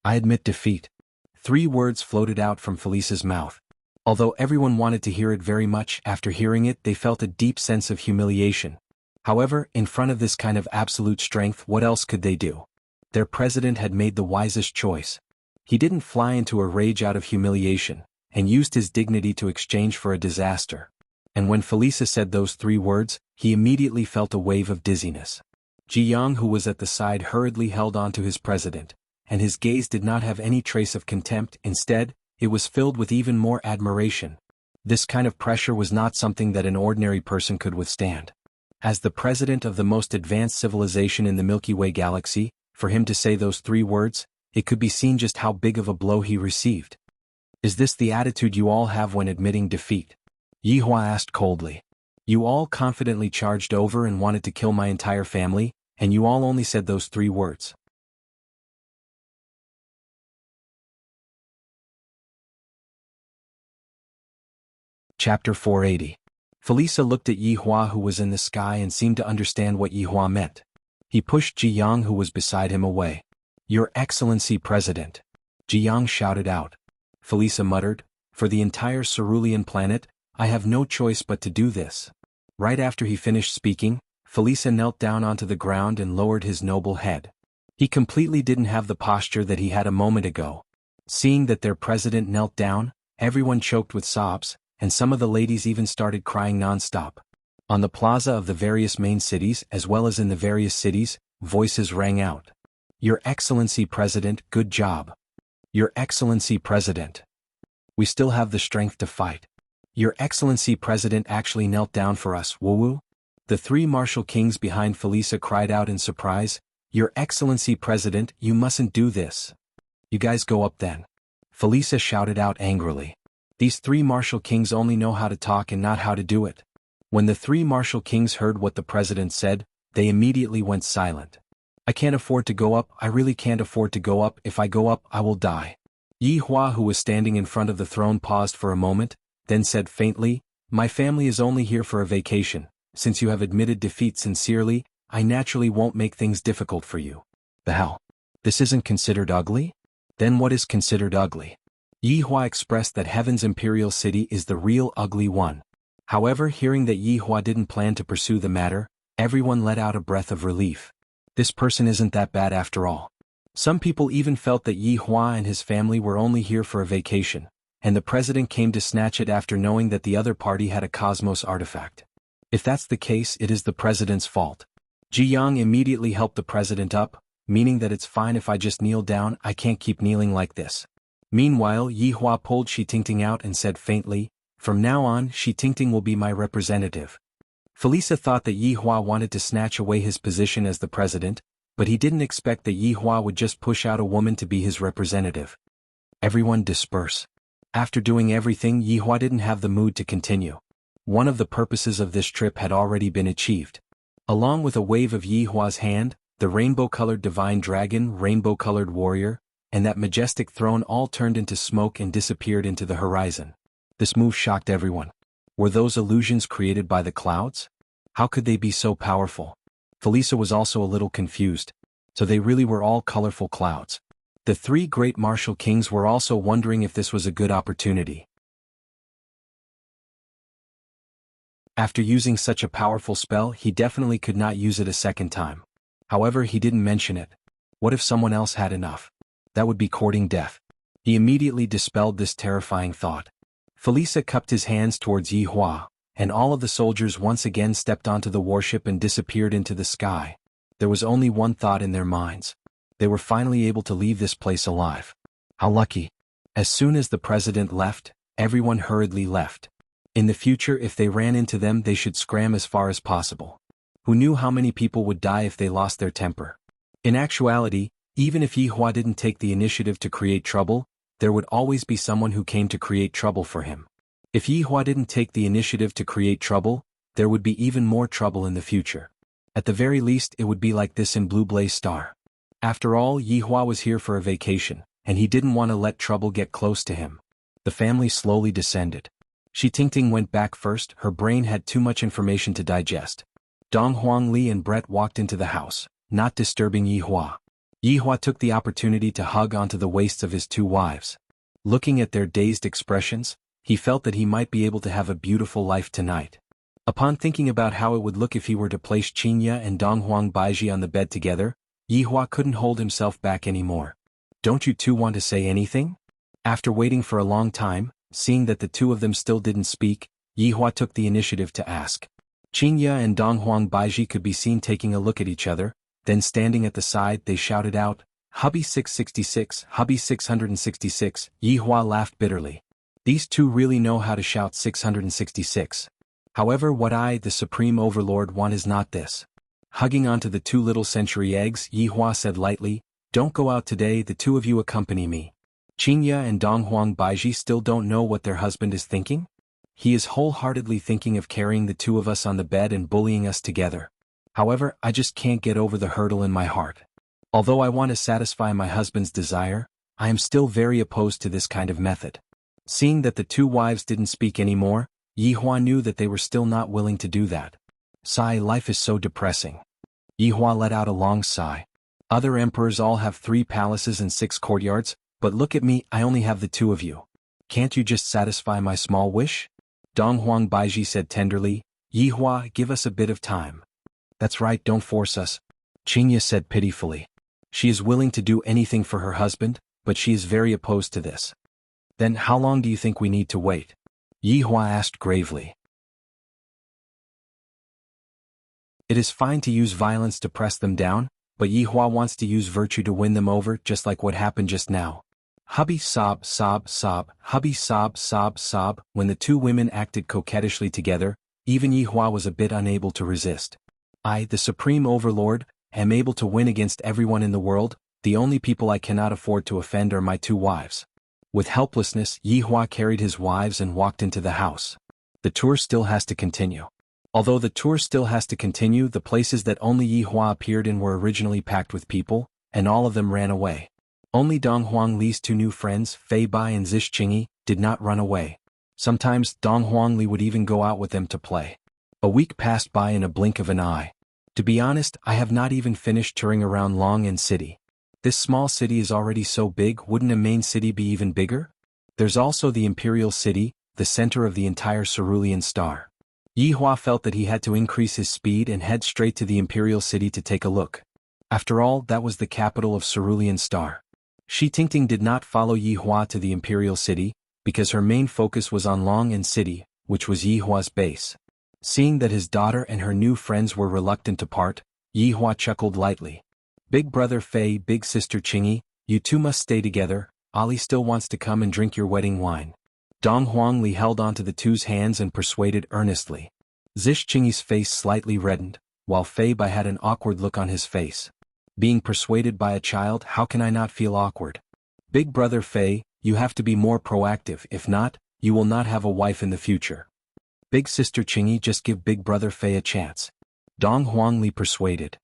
I admit defeat. 3 words floated out from Felisa's mouth. Although everyone wanted to hear it very much, after hearing it they felt a deep sense of humiliation. However, in front of this kind of absolute strength, what else could they do? Their president had made the wisest choice. He didn't fly into a rage out of humiliation, and used his dignity to exchange for a disaster. And when Felisa said those 3 words, he immediately felt a wave of dizziness. Jianghu, who was at the side, hurriedly held on to his president, and his gaze did not have any trace of contempt. Instead, it was filled with even more admiration. This kind of pressure was not something that an ordinary person could withstand. As the president of the most advanced civilization in the Milky Way galaxy, for him to say those 3 words, it could be seen just how big of a blow he received. Is this the attitude you all have when admitting defeat? Yihua asked coldly. You all confidently charged over and wanted to kill my entire family, and you all only said those 3 words. Chapter 480. Felisa looked at Yihua, who was in the sky, and seemed to understand what Yihua meant. He pushed Jianghu, who was beside him, away. Your Excellency President. Jianghu shouted out. Felisa muttered, for the entire cerulean planet, I have no choice but to do this. Right after he finished speaking, Felisa knelt down onto the ground and lowered his noble head. He completely didn't have the posture that he had a moment ago. Seeing that their president knelt down, everyone choked with sobs, and some of the ladies even started crying non-stop. On the plaza of the various main cities, as well as in the various cities, voices rang out. Your Excellency President, good job. Your Excellency President. We still have the strength to fight. Your Excellency President actually knelt down for us, woo-woo? The 3 martial kings behind Felisa cried out in surprise, Your Excellency President, you mustn't do this. You guys go up then. Felisa shouted out angrily. These 3 martial kings only know how to talk and not how to do it. When the 3 martial kings heard what the president said, they immediately went silent. I can't afford to go up, I really can't afford to go up, if I go up I will die. Yihua, who was standing in front of the throne, paused for a moment, then said faintly, My family is only here for a vacation. Since you have admitted defeat sincerely, I naturally won't make things difficult for you. The hell? This isn't considered ugly? Then what is considered ugly? Yihua expressed that Heaven's Imperial City is the real ugly one. However, hearing that Yihua didn't plan to pursue the matter, everyone let out a breath of relief. This person isn't that bad after all. Some people even felt that Yihua and his family were only here for a vacation, and the president came to snatch it after knowing that the other party had a cosmos artifact. If that's the case, it is the president's fault. Jianghu immediately helped the president up, meaning that it's fine if I just kneel down, I can't keep kneeling like this. Meanwhile, Yihua pulled Shi Tingting out and said faintly, From now on, Shi Tingting will be my representative. Felisa thought that Yihua wanted to snatch away his position as the president, but he didn't expect that Yihua would just push out a woman to be his representative. Everyone disperse. After doing everything, Yihua didn't have the mood to continue. One of the purposes of this trip had already been achieved. Along with a wave of Yihua's hand, the rainbow-colored divine dragon, rainbow-colored warrior, and that majestic throne all turned into smoke and disappeared into the horizon. This move shocked everyone. Were those illusions created by the clouds? How could they be so powerful? Felisa was also a little confused. So they really were all colorful clouds. The three great martial kings were also wondering if this was a good opportunity. After using such a powerful spell, he definitely could not use it a second time. However, he didn't mention it. What if someone else had enough? That would be courting death. He immediately dispelled this terrifying thought. Felisa cupped his hands towards Yi Hua, and all of the soldiers once again stepped onto the warship and disappeared into the sky. There was only one thought in their minds. They were finally able to leave this place alive. How lucky. As soon as the president left, everyone hurriedly left. In the future, if they ran into them, they should scram as far as possible. Who knew how many people would die if they lost their temper? In actuality, even if Yi Hua didn't take the initiative to create trouble, there would always be someone who came to create trouble for him. If Yi Hua didn't take the initiative to create trouble, there would be even more trouble in the future. At the very least, it would be like this in Blue Blaze Star. After all, Yi Hua was here for a vacation, and he didn't want to let trouble get close to him. The family slowly descended. Shi Tingting went back first. Her brain had too much information to digest. Dong Huangli and Brett walked into the house, not disturbing Yi Hua. Yi Hua took the opportunity to hug onto the waists of his two wives. Looking at their dazed expressions, he felt that he might be able to have a beautiful life tonight. Upon thinking about how it would look if he were to place Qingya and Dong Huang Baiji on the bed together, Yi Hua couldn't hold himself back anymore. Don't you two want to say anything? After waiting for a long time, seeing that the two of them still didn't speak, Yi Hua took the initiative to ask. Qingya and Dong Huang Baiji could be seen taking a look at each other, then standing at the side they shouted out, "Hubby 666, Hubby 666, Yi Hua laughed bitterly. These two really know how to shout 666. However, what I, the Supreme Overlord, want is not this. Hugging onto the two little century eggs, Yi Hua said lightly, "Don't go out today, the two of you accompany me." Qingya and Dong Huang Baiji still don't know what their husband is thinking? He is wholeheartedly thinking of carrying the two of us on the bed and bullying us together. However, I just can't get over the hurdle in my heart. Although I want to satisfy my husband's desire, I am still very opposed to this kind of method. Seeing that the two wives didn't speak anymore, Yi Hua knew that they were still not willing to do that. Sigh, life is so depressing. Yi Hua let out a long sigh. Other emperors all have 3 palaces and 6 courtyards, but look at me, I only have the two of you. Can't you just satisfy my small wish? Dong Huang Baiji said tenderly, Yi Hua, give us a bit of time. That's right, don't force us. Qingya said pitifully. She is willing to do anything for her husband, but she is very opposed to this. Then how long do you think we need to wait? Yi Hua asked gravely. It is fine to use violence to press them down, but Yi Hua wants to use virtue to win them over, just like what happened just now. Hubby sob, sob, sob, hubby sob, sob, sob. When the two women acted coquettishly together, even Yi Hua was a bit unable to resist. I, the Supreme Overlord, am able to win against everyone in the world. The only people I cannot afford to offend are my two wives. With helplessness, Yi Hua carried his wives and walked into the house. The tour still has to continue. Although the tour still has to continue, the places that only Yi Hua appeared in were originally packed with people, and all of them ran away. Only Dong Huangli's two new friends, Fei Bai and Zish Qingyi, did not run away. Sometimes, Dong Huangli would even go out with them to play. A week passed by in a blink of an eye. To be honest, I have not even finished touring around Long City. This small city is already so big, wouldn't a main city be even bigger? There's also the Imperial City, the center of the entire Cerulean Star. Yi Hua felt that he had to increase his speed and head straight to the Imperial City to take a look. After all, that was the capital of Cerulean Star. Shi Tingting did not follow Yi Hua to the Imperial City, because her main focus was on Long City, which was Yi Hua's base. Seeing that his daughter and her new friends were reluctant to part, Yi Hua chuckled lightly. Big brother Fei, big sister Qingyi, you two must stay together. Ali still wants to come and drink your wedding wine. Dong Huangli held onto the two's hands and persuaded earnestly. Zish Qingyi's face slightly reddened, while Fei Bai had an awkward look on his face. Being persuaded by a child, how can I not feel awkward? Big brother Fei, you have to be more proactive, if not, you will not have a wife in the future. Big sister Qingyi, just give big brother Fei a chance. Dong Huangli persuaded.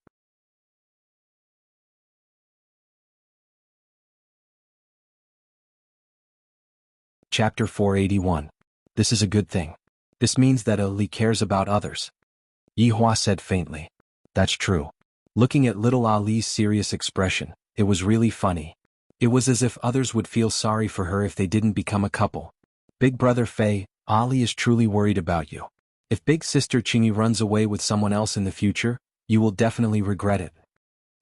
Chapter 481. This is a good thing. This means that Ali cares about others. Yi Hua said faintly. That's true. Looking at little Ali's serious expression, it was really funny. It was as if others would feel sorry for her if they didn't become a couple. Big brother Fei, Ali is truly worried about you. If big sister Qingyi runs away with someone else in the future, you will definitely regret it.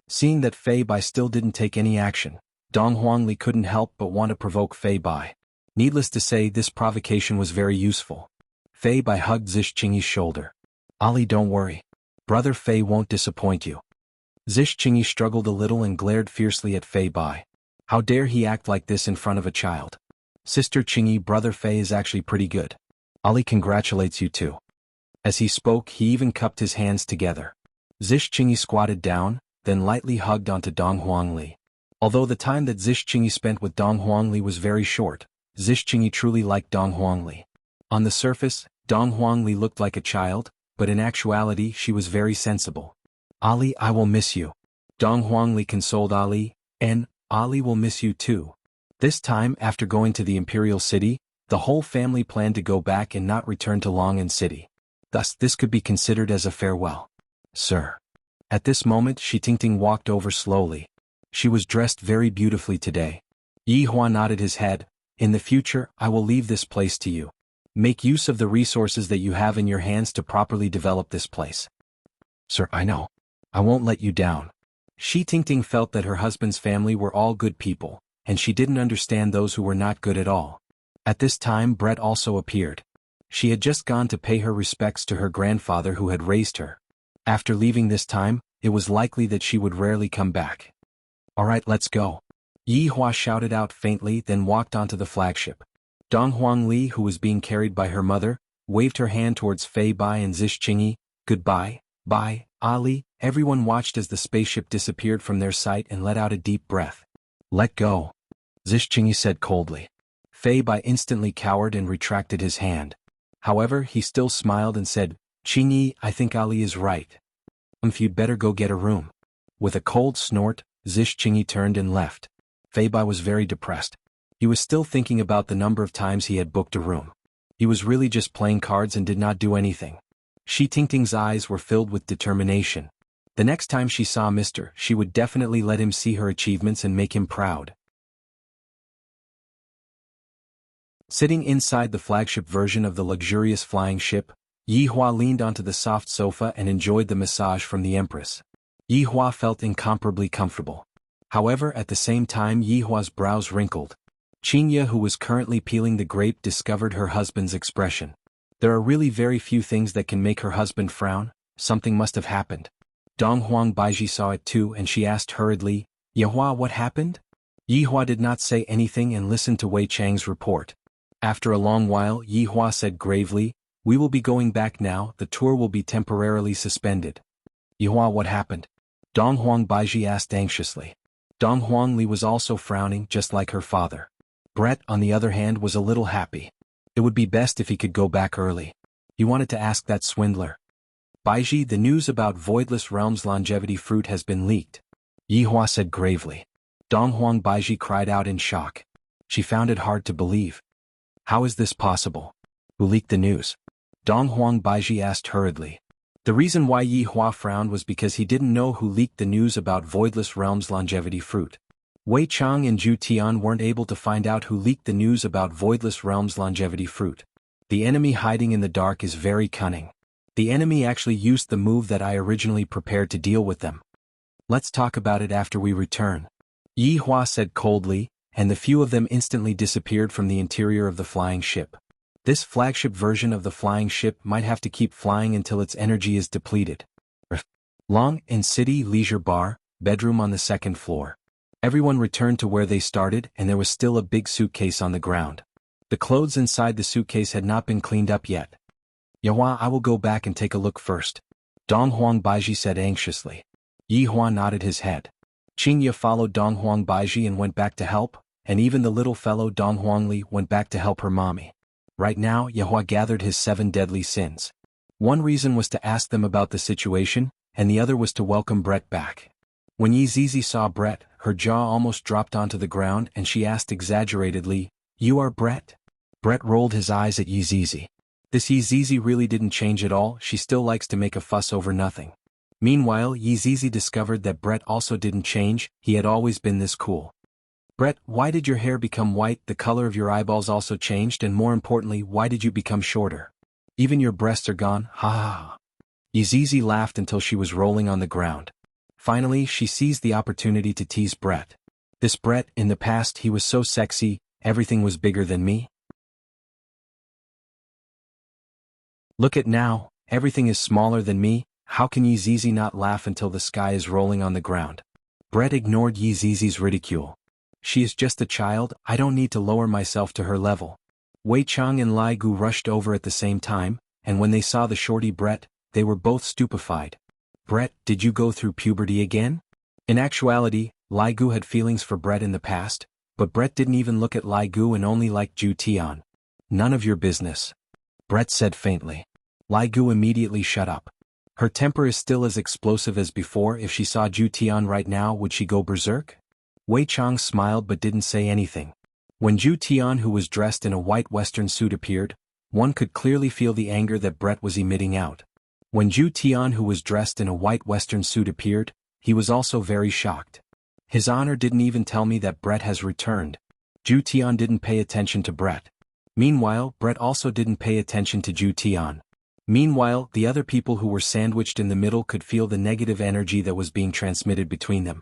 Seeing that Fei Bai still didn't take any action, Dong Huangli couldn't help but want to provoke Fei Bai. Needless to say, this provocation was very useful. Fei Bai hugged Zish Qingyi's shoulder. Ali, don't worry. Brother Fei won't disappoint you. Zish Qingyi struggled a little and glared fiercely at Fei Bai. How dare he act like this in front of a child? Sister Qingyi, brother Fei is actually pretty good. Ali congratulates you too. As he spoke, he even cupped his hands together. Zish Qingyi squatted down, then lightly hugged onto Dong Huangli. Although the time that Zish Qingyi spent with Dong Huangli was very short, Zish Qingyi truly liked Dong Huangli. On the surface, Dong Huangli looked like a child, but in actuality she was very sensible. Ali, I will miss you. Dong Huangli consoled Ali, and Ali will miss you too. This time, after going to the imperial city, the whole family planned to go back and not return to Long'an City. Thus, this could be considered as a farewell. Sir. At this moment, Shi Tingting walked over slowly. She was dressed very beautifully today. Yi Hua nodded his head. In the future, I will leave this place to you. Make use of the resources that you have in your hands to properly develop this place. Sir, I know. I won't let you down. Shi Tingting felt that her husband's family were all good people, and she didn't understand those who were not good at all. At this time, Brett also appeared. She had just gone to pay her respects to her grandfather who had raised her. After leaving this time, it was likely that she would rarely come back. Alright, let's go. Yi Hua shouted out faintly, then walked onto the flagship. Dong Huangli, who was being carried by her mother, waved her hand towards Fei Bai and Zish Qingyi. Goodbye, bye, Ali. Everyone watched as the spaceship disappeared from their sight and let out a deep breath. Let go. Zish Qingyi said coldly. Fei Bai instantly cowered and retracted his hand. However, he still smiled and said, Qingyi, I think Ali is right. You'd better go get a room. With a cold snort, Zish Qingyi turned and left. Fei Bai was very depressed. He was still thinking about the number of times he had booked a room. He was really just playing cards and did not do anything. Shi Tingting's eyes were filled with determination. The next time she saw Mr., she would definitely let him see her achievements and make him proud. Sitting inside the flagship version of the luxurious flying ship, Yi Hua leaned onto the soft sofa and enjoyed the massage from the Empress. Yi Hua felt incomparably comfortable. However, at the same time, Yi Hua's brows wrinkled. Qingye, who was currently peeling the grape, discovered her husband's expression. There are really very few things that can make her husband frown. Something must have happened. Dong Huang Baiji saw it too, and she asked hurriedly, Yi Hua, what happened? Yi Hua did not say anything and listened to Wei Chang's report. After a long while, Yi Hua said gravely, we will be going back now, the tour will be temporarily suspended. Yi Hua, what happened? Dong Huang Baiji asked anxiously. Dong Huangli was also frowning, just like her father. Brett, on the other hand, was a little happy. It would be best if he could go back early. He wanted to ask that swindler. Baiji, the news about Voidless Realm's longevity fruit has been leaked. Yi Hua said gravely. Dong Huang Baiji cried out in shock. She found it hard to believe. How is this possible? Who leaked the news? Dong Huang Baiji asked hurriedly. The reason why Yi Hua frowned was because he didn't know who leaked the news about Voidless Realm's longevity fruit. Wei Chang and Zhu Tian weren't able to find out who leaked the news about Voidless Realm's longevity fruit. The enemy hiding in the dark is very cunning. The enemy actually used the move that I originally prepared to deal with them. Let's talk about it after we return. Yi Hua said coldly, and the few of them instantly disappeared from the interior of the flying ship. This flagship version of the flying ship might have to keep flying until its energy is depleted. Long'an City Leisure Bar, bedroom on the second floor. Everyone returned to where they started, and there was still a big suitcase on the ground. The clothes inside the suitcase had not been cleaned up yet. Yi Hua, I will go back and take a look first. Dong Huang Baiji said anxiously. Yi Hua nodded his head. Qingye followed Dong Huang Baiji and went back to help, and even the little fellow Dong Huangli went back to help her mommy. Right now, Yi Hua gathered his 7 deadly sins. One reason was to ask them about the situation, and the other was to welcome Brett back. When Yi Zizi saw Brett, her jaw almost dropped onto the ground and she asked exaggeratedly, You are Brett? Brett rolled his eyes at Yi Zizi. This Yi Zizi really didn't change at all, she still likes to make a fuss over nothing. Meanwhile, Yi Zizi discovered that Brett also didn't change, he had always been this cool. Brett, why did your hair become white? The color of your eyeballs also changed, and more importantly, why did you become shorter? Even your breasts are gone, ha ha ha. Yizizi laughed until she was rolling on the ground. Finally, she seized the opportunity to tease Brett. This Brett, in the past he was so sexy, everything was bigger than me. Look at now, everything is smaller than me. How can Yizizi not laugh until the sky is rolling on the ground? Brett ignored Yizizi's ridicule. She is just a child, I don't need to lower myself to her level. Wei Chang and Lai Gu rushed over at the same time, and when they saw the shorty Brett, they were both stupefied. Brett, did you go through puberty again? In actuality, Lai Gu had feelings for Brett in the past, but Brett didn't even look at Lai Gu and only liked Ju Tian. None of your business. Brett said faintly. Lai Gu immediately shut up. Her temper is still as explosive as before. If she saw Ju Tian right now, would she go berserk? Wei Chang smiled but didn't say anything. When Ju Tian, who was dressed in a white western suit, appeared, one could clearly feel the anger that Brett was emitting out. When Ju Tian, who was dressed in a white western suit, appeared, he was also very shocked. His Honor didn't even tell me that Brett has returned. Ju Tian didn't pay attention to Brett. Meanwhile, Brett also didn't pay attention to Ju Tian. Meanwhile, the other people who were sandwiched in the middle could feel the negative energy that was being transmitted between them.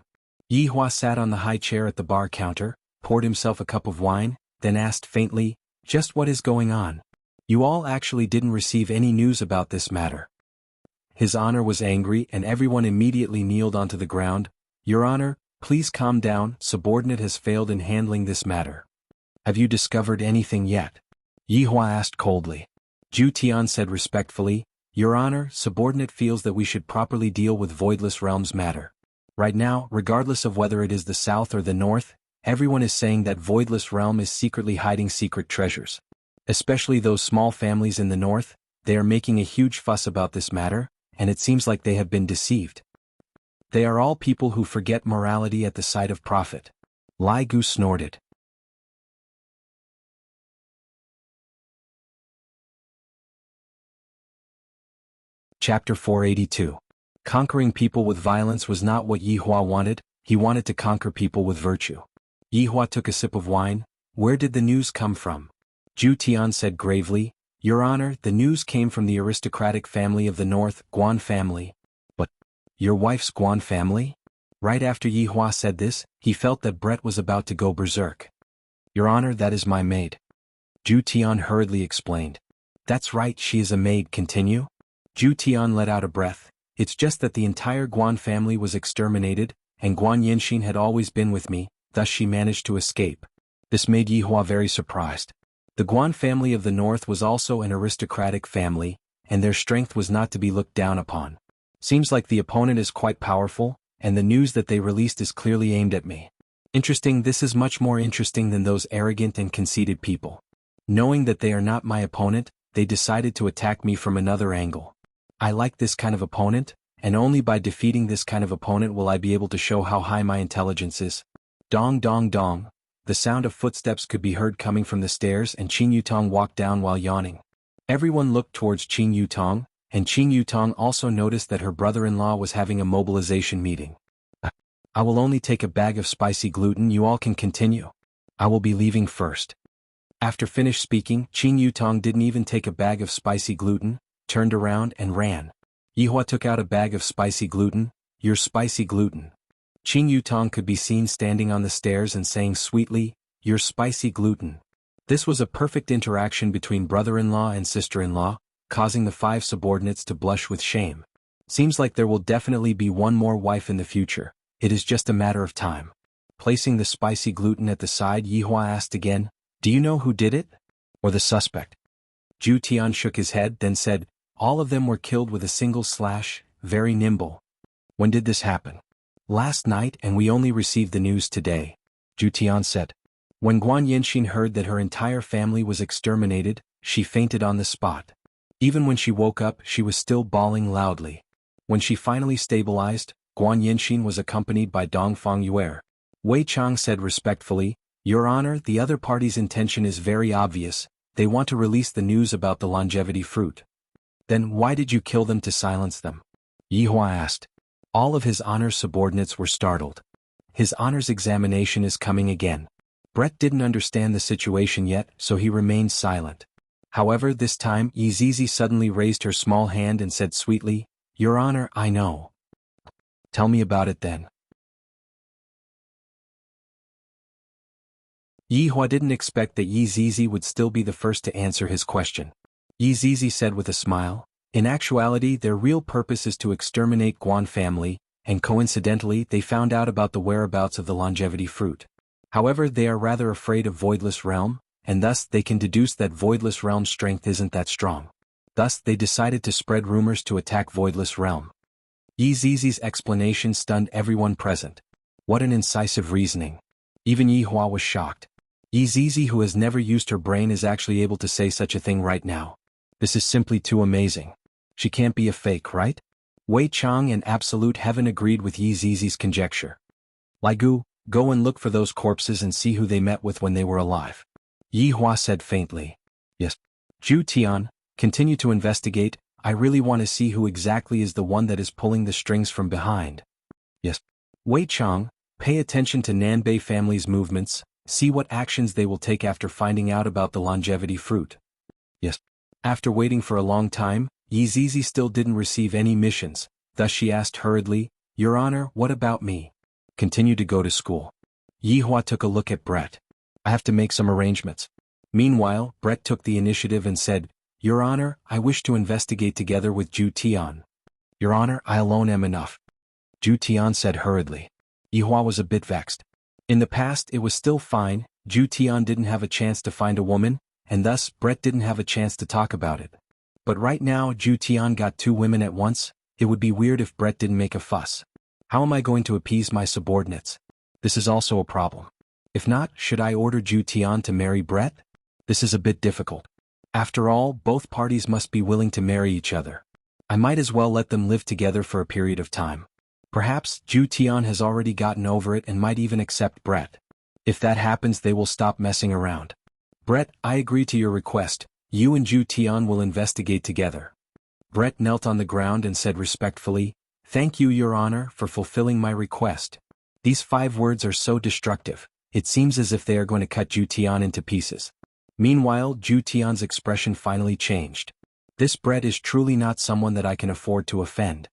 Yi Hua sat on the high chair at the bar counter, poured himself a cup of wine, then asked faintly, "Just what is going on? You all actually didn't receive any news about this matter." His Honor was angry and everyone immediately kneeled onto the ground. "Your Honor, please calm down, subordinate has failed in handling this matter." "Have you discovered anything yet?" Yi Hua asked coldly. Ju Tian said respectfully, "Your Honor, subordinate feels that we should properly deal with Voidless Realms matter. Right now, regardless of whether it is the south or the north, everyone is saying that Voidless Realm is secretly hiding secret treasures. Especially those small families in the north, they are making a huge fuss about this matter, and it seems like they have been deceived. They are all people who forget morality at the sight of profit." Lai Gu snorted. Chapter 482. Conquering people with violence was not what Yi Hua wanted, he wanted to conquer people with virtue. Yi Hua took a sip of wine. "Where did the news come from?" Ju Tian said gravely, "Your Honor, the news came from the aristocratic family of the north, Guan family." "But, your wife's Guan family?" Right after Yi Hua said this, he felt that Brett was about to go berserk. "Your Honor, that is my maid." Ju Tian hurriedly explained. "That's right, she is a maid, continue." Ju Tian let out a breath. "It's just that the entire Guan family was exterminated, and Guan Yinxin had always been with me, thus she managed to escape." This made Yi Hua very surprised. The Guan family of the north was also an aristocratic family, and their strength was not to be looked down upon. Seems like the opponent is quite powerful, and the news that they released is clearly aimed at me. Interesting, this is much more interesting than those arrogant and conceited people. Knowing that they are not my opponent, they decided to attack me from another angle. I like this kind of opponent, and only by defeating this kind of opponent will I be able to show how high my intelligence is. Dong dong dong. The sound of footsteps could be heard coming from the stairs, and Qin Yutong walked down while yawning. Everyone looked towards Qin Yutong, and Qin Yutong also noticed that her brother-in-law was having a mobilization meeting. "I will only take a bag of spicy gluten, you all can continue. I will be leaving first." After finished speaking, Qin Yutong didn't even take a bag of spicy gluten, turned around and ran. Yi Hua took out a bag of spicy gluten. "Your spicy gluten." Qin Yutong could be seen standing on the stairs and saying sweetly, "Your spicy gluten." This was a perfect interaction between brother-in-law and sister-in-law, causing the 5 subordinates to blush with shame. Seems like there will definitely be one more wife in the future, it is just a matter of time. Placing the spicy gluten at the side, Yi Hua asked again, "Do you know who did it? Or the suspect?" Ju Tian shook his head, then said, "All of them were killed with a single slash, very nimble." "When did this happen?" "Last night, and we only received the news today," Ju Tian said. When Guan Yinxin heard that her entire family was exterminated, she fainted on the spot. Even when she woke up, she was still bawling loudly. When she finally stabilized, Guan Yinxin was accompanied by Dongfang Yue. Wei Chang said respectfully, "Your Honor, the other party's intention is very obvious, they want to release the news about the longevity fruit." "Then why did you kill them to silence them?" Yi Hua asked. All of His Honor's subordinates were startled. his honors examination is coming again. Brett didn't understand the situation yet, so he remained silent. However, this time, Yizizi suddenly raised her small hand and said sweetly, "Your Honor, I know." "Tell me about it then." Yihua didn't expect that Yizizi would still be the first to answer his question. Yizizi said with a smile, "In actuality, their real purpose is to exterminate Guan family, and coincidentally they found out about the whereabouts of the longevity fruit. However, they are rather afraid of Voidless Realm, and thus they can deduce that Voidless Realm's strength isn't that strong. Thus they decided to spread rumors to attack Voidless Realm." Yizizi's explanation stunned everyone present. What an incisive reasoning. Even Yihua was shocked. Yizizi, who has never used her brain, is actually able to say such a thing right now. This is simply too amazing. She can't be a fake, right? Wei Chang and Absolute Heaven agreed with Yizizi's conjecture. "Ligu, go and look for those corpses and see who they met with when they were alive." Yihua said faintly. "Yes." Zhu Tian, continue to investigate. I really want to see who exactly is the one that is pulling the strings from behind. "Yes." Wei Chang, pay attention to Nanbei family's movements, see what actions they will take after finding out about the longevity fruit. "Yes." After waiting for a long time, Yizizi still didn't receive any missions, thus she asked hurriedly, "Your Honor, what about me?" "Continue to go to school." Yihua took a look at Brett. "I have to make some arrangements." Meanwhile, Brett took the initiative and said, "Your Honor, I wish to investigate together with Zhu Tian." "Your Honor, I alone am enough," Zhu Tian said hurriedly. Yihua was a bit vexed. In the past it was still fine, Zhu Tian didn't have a chance to find a woman, and thus Brett didn't have a chance to talk about it. But right now Zhu Tian got 2 women at once. It would be weird if Brett didn't make a fuss. How am I going to appease my subordinates? This is also a problem. If not, should I order Zhu Tian to marry Brett? This is a bit difficult. After all, both parties must be willing to marry each other. I might as well let them live together for a period of time. Perhaps Zhu Tian has already gotten over it and might even accept Brett. If that happens, they will stop messing around. Brett, I agree to your request. You and Zhu Tian will investigate together. Brett knelt on the ground and said respectfully, "Thank you, Your Honor, for fulfilling my request." These 5 words are so destructive, it seems as if they are going to cut Zhu Tian into pieces. Meanwhile, Zhu Tian's expression finally changed. This Brett is truly not someone that I can afford to offend.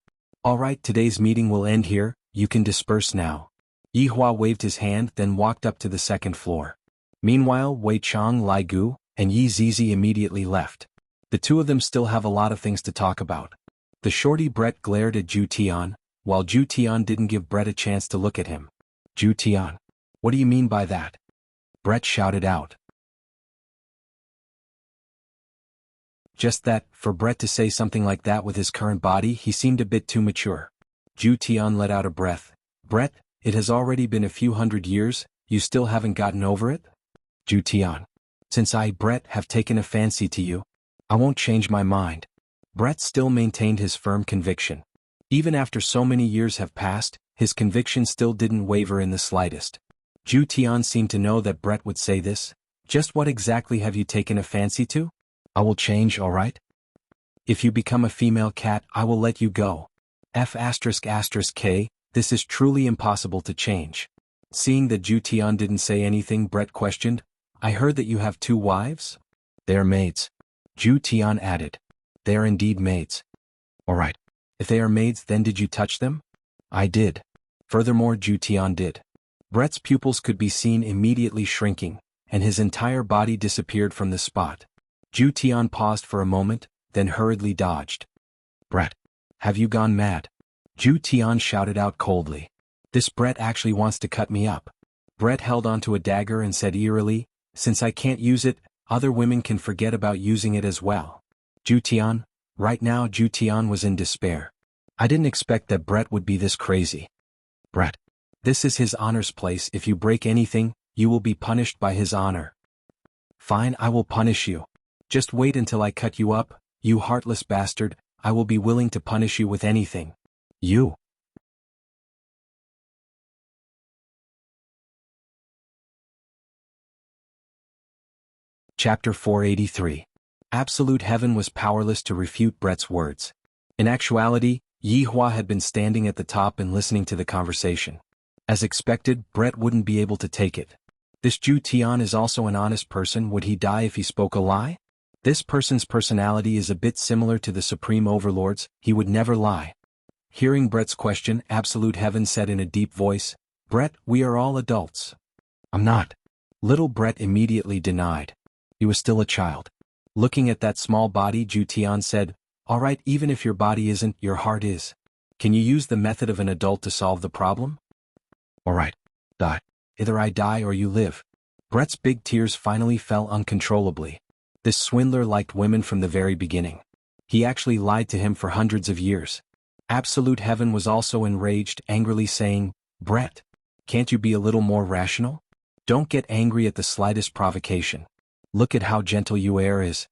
Alright, today's meeting will end here, you can disperse now. Yihua waved his hand, then walked up to the 2nd floor. Meanwhile, Wei Chang, Lai Gu, and Yizizi immediately left. The 2 of them still have a lot of things to talk about. The shorty Brett glared at Zhu Tian, while Zhu Tian didn't give Brett a chance to look at him. "Zhu Tian, what do you mean by that?" Brett shouted out. Just that, for Brett to say something like that with his current body, he seemed a bit too mature. Zhu Tian let out a breath. "Brett, it has already been a few hundred years, you still haven't gotten over it?" Zhu Tian. "Since I, Brett, have taken a fancy to you, I won't change my mind." Brett still maintained his firm conviction. Even after so many years have passed, his conviction still didn't waver in the slightest. Zhu Tian seemed to know that Brett would say this. "Just what exactly have you taken a fancy to?" "I will change, alright? If you become a female cat, I will let you go." F***K, this is truly impossible to change. Seeing that Zhu Tian didn't say anything, Brett questioned, "I heard that you have 2 wives?" "They are maids," Zhu Tian added. "They are indeed maids." "Alright. If they are maids, then did you touch them?" "I did." Furthermore, Zhu Tian did. Brett's pupils could be seen immediately shrinking, and his entire body disappeared from the spot. Zhu Tian paused for a moment, then hurriedly dodged. "Brett, have you gone mad?" Zhu Tian shouted out coldly. "This Brett actually wants to cut me up." Brett held onto a dagger and said eerily, "Since I can't use it, other women can forget about using it as well." Zhu Tian, right now Zhu Tian was in despair. I didn't expect that Brett would be this crazy. "Brett, this is his honor's place. If you break anything, you will be punished by his honor." "Fine, I will punish you. Just wait until I cut you up, you heartless bastard. I will be willing to punish you with anything." "You." Chapter 483. Absolute Heaven was powerless to refute Brett's words. In actuality, Yihua had been standing at the top and listening to the conversation. As expected, Brett wouldn't be able to take it. This Ju Tian is also an honest person. Would he die if he spoke a lie? This person's personality is a bit similar to the Supreme Overlord's. He would never lie. Hearing Brett's question, Absolute Heaven said in a deep voice, "Brett, we are all adults." "I'm not." Little Brett immediately denied. He was still a child. Looking at that small body, Ju Tian said, "All right, even if your body isn't, your heart is. Can you use the method of an adult to solve the problem?" "All right. Die. Either I die or you live." Brett's big tears finally fell uncontrollably. This swindler liked women from the very beginning. He actually lied to him for hundreds of years. Absolute Heaven was also enraged, angrily saying, "Brett, can't you be a little more rational? Don't get angry at the slightest provocation. Look at how gentle your air is."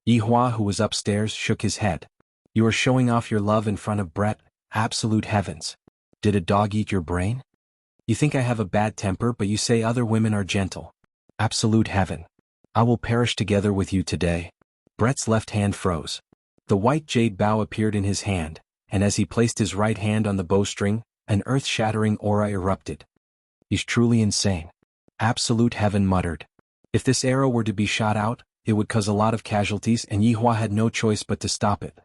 Yihua, who was upstairs, shook his head. "You are showing off your love in front of Brett, Absolute Heavens. Did a dog eat your brain? You think I have a bad temper, but you say other women are gentle. Absolute Heaven. I will perish together with you today." Brett's left hand froze. The white jade bow appeared in his hand, and as he placed his right hand on the bowstring, an earth-shattering aura erupted. "He's truly insane," Absolute Heaven muttered. If this arrow were to be shot out, it would cause a lot of casualties, and Yihua had no choice but to stop it.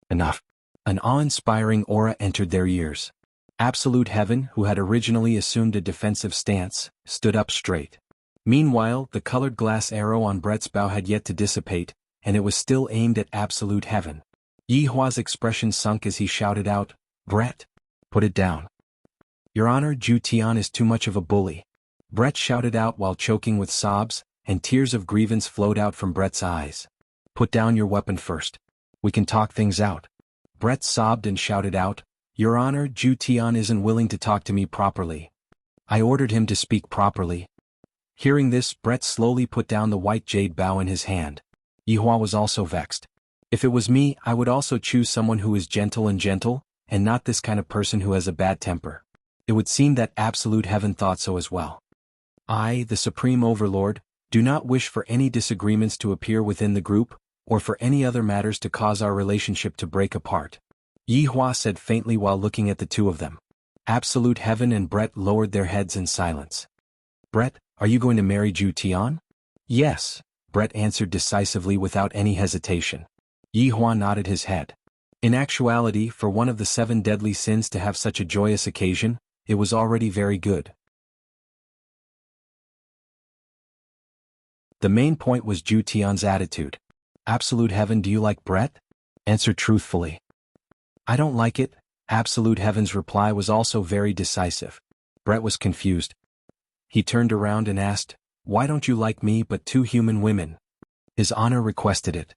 Enough. An awe-inspiring aura entered their ears. Absolute Heaven, who had originally assumed a defensive stance, stood up straight. Meanwhile, the colored glass arrow on Brett's bow had yet to dissipate, and it was still aimed at Absolute Heaven. Yihua's expression sunk as he shouted out, "Brett, put it down. Your Honor, Ju Tian is too much of a bully." Brett shouted out while choking with sobs, and tears of grievance flowed out from Brett's eyes. "Put down your weapon first. We can talk things out." Brett sobbed and shouted out, "Your Honor, Ju Tian isn't willing to talk to me properly. I ordered him to speak properly." Hearing this, Brett slowly put down the white jade bow in his hand. Yihua was also vexed. "If it was me, I would also choose someone who is gentle, and not this kind of person who has a bad temper." It would seem that Absolute Heaven thought so as well. "I, the Supreme Overlord, do not wish for any disagreements to appear within the group, or for any other matters to cause our relationship to break apart," Yihua said faintly while looking at the two of them. Absolute Heaven and Brett lowered their heads in silence. "Brett, are you going to marry Ju Tian?" "Yes," Brett answered decisively without any hesitation. Yihua nodded his head. In actuality, for one of the 7 deadly sins to have such a joyous occasion, it was already very good. The main point was Ju Tian's attitude. "Absolute Heaven, do you like Brett?" Answer truthfully. "I don't like it." Absolute Heaven's reply was also very decisive. Brett was confused. He turned around and asked, "Why don't you like me but 2 human women?" "His Honor requested it."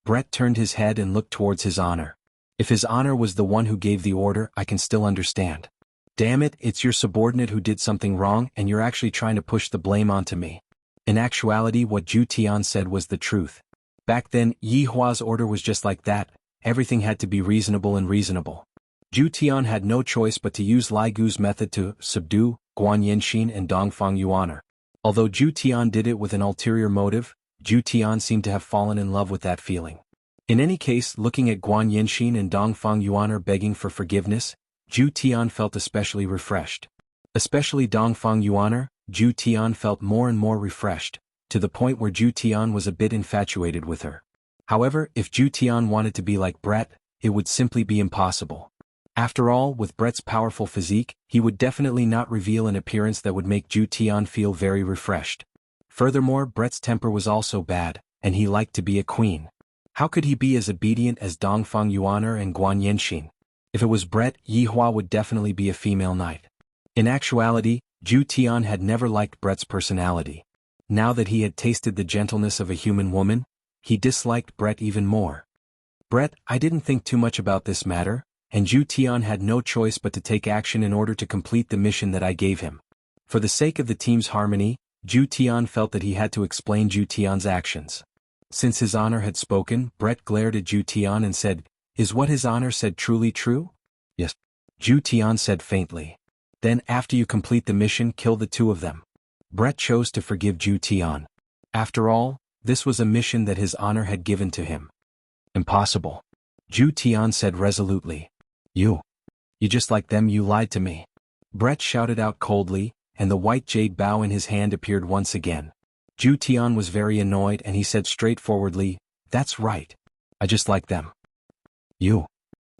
Brett turned his head and looked towards His Honor. "If His Honor was the one who gave the order, I can still understand. Damn it, it's your subordinate who did something wrong and you're actually trying to push the blame onto me." In actuality, what Ju Tian said was the truth. Back then, Yihua's order was just like that. Everything had to be reasonable. Ju Tian had no choice but to use Lai Gu's method to subdue Guan Yinxin and Dongfang Yuan. Although Ju Tian did it with an ulterior motive, Ju Tian seemed to have fallen in love with that feeling. In any case, looking at Guan Yinxin and Dongfang Yuan begging for forgiveness, Ju Tian felt especially refreshed. Especially Dongfang Yuan, Ju Tian felt more and more refreshed, to the point where Ju Tian was a bit infatuated with her. However, if Ju Tian wanted to be like Brett, it would simply be impossible. After all, with Brett's powerful physique, he would definitely not reveal an appearance that would make Ju Tian feel very refreshed. Furthermore, Brett's temper was also bad, and he liked to be a queen. How could he be as obedient as Dongfang Yuan and Guan Yinxin? If it was Brett, Yihua would definitely be a female knight. In actuality, Ju Tian had never liked Brett's personality. Now that he had tasted the gentleness of a human woman, he disliked Brett even more. "Brett, I didn't think too much about this matter, and Ju Tian had no choice but to take action in order to complete the mission that I gave him." For the sake of the team's harmony, Ju Tian felt that he had to explain Ju Tian's actions. Since His Honor had spoken, Brett glared at Ju Tian and said, "Is what His Honor said truly true?" "Yes," Ju Tian said faintly. "Then after you complete the mission, kill the 2 of them." Brett chose to forgive Ju Tian. After all, this was a mission that His Honor had given to him. "Impossible," Ju Tian said resolutely. You just like them, you lied to me." Brett shouted out coldly, and the white jade bow in his hand appeared once again. Zhu Tian was very annoyed and he said straightforwardly, "That's right. I just like them." "You.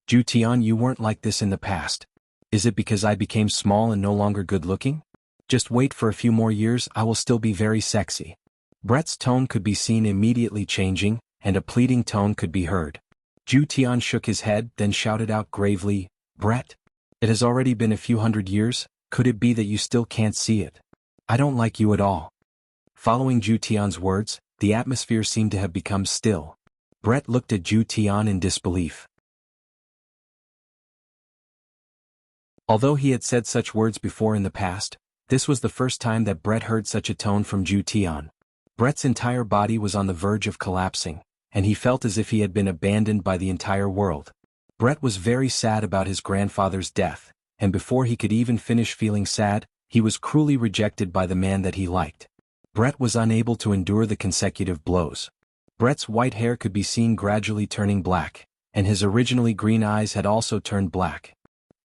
Zhu Tian, you weren't like this in the past. Is it because I became small and no longer good-looking? Just wait for a few more years, I will still be very sexy." Brett's tone could be seen immediately changing, and a pleading tone could be heard. Zhu Tian shook his head, then shouted out gravely, "Brett? It has already been a few hundred years, could it be that you still can't see it? I don't like you at all." Following Zhu Tian's words, the atmosphere seemed to have become still. Brett looked at Zhu Tian in disbelief. Although he had said such words before in the past, this was the first time that Brett heard such a tone from Zhu Tian. Brett's entire body was on the verge of collapsing, and he felt as if he had been abandoned by the entire world. Brett was very sad about his grandfather's death, and before he could even finish feeling sad, he was cruelly rejected by the man that he liked. Brett was unable to endure the consecutive blows. Brett's white hair could be seen gradually turning black, and his originally green eyes had also turned black.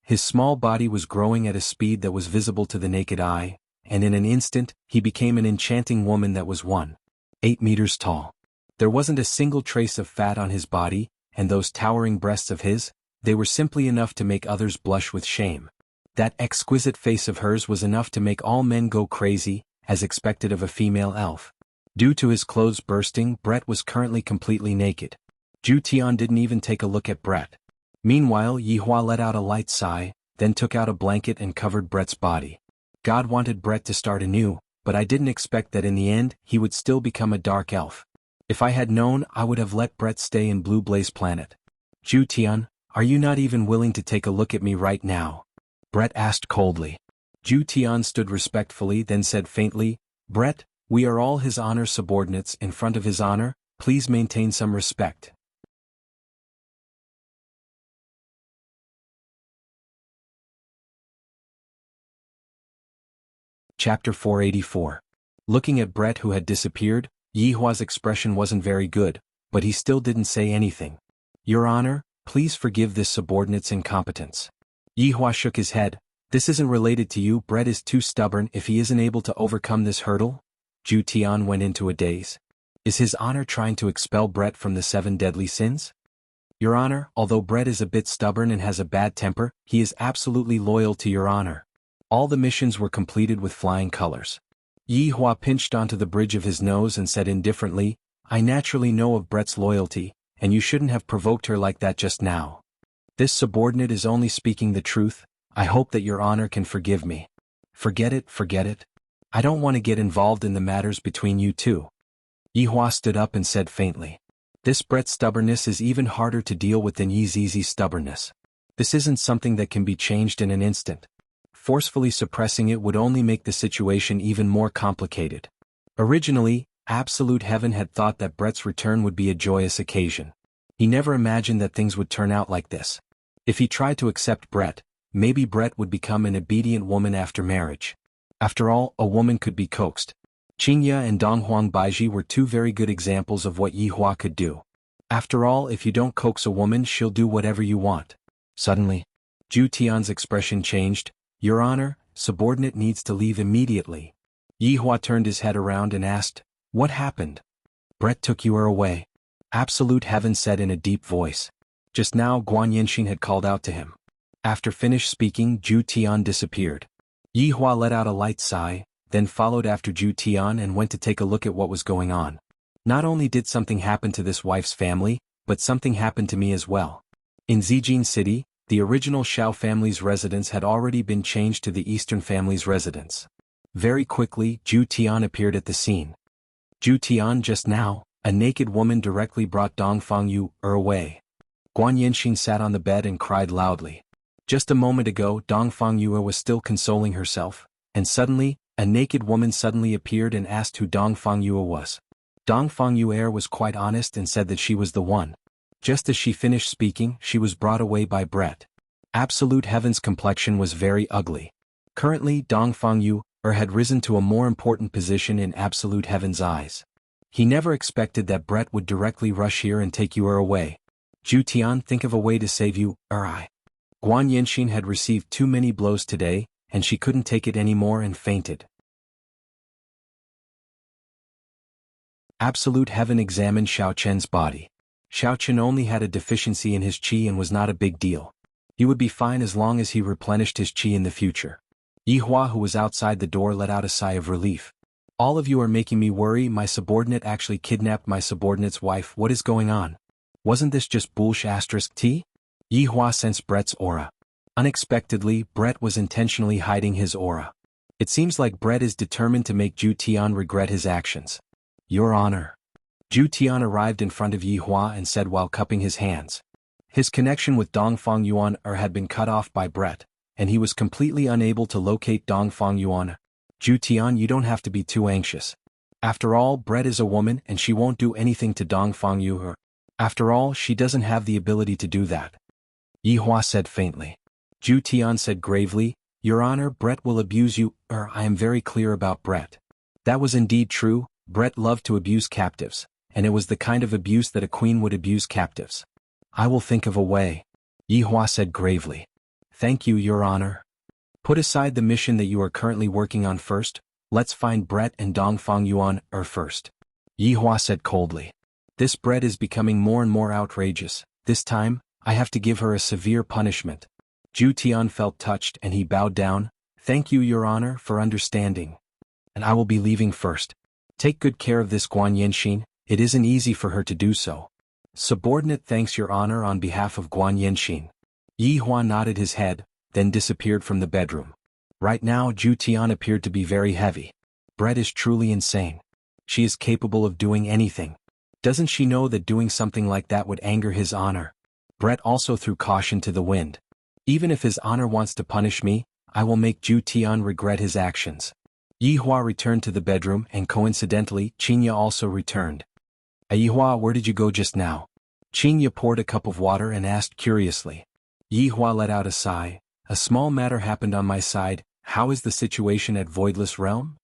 His small body was growing at a speed that was visible to the naked eye, and in an instant, he became an enchanting woman that was 1.8 meters tall. There wasn't a single trace of fat on his body, and those towering breasts of his, they were simply enough to make others blush with shame. That exquisite face of hers was enough to make all men go crazy, as expected of a female elf. Due to his clothes bursting, Brett was currently completely naked. Zhu Tian didn't even take a look at Brett. Meanwhile, Yihua let out a light sigh, then took out a blanket and covered Brett's body. God wanted Brett to start anew, but I didn't expect that in the end, he would still become a dark elf. If I had known, I would have let Brett stay in Blue Blaze Planet. Zhu Tian, are you not even willing to take a look at me right now? Brett asked coldly. Zhu Tian stood respectfully, then said faintly, "Brett, we are all his honor subordinates. In front of his honor, please maintain some respect." Chapter 484. Looking at Brett, who had disappeared, Yihua's expression wasn't very good, but he still didn't say anything. "Your Honor, please forgive this subordinate's incompetence." Yihua shook his head. "This isn't related to you. Brett is too stubborn. If he isn't able to overcome this hurdle." Zhu Tian went into a daze. Is his honor trying to expel Brett from the 7 deadly sins? "Your Honor, although Brett is a bit stubborn and has a bad temper, he is absolutely loyal to your honor." All the missions were completed with flying colors. Yihua pinched onto the bridge of his nose and said indifferently, "I naturally know of Brett's loyalty, and you shouldn't have provoked her like that just now. This subordinate is only speaking the truth. I hope that your honor can forgive me." Forget it, forget it. I don't want to get involved in the matters between you two." Yihua stood up and said faintly. "This Brett's stubbornness is even harder to deal with than Yizizi's stubbornness. This isn't something that can be changed in an instant. Forcefully suppressing it would only make the situation even more complicated." Originally, Absolute Heaven had thought that Brett's return would be a joyous occasion. He never imagined that things would turn out like this. If he tried to accept Brett, maybe Brett would become an obedient woman after marriage. After all, a woman could be coaxed. Qingya and Donghuang Baiji were 2 very good examples of what Yihua could do. After all, if you don't coax a woman, she'll do whatever you want. Suddenly, Zhu Tian's expression changed. "Your Honor, subordinate needs to leave immediately." Yihua turned his head around and asked, "What happened?" "Brett took you away," Absolute Heaven said in a deep voice. Just now Guan Yinxin had called out to him. After finished speaking, Zhu Tian disappeared. Yihua let out a light sigh, then followed after Zhu Tian and went to take a look at what was going on. Not only did something happen to this wife's family, but something happened to me as well. In Zijin City, the original Shao family's residence had already been changed to the Eastern family's residence. Very quickly, Zhu Tian appeared at the scene. "Zhu Tian, just now, a naked woman directly brought Dongfang Yu away." Guan Yinxin sat on the bed and cried loudly. Just a moment ago, Dongfang Yu was still consoling herself, and suddenly, a naked woman suddenly appeared and asked who Dongfang Yu was. Dongfang Yu was quite honest and said that she was the one. Just as she finished speaking, she was brought away by Brett. Absolute Heaven's complexion was very ugly. Currently, Dongfang Yu had risen to a more important position in Absolute Heaven's eyes. He never expected that Brett would directly rush here and take you away. "Zhu Tian, think of a way to save you, I." Guan Yinxin had received too many blows today, and she couldn't take it anymore and fainted. Absolute Heaven examined Xiao Chen's body. Xiao Chen only had a deficiency in his qi and was not a big deal. He would be fine as long as he replenished his qi in the future. Yi Hua, who was outside the door, let out a sigh of relief. All of you are making me worry. My subordinate actually kidnapped my subordinate's wife. What is going on? Wasn't this just bullsh*t? Yi Hua sensed Brett's aura. Unexpectedly, Brett was intentionally hiding his aura. It seems like Brett is determined to make Zhu Tian regret his actions. Your Honor. Zhu Tian arrived in front of Yi Hua and said while cupping his hands. His connection with Dongfang Yuan had been cut off by Brett, and he was completely unable to locate Dongfang Yuan. Zhu Tian, you don't have to be too anxious. After all, Brett is a woman and she won't do anything to Dongfang Yuan. After all, she doesn't have the ability to do that. Yi Hua said faintly. Zhu Tian said gravely, Your Honor, Brett will abuse you. I am very clear about Brett. That was indeed true. Brett loved to abuse captives, and it was the kind of abuse that a queen would abuse captives. I will think of a way. Yi Hua said gravely. Thank you, Your Honor. Put aside the mission that you are currently working on first. Let's find Brett and Dongfang Yuan first. Yi Hua said coldly. This Brett is becoming more and more outrageous. This time, I have to give her a severe punishment. Zhu Tian felt touched and he bowed down. Thank you, Your Honor, for understanding. And I will be leaving first. Take good care of this Guan Yanxin. It isn't easy for her to do so. Subordinate thanks Your Honor on behalf of Guan Yanxin. Yi Hua nodded his head, then disappeared from the bedroom. Right now Zhu Tian appeared to be very heavy. Brett is truly insane. She is capable of doing anything. Doesn't she know that doing something like that would anger his honor? Brett also threw caution to the wind. Even if his honor wants to punish me, I will make Zhu Tian regret his actions. Yi Hua returned to the bedroom and coincidentally, Qinya also returned. Yi Hua, where did you go just now? Qinya poured a cup of water and asked curiously. Yi Hua let out a sigh. A small matter happened on my side. How is the situation at Voidless Realm?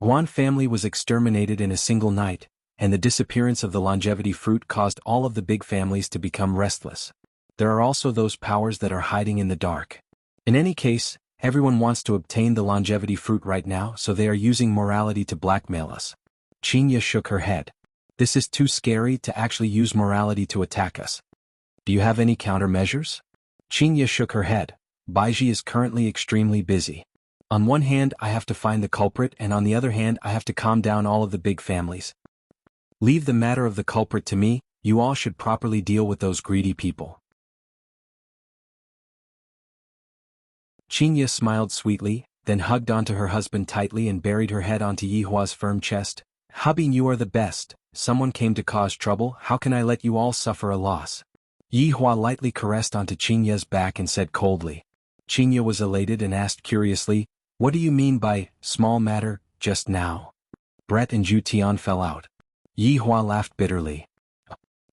Guan family was exterminated in a single night, and the disappearance of the longevity fruit caused all of the big families to become restless. There are also those powers that are hiding in the dark. In any case, everyone wants to obtain the longevity fruit right now, so they are using morality to blackmail us. Qinya shook her head. This is too scary to actually use morality to attack us. Do you have any countermeasures? Qinya shook her head. Baiji is currently extremely busy. On one hand, I have to find the culprit, and on the other hand, I have to calm down all of the big families. Leave the matter of the culprit to me. You all should properly deal with those greedy people. Qinya smiled sweetly, then hugged onto her husband tightly and buried her head onto Yi Hua's firm chest. Hubby, you are the best. Someone came to cause trouble. How can I let you all suffer a loss? Yi Hua lightly caressed onto Qinya's back and said coldly. Qinya was elated and asked curiously, what do you mean by small matter just now? Brett and Zhu Tian fell out. Yi Hua laughed bitterly.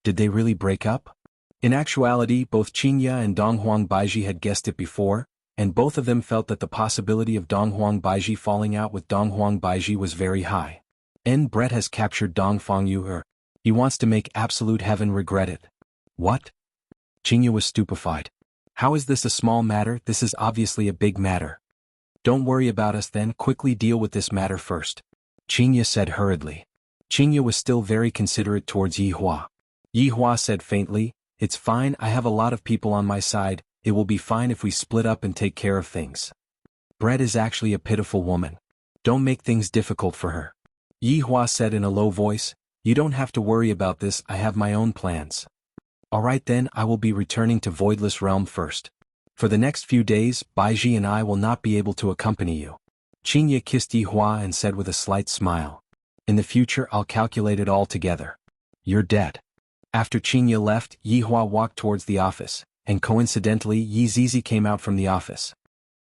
Did they really break up? In actuality, both Qinya and Donghuang Baiji had guessed it before, and both of them felt that the possibility of Donghuang Baiji falling out with Donghuang Baiji was very high. Brett has captured Dongfang Yuhe. He wants to make Absolute Heaven regret it. What? Qinya was stupefied. How is this a small matter? This is obviously a big matter. Don't worry about us then, quickly deal with this matter first. Qinya said hurriedly. Qinya was still very considerate towards Yi Hua. Yi Hua said faintly, it's fine, I have a lot of people on my side, it will be fine if we split up and take care of things. Brett is actually a pitiful woman. Don't make things difficult for her. Yi Hua said in a low voice, you don't have to worry about this, I have my own plans. Alright then, I will be returning to Voidless Realm first. For the next few days, Baiji and I will not be able to accompany you. Qinya kissed Yi Hua and said with a slight smile. In the future I'll calculate it all together. You're dead. After Qinya left, Yi Hua walked towards the office, and coincidentally Yi Zizi came out from the office.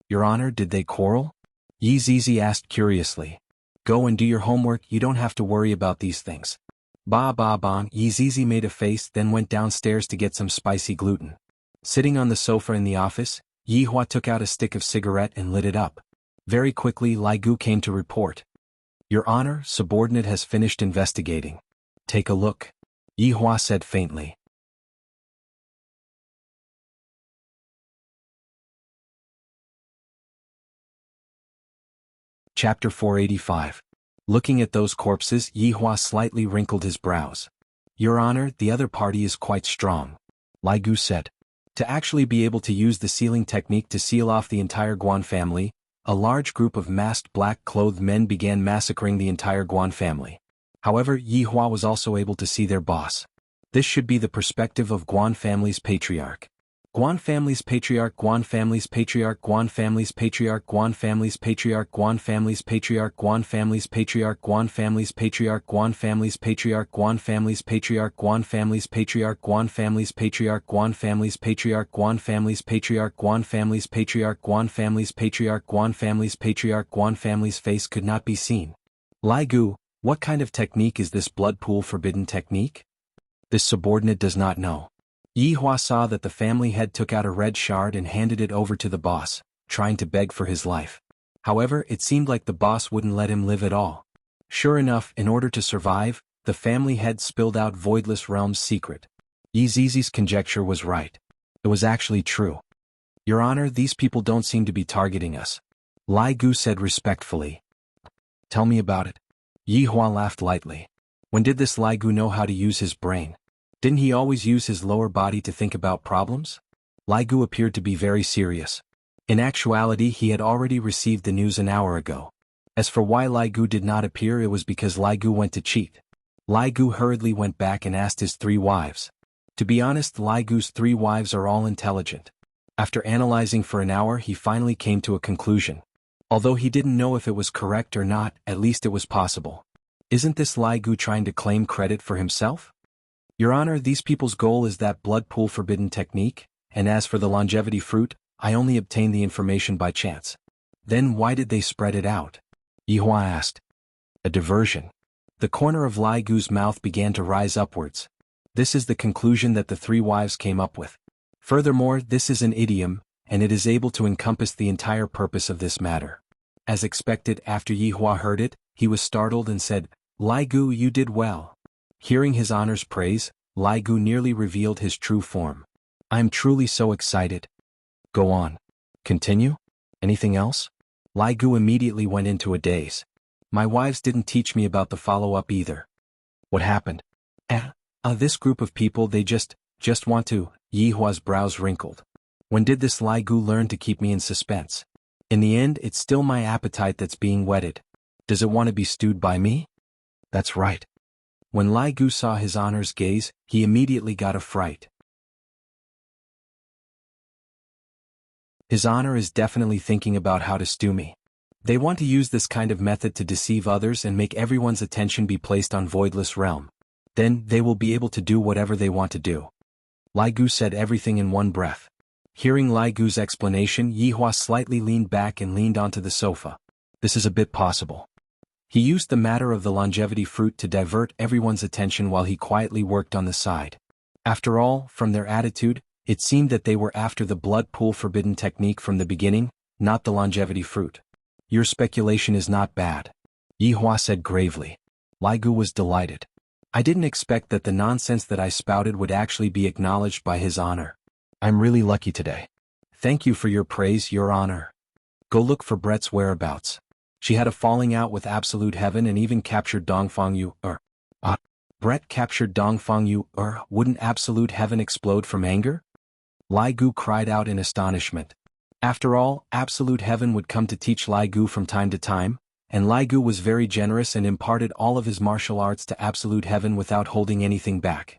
Your Honor, did they quarrel? Yi Zizi asked curiously. Go and do your homework, you don't have to worry about these things. Ba ba bang, Yi Zizi made a face then went downstairs to get some spicy gluten. Sitting on the sofa in the office, Yi Hua took out a stick of cigarette and lit it up. Very quickly Lai Gu came to report. Your Honor, subordinate has finished investigating. Take a look. Yi Hua said faintly. Chapter 485. Looking at those corpses, Yihua slightly wrinkled his brows. Your Honor, the other party is quite strong, Lai Gu said. To actually be able to use the sealing technique to seal off the entire Guan family, a large group of masked black-clothed men began massacring the entire Guan family. However, Yihua was also able to see their boss. This should be the perspective of Guan family's patriarch. Guan family's patriarch, Guan family's patriarch, Guan family's patriarch, Guan family's patriarch, Guan family's patriarch, Guan family's patriarch, Guan family's patriarch, Guan family's patriarch, Guan family's patriarch, Guan family's patriarch, Guan family's patriarch, Guan family's patriarch, Guan family's patriarch, Guan family's patriarch, Guan family's patriarch, Guan family's patriarch, Guan family's face could not be seen. Lai Gu, what kind of technique is this blood pool forbidden technique? This subordinate does not know. Yihua saw that the family head took out a red shard and handed it over to the boss, trying to beg for his life. However, it seemed like the boss wouldn't let him live at all. Sure enough, in order to survive, the family head spilled out Voidless Realm's secret. Yi Zizi's conjecture was right. It was actually true. Your Honor, these people don't seem to be targeting us, Lai Gu said respectfully. Tell me about it. Yihua laughed lightly. When did this Lai Gu know how to use his brain? Didn't he always use his lower body to think about problems? Lai Gu appeared to be very serious. In actuality, he had already received the news an hour ago. As for why Lai Gu did not appear, it was because Lai Gu went to cheat. Lai Gu hurriedly went back and asked his 3 wives. To be honest, Lai Gu's 3 wives are all intelligent. After analyzing for an hour, he finally came to a conclusion. Although he didn't know if it was correct or not, at least it was possible. Isn't this Lai Gu trying to claim credit for himself? Your Honor, these people's goal is that blood pool forbidden technique, and as for the longevity fruit, I only obtained the information by chance. Then why did they spread it out? Yihua asked. A diversion. The corner of Lai Gu's mouth began to rise upwards. This is the conclusion that the 3 wives came up with. Furthermore, this is an idiom, and it is able to encompass the entire purpose of this matter. As expected, after Yihua heard it, he was startled and said, Lai Gu, you did well. Hearing his honor's praise, Lai Gu nearly revealed his true form. I'm truly so excited. Go on. Continue? Anything else? Lai Gu immediately went into a daze. My wives didn't teach me about the follow-up either. What happened? This group of people, they just want to. Yihua's brows wrinkled. When did this Lai Gu learn to keep me in suspense? In the end, it's still my appetite that's being whetted. Does it want to be stewed by me? That's right. When Lai Gu saw his honor's gaze, he immediately got a fright. His honor is definitely thinking about how to stew me. They want to use this kind of method to deceive others and make everyone's attention be placed on Voidless Realm. Then, they will be able to do whatever they want to do. Lai Gu said everything in one breath. Hearing Lai Gu's explanation, Yihua slightly leaned back and leaned onto the sofa. This is a bit possible. He used the matter of the longevity fruit to divert everyone's attention while he quietly worked on the side. After all, from their attitude, it seemed that they were after the blood pool forbidden technique from the beginning, not the longevity fruit. Your speculation is not bad, Yihua said gravely. Lai Gu was delighted. I didn't expect that the nonsense that I spouted would actually be acknowledged by his honor. I'm really lucky today. Thank you for your praise, your honor. Go look for Brett's whereabouts. She had a falling out with Absolute Heaven and even captured Dongfang Yu. Brett captured Dongfang Yu. Wouldn't Absolute Heaven explode from anger? Lai Gu cried out in astonishment. After all, Absolute Heaven would come to teach Lai Gu from time to time, and Lai Gu was very generous and imparted all of his martial arts to Absolute Heaven without holding anything back.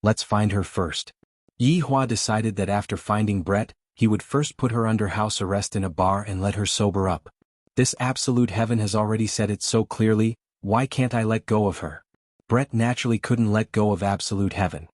Let's find her first. Yihua decided that after finding Brett, he would first put her under house arrest in a bar and let her sober up. This Absolute Heaven has already said it so clearly, why can't I let go of her? Brett naturally couldn't let go of Absolute Heaven.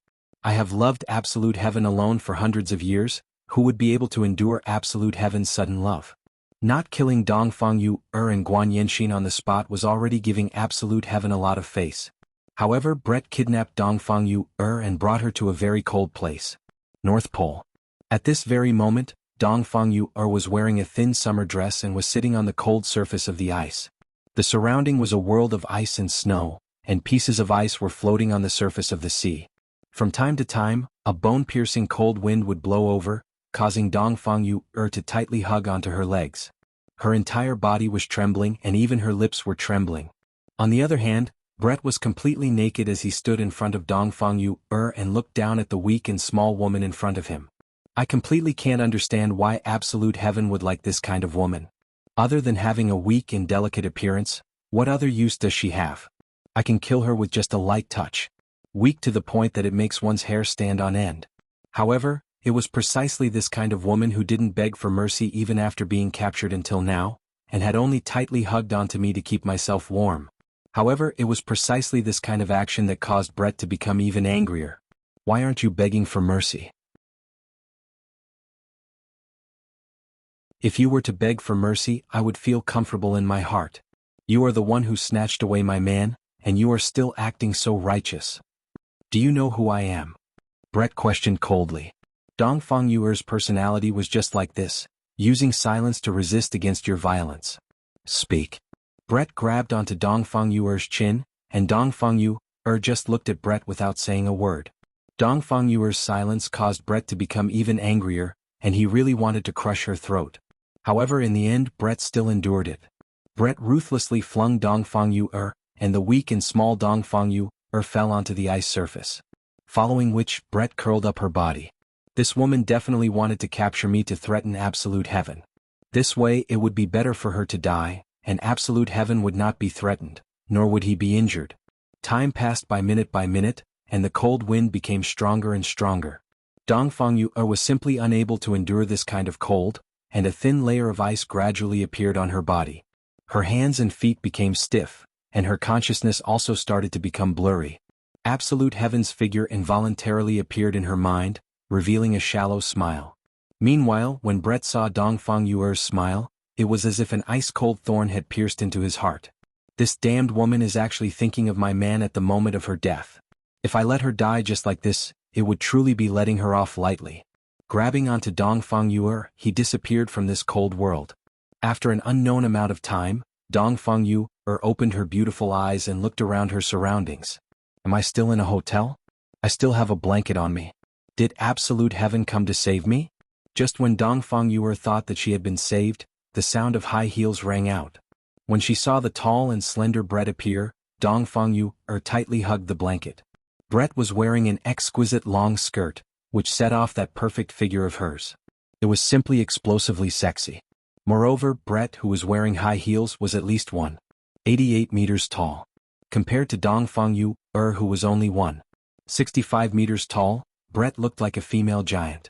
I have loved Absolute Heaven alone for hundreds of years, who would be able to endure Absolute Heaven's sudden love? Not killing Dongfang Yu and Guan Yanxin on the spot was already giving Absolute Heaven a lot of face. However, Brett kidnapped Dongfang Yu and brought her to a very cold place. North Pole. At this very moment, Dongfang Yu was wearing a thin summer dress and was sitting on the cold surface of the ice. The surrounding was a world of ice and snow, and pieces of ice were floating on the surface of the sea. From time to time, a bone-piercing cold wind would blow over, causing Dongfang Yu to tightly hug onto her legs. Her entire body was trembling and even her lips were trembling. On the other hand, Brett was completely naked as he stood in front of Dongfang Yu and looked down at the weak and small woman in front of him. I completely can't understand why Absolute Heaven would like this kind of woman. Other than having a weak and delicate appearance, what other use does she have? I can kill her with just a light touch. Weak to the point that it makes one's hair stand on end. However, it was precisely this kind of woman who didn't beg for mercy even after being captured until now, and had only tightly hugged onto me to keep myself warm. However, it was precisely this kind of action that caused Brett to become even angrier. Why aren't you begging for mercy? If you were to beg for mercy, I would feel comfortable in my heart. You are the one who snatched away my man, and you are still acting so righteous. Do you know who I am? Brett questioned coldly. Dongfang Yuer's personality was just like this, using silence to resist against your violence. Speak. Brett grabbed onto Dongfang Yuer's chin, and Dongfang Yuer just looked at Brett without saying a word. Dongfang Yuer's silence caused Brett to become even angrier, and he really wanted to crush her throat. However, in the end, Brett still endured it. Brett ruthlessly flung Dongfang Yuer, and the weak and small Dongfang Yuer fell onto the ice surface. Following which, Brett curled up her body. This woman definitely wanted to capture me to threaten Absolute Heaven. This way it would be better for her to die, and Absolute Heaven would not be threatened, nor would he be injured. Time passed by minute, and the cold wind became stronger and stronger. Dongfang Yuer was simply unable to endure this kind of cold, and a thin layer of ice gradually appeared on her body. Her hands and feet became stiff, and her consciousness also started to become blurry. Absolute Heaven's figure involuntarily appeared in her mind, revealing a shallow smile. Meanwhile, when Brett saw Dongfang Yuer's smile, it was as if an ice-cold thorn had pierced into his heart. This damned woman is actually thinking of my man at the moment of her death. If I let her die just like this, it would truly be letting her off lightly. Grabbing onto Dongfang Yuer, he disappeared from this cold world. After an unknown amount of time, Dongfang Yuer opened her beautiful eyes and looked around her surroundings. Am I still in a hotel? I still have a blanket on me. Did Absolute Heaven come to save me? Just when Dongfang Yuer thought that she had been saved, the sound of high heels rang out. When she saw the tall and slender Brett appear, Dongfang Yuer tightly hugged the blanket. Brett was wearing an exquisite long skirt, which set off that perfect figure of hers. It was simply explosively sexy. Moreover, Brett, who was wearing high heels, was at least 1.88 meters tall. Compared to Dongfang Yuer, who was only 1.65 meters tall, Brett looked like a female giant.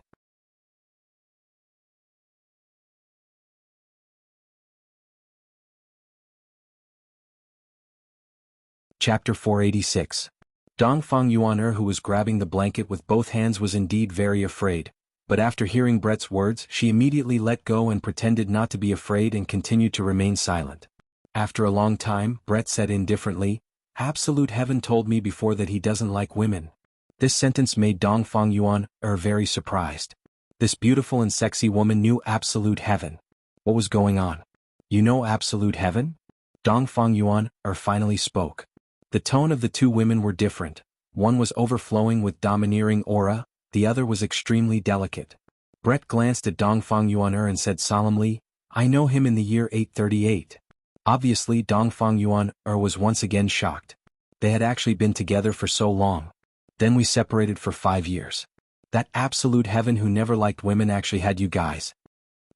Chapter 486. Dongfang Yuan, who was grabbing the blanket with both hands, was indeed very afraid, but after hearing Brett's words, she immediately let go and pretended not to be afraid and continued to remain silent. After a long time, Brett said indifferently, Absolute Heaven told me before that he doesn't like women. This sentence made Dongfang Yuan very surprised. This beautiful and sexy woman knew Absolute Heaven. What was going on? You know Absolute Heaven? Dongfang Yuan finally spoke. The tone of the two women were different. One was overflowing with domineering aura, the other was extremely delicate. Brett glanced at Dongfang Yuan and said solemnly, I know him in the year 838. Obviously, Dongfang Yuan was once again shocked. They had actually been together for so long. Then we separated for 5 years. That Absolute Heaven who never liked women actually had you guys.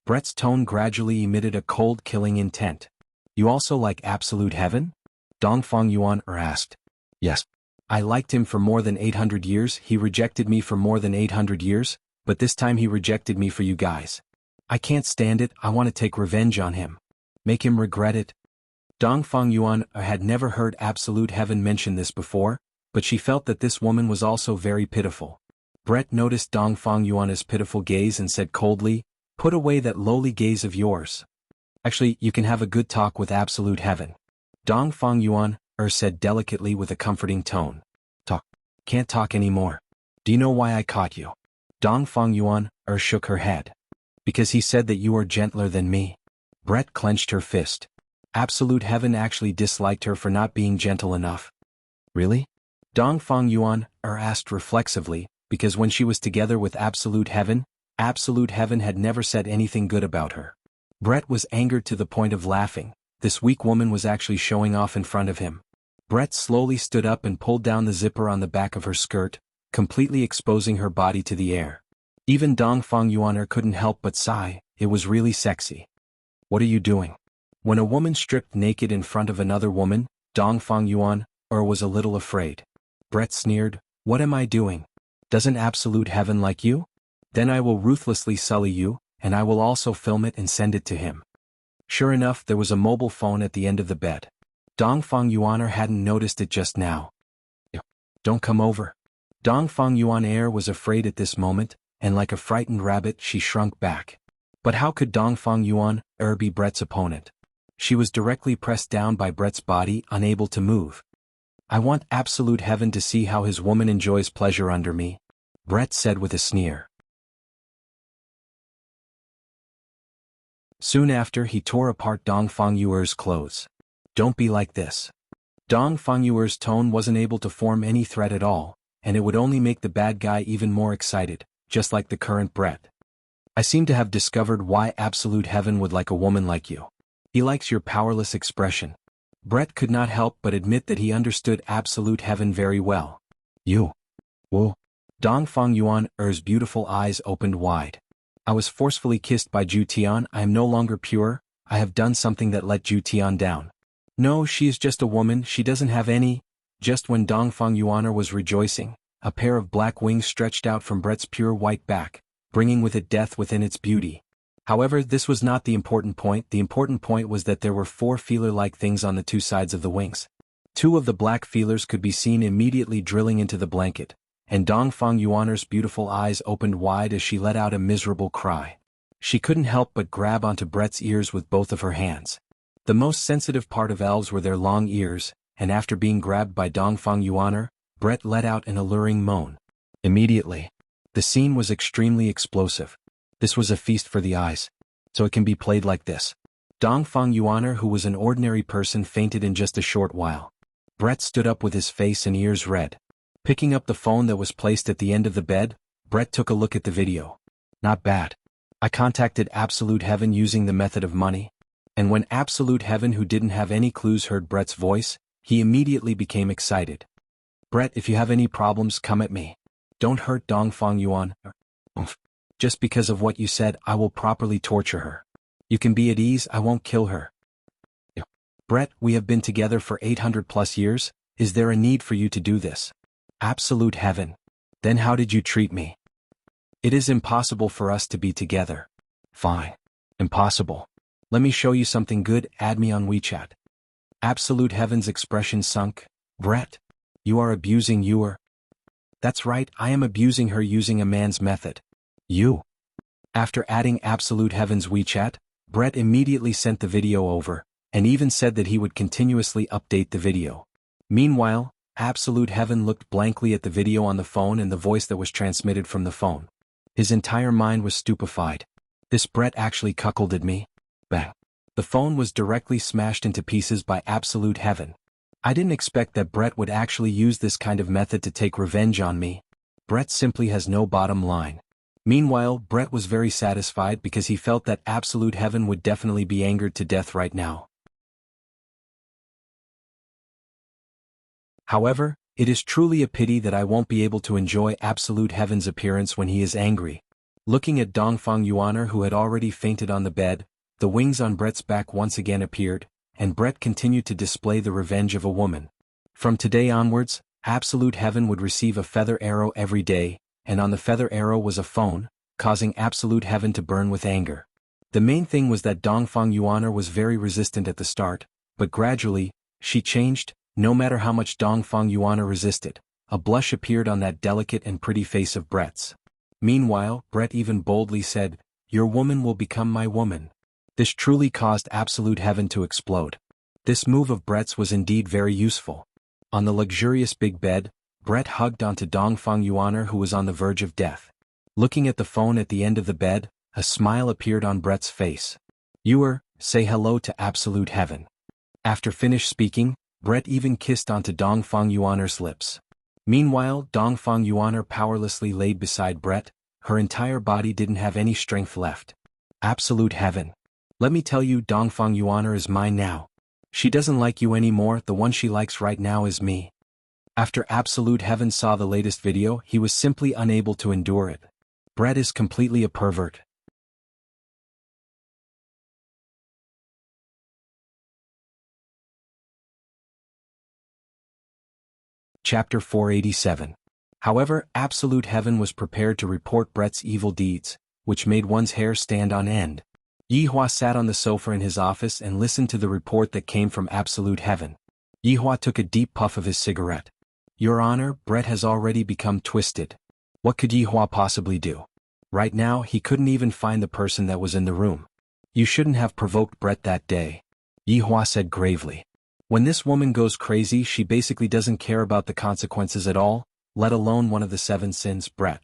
Brett's tone gradually emitted a cold, killing intent. You also like Absolute Heaven? Dongfang Yuan asked. Yes. I liked him for more than 800 years, he rejected me for more than 800 years, but this time he rejected me for you guys. I can't stand it, I want to take revenge on him. Make him regret it. Dongfang Yuan had never heard Absolute Heaven mention this before, but she felt that this woman was also very pitiful. Brett noticed Dongfang Yuan's pitiful gaze and said coldly, Put away that lowly gaze of yours. Actually, you can have a good talk with Absolute Heaven. Dongfang Yuan said delicately with a comforting tone. Talk. Can't talk anymore. Do you know why I caught you? Dongfang Yuan shook her head. Because he said that you are gentler than me. Brett clenched her fist. Absolute Heaven actually disliked her for not being gentle enough. Really? Dongfang Yuan asked reflexively, because when she was together with Absolute Heaven had never said anything good about her. Brett was angered to the point of laughing. This weak woman was actually showing off in front of him. Brett slowly stood up and pulled down the zipper on the back of her skirt, completely exposing her body to the air. Even Dongfang Yuaner couldn't help but sigh. It was really sexy. What are you doing? When a woman stripped naked in front of another woman, Dongfang Yuan was a little afraid. Brett sneered, "What am I doing? Doesn't absolute heaven like you? Then I will ruthlessly sully you, and I will also film it and send it to him." Sure enough, there was a mobile phone at the end of the bed. Dongfang Yuaner hadn't noticed it just now. "Don't come over." Dongfang Yuan was afraid at this moment, and like a frightened rabbit she shrunk back. But how could Dongfang Yuan be Brett's opponent? She was directly pressed down by Brett's body, unable to move. "I want absolute heaven to see how his woman enjoys pleasure under me," Brett said with a sneer. Soon after, he tore apart Dongfang Yuer's clothes. "Don't be like this." Dongfang Yuer's tone wasn't able to form any threat at all, and it would only make the bad guy even more excited, just like the current Brett. "I seem to have discovered why absolute heaven would like a woman like you. He likes your powerless expression." Brett could not help but admit that he understood absolute heaven very well. "You. Whoa." Dongfang Yuan's beautiful eyes opened wide. "I was forcefully kissed by Ju Tian. I am no longer pure. I have done something that let Ju Tian down. No, she is just a woman, she doesn't have any." Just when Dongfang Yuaner was rejoicing, a pair of black wings stretched out from Brett's pure white back, bringing with it death within its beauty. However, this was not the important point. The important point was that there were 4 feeler-like things on the 2 sides of the wings. 2 of the black feelers could be seen immediately drilling into the blanket, and Dongfang Yuaner's beautiful eyes opened wide as she let out a miserable cry. She couldn't help but grab onto Brett's ears with both of her hands. The most sensitive part of elves were their long ears, and after being grabbed by Dongfang Yuaner, Brett let out an alluring moan. Immediately, the scene was extremely explosive. This was a feast for the eyes. So it can be played like this. Dongfang Yuaner, who was an ordinary person, fainted in just a short while. Brett stood up with his face and ears red. Picking up the phone that was placed at the end of the bed, Brett took a look at the video. "Not bad. I contacted Absolute Heaven using the method of money." And when Absolute Heaven, who didn't have any clues, heard Brett's voice, he immediately became excited. "Brett, if you have any problems, come at me. Don't hurt Dongfang Yuan. Just because of what you said, I will properly torture her. You can be at ease, I won't kill her." "Brett, we have been together for 800 plus years, is there a need for you to do this?" "Absolute Heaven. Then how did you treat me?" "It is impossible for us to be together." "Fine. Impossible. Let me show you something good, add me on WeChat." Absolute Heaven's expression sunk. "Brett, you are abusing Yuer." "That's right, I am abusing her using a man's method." "You." After adding Absolute Heaven's WeChat, Brett immediately sent the video over, and even said that he would continuously update the video. Meanwhile, Absolute Heaven looked blankly at the video on the phone and the voice that was transmitted from the phone. His entire mind was stupefied. This Brett actually cuckolded me. Bang. The phone was directly smashed into pieces by Absolute Heaven. "I didn't expect that Brett would actually use this kind of method to take revenge on me. Brett simply has no bottom line." Meanwhile, Brett was very satisfied because he felt that Absolute Heaven would definitely be angered to death right now. However, it is truly a pity that I won't be able to enjoy Absolute Heaven's appearance when he is angry. Looking at Dongfang Yuaner, who had already fainted on the bed, the wings on Brett's back once again appeared, and Brett continued to display the revenge of a woman. From today onwards, Absolute Heaven would receive a feather arrow every day, and on the feather arrow was a phone, causing Absolute Heaven to burn with anger. The main thing was that Dongfang Yuaner was very resistant at the start, but gradually, she changed. No matter how much Dongfang Yuaner resisted, a blush appeared on that delicate and pretty face of Brett's. Meanwhile, Brett even boldly said, "Your woman will become my woman." This truly caused Absolute Heaven to explode. This move of Brett's was indeed very useful. On the luxurious big bed, Brett hugged onto Dongfang Yuaner, who was on the verge of death. Looking at the phone at the end of the bed, a smile appeared on Brett's face. "Yuer, say hello to Absolute Heaven." After finished speaking, Brett even kissed onto Dongfang Yuaner's lips. Meanwhile, Dongfang Yuaner powerlessly laid beside Brett. Her entire body didn't have any strength left. "Absolute Heaven. Let me tell you, Dongfang Yuan is mine now. She doesn't like you anymore, the one she likes right now is me. After Absolute Heaven saw the latest video, he was simply unable to endure it. Brett is completely a pervert. Chapter 487. However, Absolute Heaven was prepared to report Brett's evil deeds, which made one's hair stand on end. Yihua sat on the sofa in his office and listened to the report that came from Absolute Heaven. Yihua took a deep puff of his cigarette. Your Honor, Brett has already become twisted. What could Yihua possibly do? Right now, he couldn't even find the person that was in the room. You shouldn't have provoked Brett that day, Yihua said gravely. When this woman goes crazy, she basically doesn't care about the consequences at all, let alone one of the 7 sins, Brett.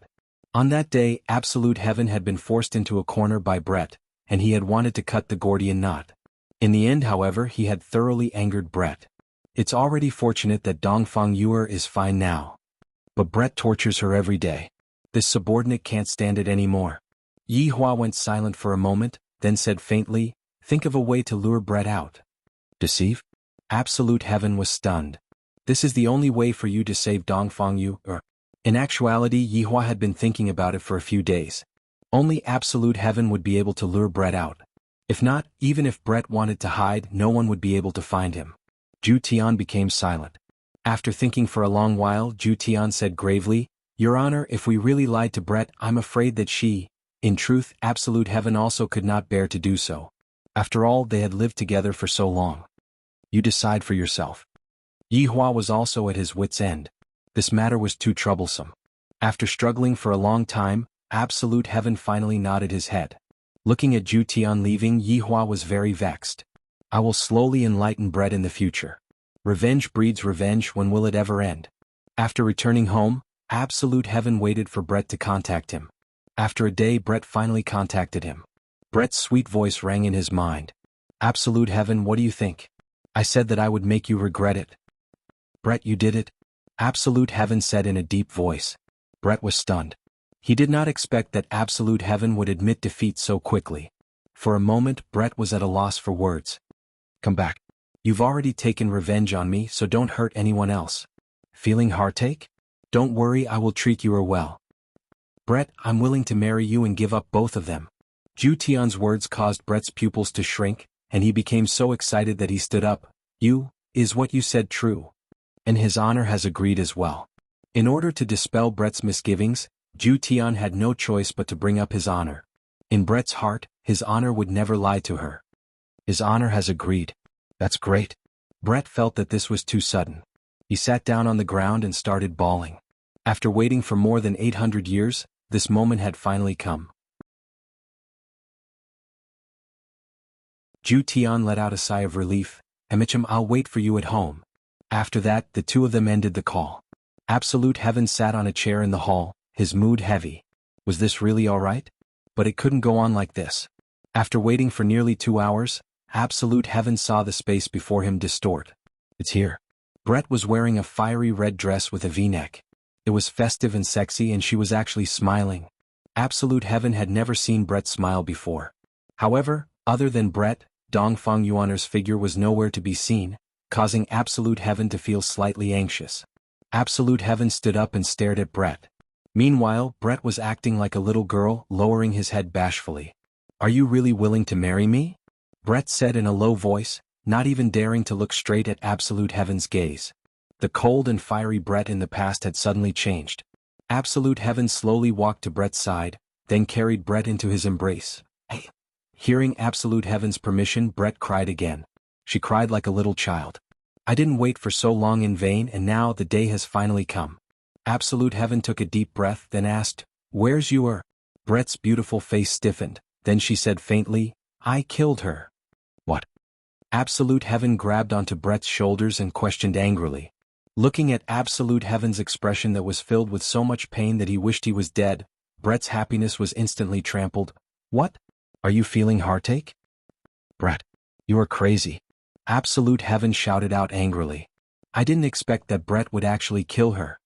On that day, Absolute Heaven had been forced into a corner by Brett, and he had wanted to cut the Gordian knot. In the end, however, he had thoroughly angered Brett. It's already fortunate that Dongfang Yuan is fine now. But Brett tortures her every day. This subordinate can't stand it anymore. Yihua went silent for a moment, then said faintly, think of a way to lure Brett out. Deceive? Absolute Heaven was stunned. This is the only way for you to save Dongfang Yuan. In actuality, Yihua had been thinking about it for a few days. Only Absolute Heaven would be able to lure Brett out. If not, even if Brett wanted to hide, no one would be able to find him. Zhu Tian became silent. After thinking for a long while, Zhu Tian said gravely, Your Honor, if we really lied to Brett, I'm afraid that in truth, Absolute Heaven also could not bear to do so. After all, they had lived together for so long. You decide for yourself. Yihua was also at his wit's end. This matter was too troublesome. After struggling for a long time, Absolute Heaven finally nodded his head. Looking at Zhu Tian leaving, Yihua was very vexed. I will slowly enlighten Brett in the future. Revenge breeds revenge, when will it ever end? After returning home, Absolute Heaven waited for Brett to contact him. After a day, Brett finally contacted him. Brett's sweet voice rang in his mind. Absolute Heaven, what do you think? I said that I would make you regret it. Brett, you did it? Absolute Heaven said in a deep voice. Brett was stunned. He did not expect that Absolute Heaven would admit defeat so quickly. For a moment, Brett was at a loss for words. Come back. You've already taken revenge on me, so don't hurt anyone else. Feeling heartache? Don't worry, I will treat you well. Brett, I'm willing to marry you and give up both of them. Zhu Tian's words caused Brett's pupils to shrink, and he became so excited that he stood up. Is what you said true? And his honor has agreed as well. In order to dispel Brett's misgivings, Zhu Tian had no choice but to bring up his honor. In Brett's heart, his honor would never lie to her. His honor has agreed. That's great. Brett felt that this was too sudden. He sat down on the ground and started bawling. After waiting for more than 800 years, this moment had finally come. Zhu Tian let out a sigh of relief. Emicham, I'll wait for you at home. After that, the two of them ended the call. Absolute Heaven sat on a chair in the hall, his mood heavy. Was this really all right? But it couldn't go on like this. After waiting for nearly 2 hours, Absolute Heaven saw the space before him distort. It's here. Brett was wearing a fiery red dress with a V-neck. It was festive and sexy, and she was actually smiling. Absolute Heaven had never seen Brett smile before. However, other than Brett, Dongfang Yuan's figure was nowhere to be seen, causing Absolute Heaven to feel slightly anxious. Absolute Heaven stood up and stared at Brett. Meanwhile, Brett was acting like a little girl, lowering his head bashfully. Are you really willing to marry me? Brett said in a low voice, not even daring to look straight at Absolute Heaven's gaze. The cold and fiery Brett in the past had suddenly changed. Absolute Heaven slowly walked to Brett's side, then carried Brett into his embrace. Hey! Hearing Absolute Heaven's permission, Brett cried again. She cried like a little child. I didn't wait for so long in vain, and now the day has finally come. Absolute Heaven took a deep breath, then asked, Where's your? Brett's beautiful face stiffened, then she said faintly, I killed her. What? Absolute Heaven grabbed onto Brett's shoulders and questioned angrily. Looking at Absolute Heaven's expression that was filled with so much pain that he wished he was dead, Brett's happiness was instantly trampled. What? Are you feeling heartache? Brett, you are crazy. Absolute Heaven shouted out angrily. I didn't expect that Brett would actually kill her.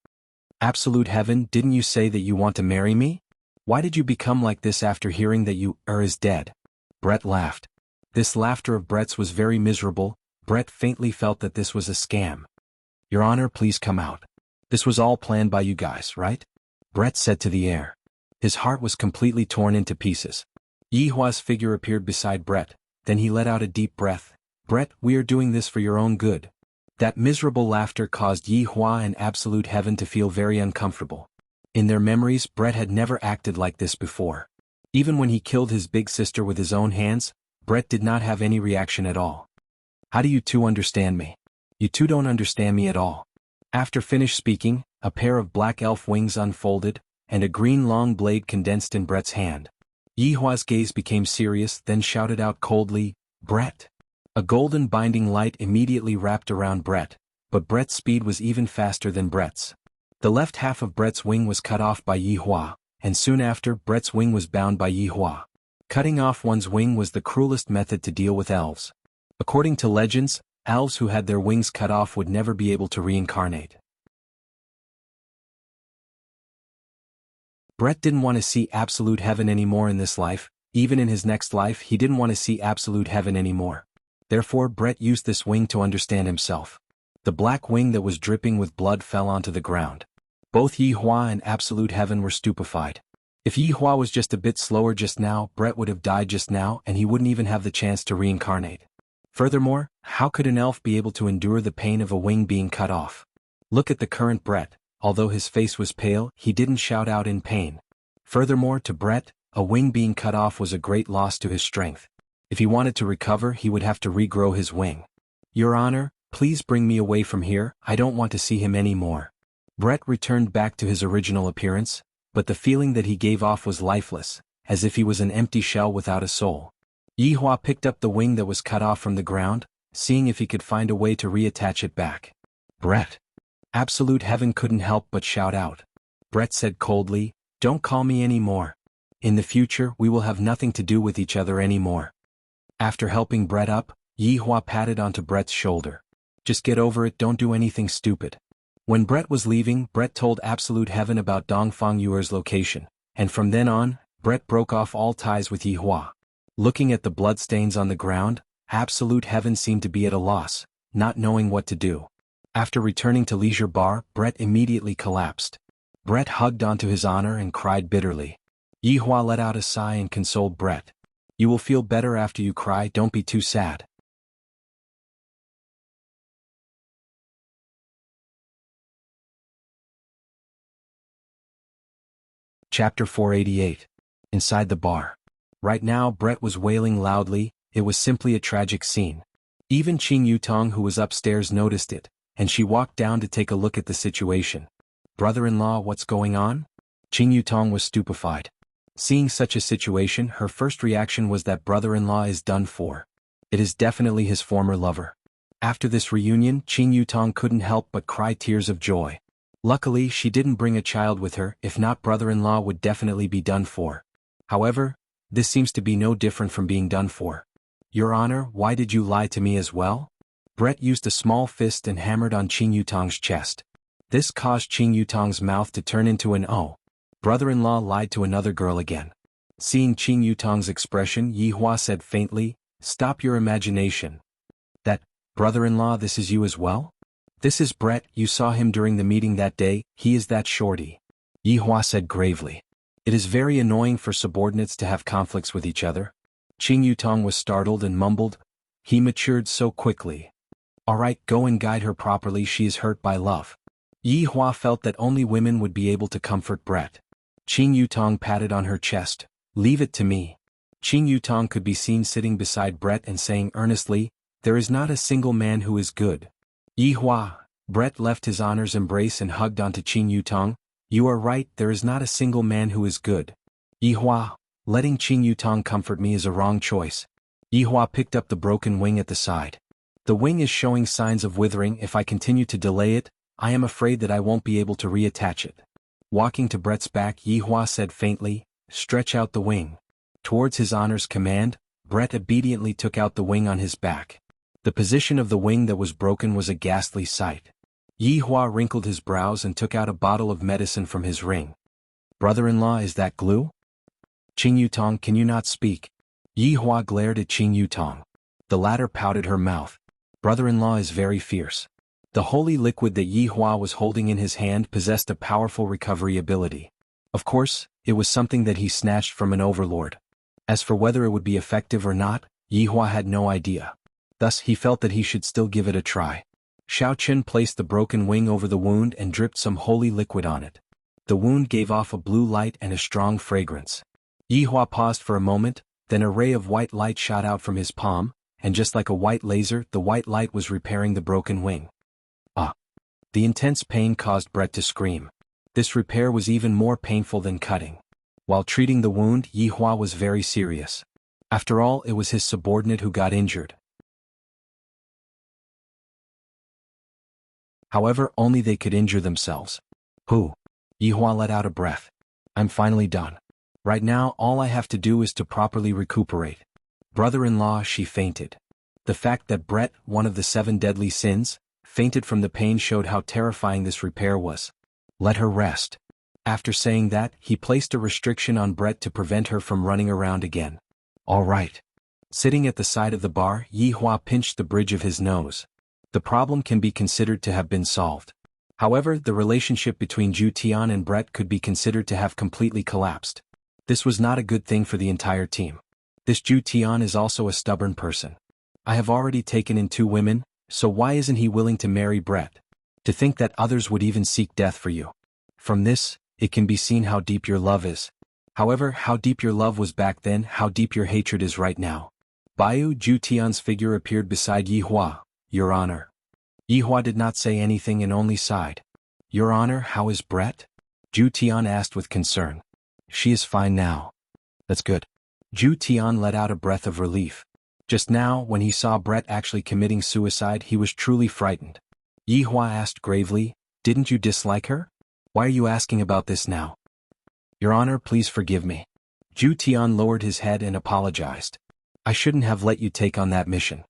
Absolute Heaven, didn't you say that you want to marry me? Why did you become like this after hearing that you is dead? Brett laughed. This laughter of Brett's was very miserable. Brett faintly felt that this was a scam. "Your Honor, please come out. This was all planned by you guys, right?" Brett said to the air. His heart was completely torn into pieces. Yi Hua's figure appeared beside Brett, then he let out a deep breath. "Brett, we are doing this for your own good." That miserable laughter caused Yi Hua and Absolute Heaven to feel very uncomfortable. In their memories, Brett had never acted like this before. Even when he killed his big sister with his own hands, Brett did not have any reaction at all. "How do you two understand me?" "You two don't understand me at all." After finished speaking, a pair of black elf wings unfolded, and a green long blade condensed in Brett's hand. Yi Hua's gaze became serious, then shouted out coldly, "Brett!" A golden binding light immediately wrapped around Brett, but Brett's speed was even faster than Brett's. The left half of Brett's wing was cut off by Yi Hua, and soon after Brett's wing was bound by Yi Hua. Cutting off one's wing was the cruelest method to deal with elves. According to legends, elves who had their wings cut off would never be able to reincarnate. Brett didn't want to see Absolute Heaven anymore in this life. Even in his next life he didn't want to see Absolute Heaven anymore. Therefore Brett used this wing to understand himself. The black wing that was dripping with blood fell onto the ground. Both Yi Hua and Absolute Heaven were stupefied. If Yi Hua was just a bit slower just now, Brett would have died just now and he wouldn't even have the chance to reincarnate. Furthermore, how could an elf be able to endure the pain of a wing being cut off? Look at the current Brett. Although his face was pale, he didn't shout out in pain. Furthermore, to Brett, a wing being cut off was a great loss to his strength. If he wanted to recover, he would have to regrow his wing. "Your Honor, please bring me away from here, I don't want to see him anymore." Brett returned back to his original appearance, but the feeling that he gave off was lifeless, as if he was an empty shell without a soul. Yi Hua picked up the wing that was cut off from the ground, seeing if he could find a way to reattach it back. "Brett!" Absolute Heaven couldn't help but shout out. Brett said coldly, "Don't call me anymore. In the future we will have nothing to do with each other anymore." After helping Brett up, Yi Hua patted onto Brett's shoulder. "Just get over it, don't do anything stupid." When Brett was leaving, Brett told Absolute Heaven about Dongfang Yuer's location, and from then on, Brett broke off all ties with Yi Hua. Looking at the bloodstains on the ground, Absolute Heaven seemed to be at a loss, not knowing what to do. After returning to Leisure Bar, Brett immediately collapsed. Brett hugged onto his honor and cried bitterly. Yi Hua let out a sigh and consoled Brett. "You will feel better after you cry, don't be too sad." Chapter 488. Inside the bar. Right now Brett was wailing loudly. It was simply a tragic scene. Even Qing Yutong, who was upstairs, noticed it, and she walked down to take a look at the situation. "Brother-in-law, what's going on?" Qing Yutong was stupefied. Seeing such a situation, her first reaction was that brother-in-law is done for. It is definitely his former lover. After this reunion, Qing Yutong couldn't help but cry tears of joy. Luckily, she didn't bring a child with her, if not brother-in-law would definitely be done for. However, this seems to be no different from being done for. "Your Honor, why did you lie to me as well?" Brett used a small fist and hammered on Qing Yutong's chest. This caused Qing Yutong's mouth to turn into an O. Brother-in-law lied to another girl again. Seeing Qing Yutong's expression, Yi Hua said faintly, "Stop your imagination." "That, brother-in-law, this is you as well?" "This is Brett, you saw him during the meeting that day, he is that shorty," Yi Hua said gravely. It is very annoying for subordinates to have conflicts with each other. Qing Yutong was startled and mumbled, "He matured so quickly." "Alright, go and guide her properly, she is hurt by love." Yi Hua felt that only women would be able to comfort Brett. Qing Yutong patted on her chest, "Leave it to me." Qing Yutong could be seen sitting beside Brett and saying earnestly, "There is not a single man who is good." "Yi Hua." Brett left his honor's embrace and hugged onto Qing Yutong. "You are right, there is not a single man who is good." "Yi Hua, letting Qing Yutong comfort me is a wrong choice." Yi Hua picked up the broken wing at the side. "The wing is showing signs of withering. If I continue to delay it, I am afraid that I won't be able to reattach it." Walking to Brett's back, Yi Hua said faintly, "Stretch out the wing." Towards his honor's command, Brett obediently took out the wing on his back. The position of the wing that was broken was a ghastly sight. Yi Hua wrinkled his brows and took out a bottle of medicine from his ring. "Brother-in-law, is that glue?" "Qing Yutong, can you not speak?" Yi Hua glared at Qing Yutong. The latter pouted her mouth. Brother-in-law is very fierce. The holy liquid that Yi Hua was holding in his hand possessed a powerful recovery ability. Of course, it was something that he snatched from an overlord. As for whether it would be effective or not, Yi Hua had no idea. Thus he felt that he should still give it a try. Xiao Qun placed the broken wing over the wound and dripped some holy liquid on it. The wound gave off a blue light and a strong fragrance. Yi Hua paused for a moment, then a ray of white light shot out from his palm, and just like a white laser, the white light was repairing the broken wing. Ah! The intense pain caused Brett to scream. This repair was even more painful than cutting. While treating the wound, Yi Hua was very serious. After all, it was his subordinate who got injured. However, only they could injure themselves. Whew! Yi Hua let out a breath. I'm finally done. Right now, all I have to do is to properly recuperate. Brother-in-law, she fainted. The fact that Brett, one of the 7 deadly sins, fainted from the pain showed how terrifying this repair was. Let her rest. After saying that, he placed a restriction on Brett to prevent her from running around again. All right. Sitting at the side of the bar, Yi Hua pinched the bridge of his nose. The problem can be considered to have been solved. However, the relationship between Zhu Tian and Brett could be considered to have completely collapsed. This was not a good thing for the entire team. This Zhu Tian is also a stubborn person. I have already taken in 2 women, so why isn't he willing to marry Brett? To think that others would even seek death for you. From this, it can be seen how deep your love is. However, how deep your love was back then, how deep your hatred is right now. Baiyu Zhu Tian's figure appeared beside Yi Hua. Your Honor. Yi Hua did not say anything and only sighed. Your Honor, how is Brett? Zhu Tian asked with concern. She is fine now. That's good. Zhu Tian let out a breath of relief. Just now, when he saw Brett actually committing suicide, he was truly frightened. Yi Hua asked gravely, didn't you dislike her? Why are you asking about this now? Your Honor, please forgive me. Zhu Tian lowered his head and apologized. I shouldn't have let you take on that mission.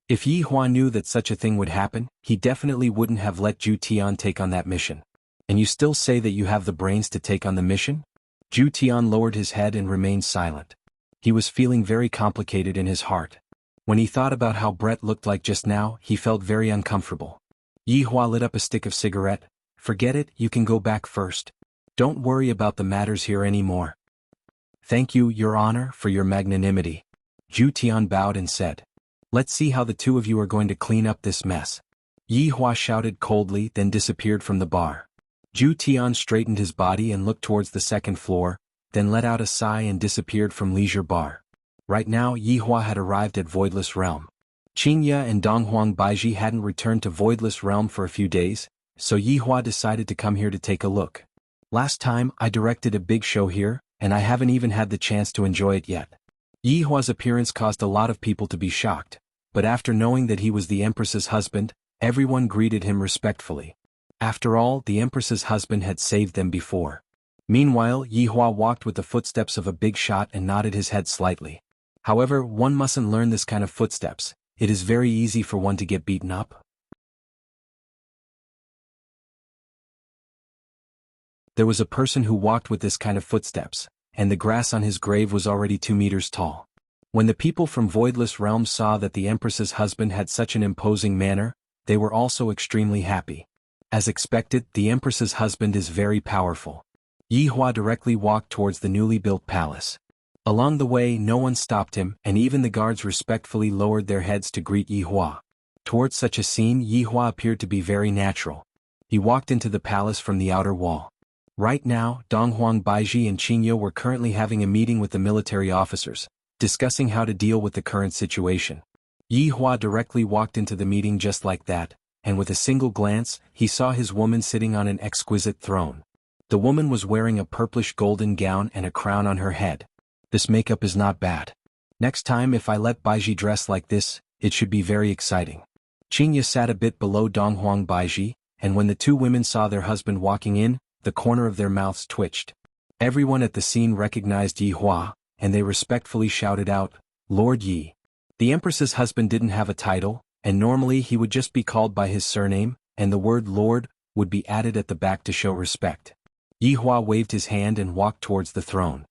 If Yi Hua knew that such a thing would happen, he definitely wouldn't have let Zhu Tian take on that mission. And you still say that you have the brains to take on the mission? Zhu Tian lowered his head and remained silent. He was feeling very complicated in his heart. When he thought about how Brett looked like just now, he felt very uncomfortable. Yi Hua lit up a stick of cigarette. Forget it, you can go back first. Don't worry about the matters here anymore. Thank you, Your Honor, for your magnanimity. Zhu Tian bowed and said. Let's see how the 2 of you are going to clean up this mess. Yi Hua shouted coldly, then disappeared from the bar. Zhu Tian straightened his body and looked towards the 2nd floor, then let out a sigh and disappeared from Leisure Bar. Right now, Yi Hua had arrived at Voidless Realm. Qingya and Donghuang Baiji hadn't returned to Voidless Realm for a few days, so Yi Hua decided to come here to take a look. Last time, I directed a big show here, and I haven't even had the chance to enjoy it yet. Yi Hua's appearance caused a lot of people to be shocked, but after knowing that he was the Empress's husband, everyone greeted him respectfully. After all, the Empress's husband had saved them before. Meanwhile, Yi Hua walked with the footsteps of a big shot and nodded his head slightly. However, one mustn't learn this kind of footsteps. It is very easy for one to get beaten up. There was a person who walked with this kind of footsteps, and the grass on his grave was already 2 meters tall. When the people from Voidless Realm saw that the Empress's husband had such an imposing manner, they were also extremely happy. As expected, the Empress's husband is very powerful. Yi Hua directly walked towards the newly built palace. Along the way, no one stopped him, and even the guards respectfully lowered their heads to greet Yi Hua. Towards such a scene, Yi Hua appeared to be very natural. He walked into the palace from the outer wall. Right now, Donghuang Baiji and Qingya were currently having a meeting with the military officers, discussing how to deal with the current situation. Yi Hua directly walked into the meeting just like that, and with a single glance, he saw his woman sitting on an exquisite throne. The woman was wearing a purplish golden gown and a crown on her head. This makeup is not bad. Next time if I let Baiji dress like this, it should be very exciting. Qingya sat a bit below Donghuang Baiji, and when the 2 women saw their husband walking in, the corner of their mouths twitched. Everyone at the scene recognized Yi Hua, and they respectfully shouted out, Lord Yi. The Empress's husband didn't have a title, and normally he would just be called by his surname, and the word Lord would be added at the back to show respect. Yi Hua waved his hand and walked towards the throne.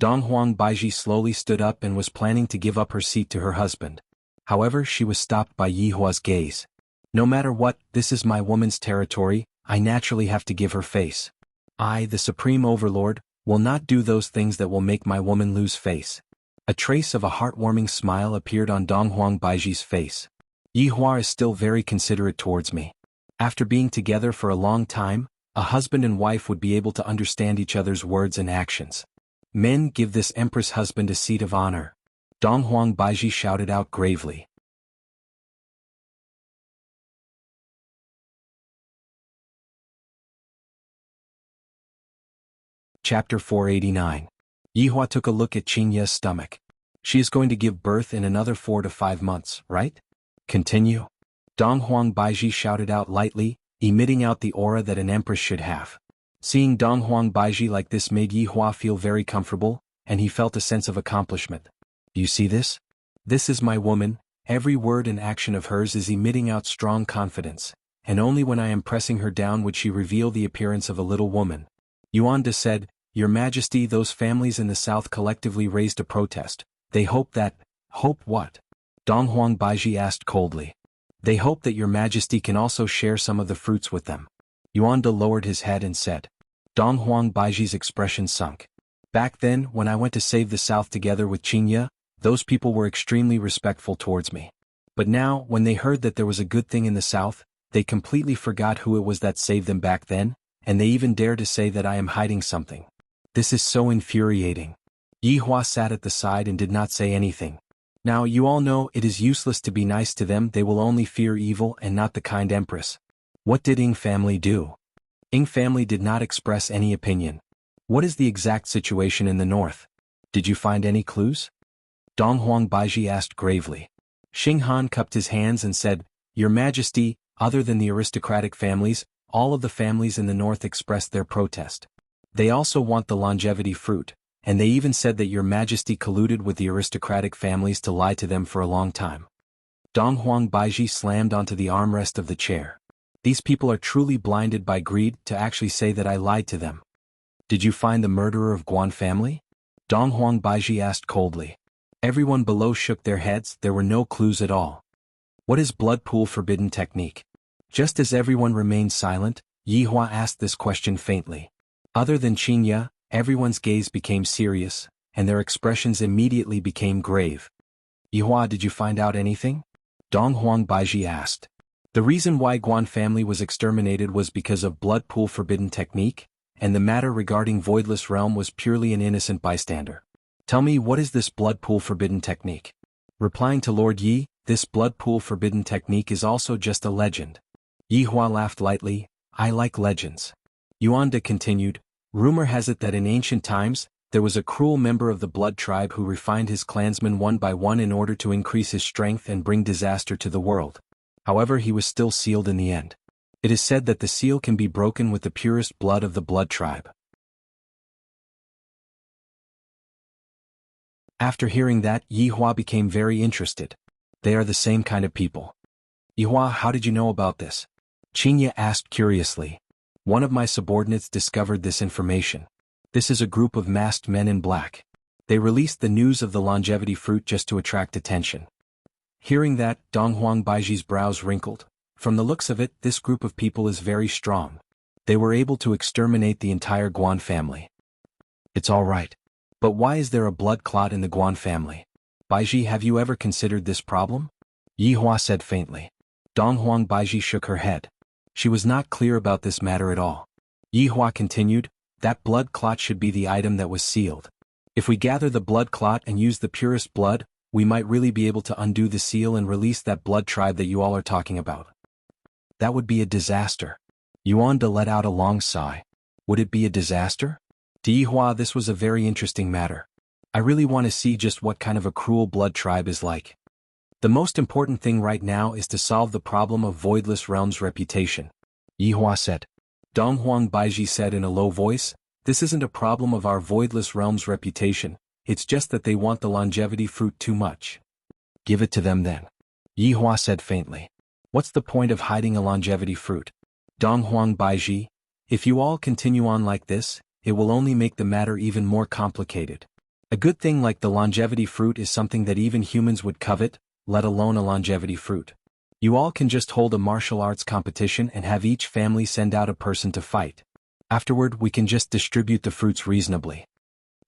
Dong Huang Baiji slowly stood up and was planning to give up her seat to her husband. However, she was stopped by Yi Hua's gaze. No matter what, this is my woman's territory, I naturally have to give her face. I, the Supreme Overlord, will not do those things that will make my woman lose face. A trace of a heartwarming smile appeared on Dong Huang Baiji's face. Yi Hua is still very considerate towards me. After being together for a long time, a husband and wife would be able to understand each other's words and actions. Men, give this empress husband a seat of honor. Dong Huang Baiji shouted out gravely. Chapter 489. Yi Hua took a look at Qingya's stomach. She is going to give birth in another 4 to 5 months, right? Continue. Dong Huang Baiji shouted out lightly, emitting out the aura that an empress should have. Seeing Dong Huang Baiji like this made Yi Hua feel very comfortable, and he felt a sense of accomplishment. You see this? This is my woman, every word and action of hers is emitting out strong confidence, and only when I am pressing her down would she reveal the appearance of a little woman. Yuan De said, Your Majesty, those families in the south collectively raised a protest. They hope that— Hope what? Dong Huang Baiji asked coldly. They hope that Your Majesty can also share some of the fruits with them. Yuan De lowered his head and said. Dong Huang Baiji's expression sunk. Back then, when I went to save the south together with Qingya, those people were extremely respectful towards me. But now, when they heard that there was a good thing in the south, they completely forgot who it was that saved them back then, and they even dare to say that I am hiding something. This is so infuriating. Yi Hua sat at the side and did not say anything. Now you all know it is useless to be nice to them, they will only fear evil and not the kind empress. What did Ying family do? Ying family did not express any opinion. What is the exact situation in the north? Did you find any clues? Dong Huang Baiji asked gravely. Xing Han cupped his hands and said, Your Majesty, other than the aristocratic families, all of the families in the north expressed their protest. They also want the longevity fruit, and they even said that Your Majesty colluded with the aristocratic families to lie to them for a long time. Dong Huang Baiji slammed onto the armrest of the chair. These people are truly blinded by greed to actually say that I lied to them. Did you find the murderer of Guan family? Dong Huang Baiji asked coldly. Everyone below shook their heads, there were no clues at all. What is blood pool forbidden technique? Just as everyone remained silent, Yi Hua asked this question faintly. Other than Qingya, everyone's gaze became serious, and their expressions immediately became grave. Yi Hua, did you find out anything? Dong Huang Baiji asked. The reason why Guan family was exterminated was because of blood pool forbidden technique, and the matter regarding voidless realm was purely an innocent bystander. Tell me, what is this blood pool forbidden technique? Replying to Lord Yi, this blood pool forbidden technique is also just a legend. Yi Hua laughed lightly, I like legends. Yuan De continued, rumor has it that in ancient times, there was a cruel member of the blood tribe who refined his clansmen one by one in order to increase his strength and bring disaster to the world. However, he was still sealed in the end. It is said that the seal can be broken with the purest blood of the blood tribe. After hearing that, Yi Hua became very interested. They are the same kind of people. Yi Hua, how did you know about this? Qingya asked curiously. One of my subordinates discovered this information. This is a group of masked men in black. They released the news of the longevity fruit just to attract attention. Hearing that, Dong Huang Baiji's brows wrinkled. From the looks of it, this group of people is very strong. They were able to exterminate the entire Guan family. It's all right. But why is there a blood clot in the Guan family? Baiji, have you ever considered this problem? Yi Hua said faintly. Dong Huang Baiji shook her head. She was not clear about this matter at all. Yi Hua continued, that blood clot should be the item that was sealed. If we gather the blood clot and use the purest blood, we might really be able to undo the seal and release that blood tribe that you all are talking about. That would be a disaster. Yuan De let out a long sigh. Would it be a disaster? To Yi Hua, this was a very interesting matter. I really want to see just what kind of a cruel blood tribe is like. The most important thing right now is to solve the problem of Voidless Realm's reputation. Yi Hua said. Dong Huang Baiji said in a low voice, this isn't a problem of our Voidless Realm's reputation, it's just that they want the longevity fruit too much. Give it to them then. Yi Hua said faintly. What's the point of hiding a longevity fruit? Dong Huang Baiji, if you all continue on like this, it will only make the matter even more complicated. A good thing like the longevity fruit is something that even humans would covet, let alone a longevity fruit. You all can just hold a martial arts competition and have each family send out a person to fight. Afterward we can just distribute the fruits reasonably.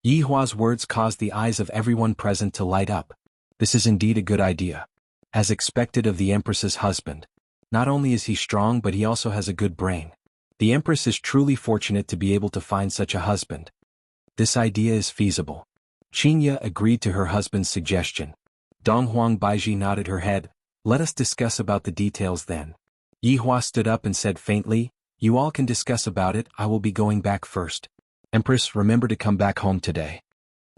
Yi Hua's words caused the eyes of everyone present to light up. This is indeed a good idea. As expected of the Empress's husband. Not only is he strong but he also has a good brain. The Empress is truly fortunate to be able to find such a husband. This idea is feasible. Qinya agreed to her husband's suggestion. Donghuang Baiji nodded her head. Let us discuss about the details then. Yi Hua stood up and said faintly, you all can discuss about it, I will be going back first. Empress, remember to come back home today.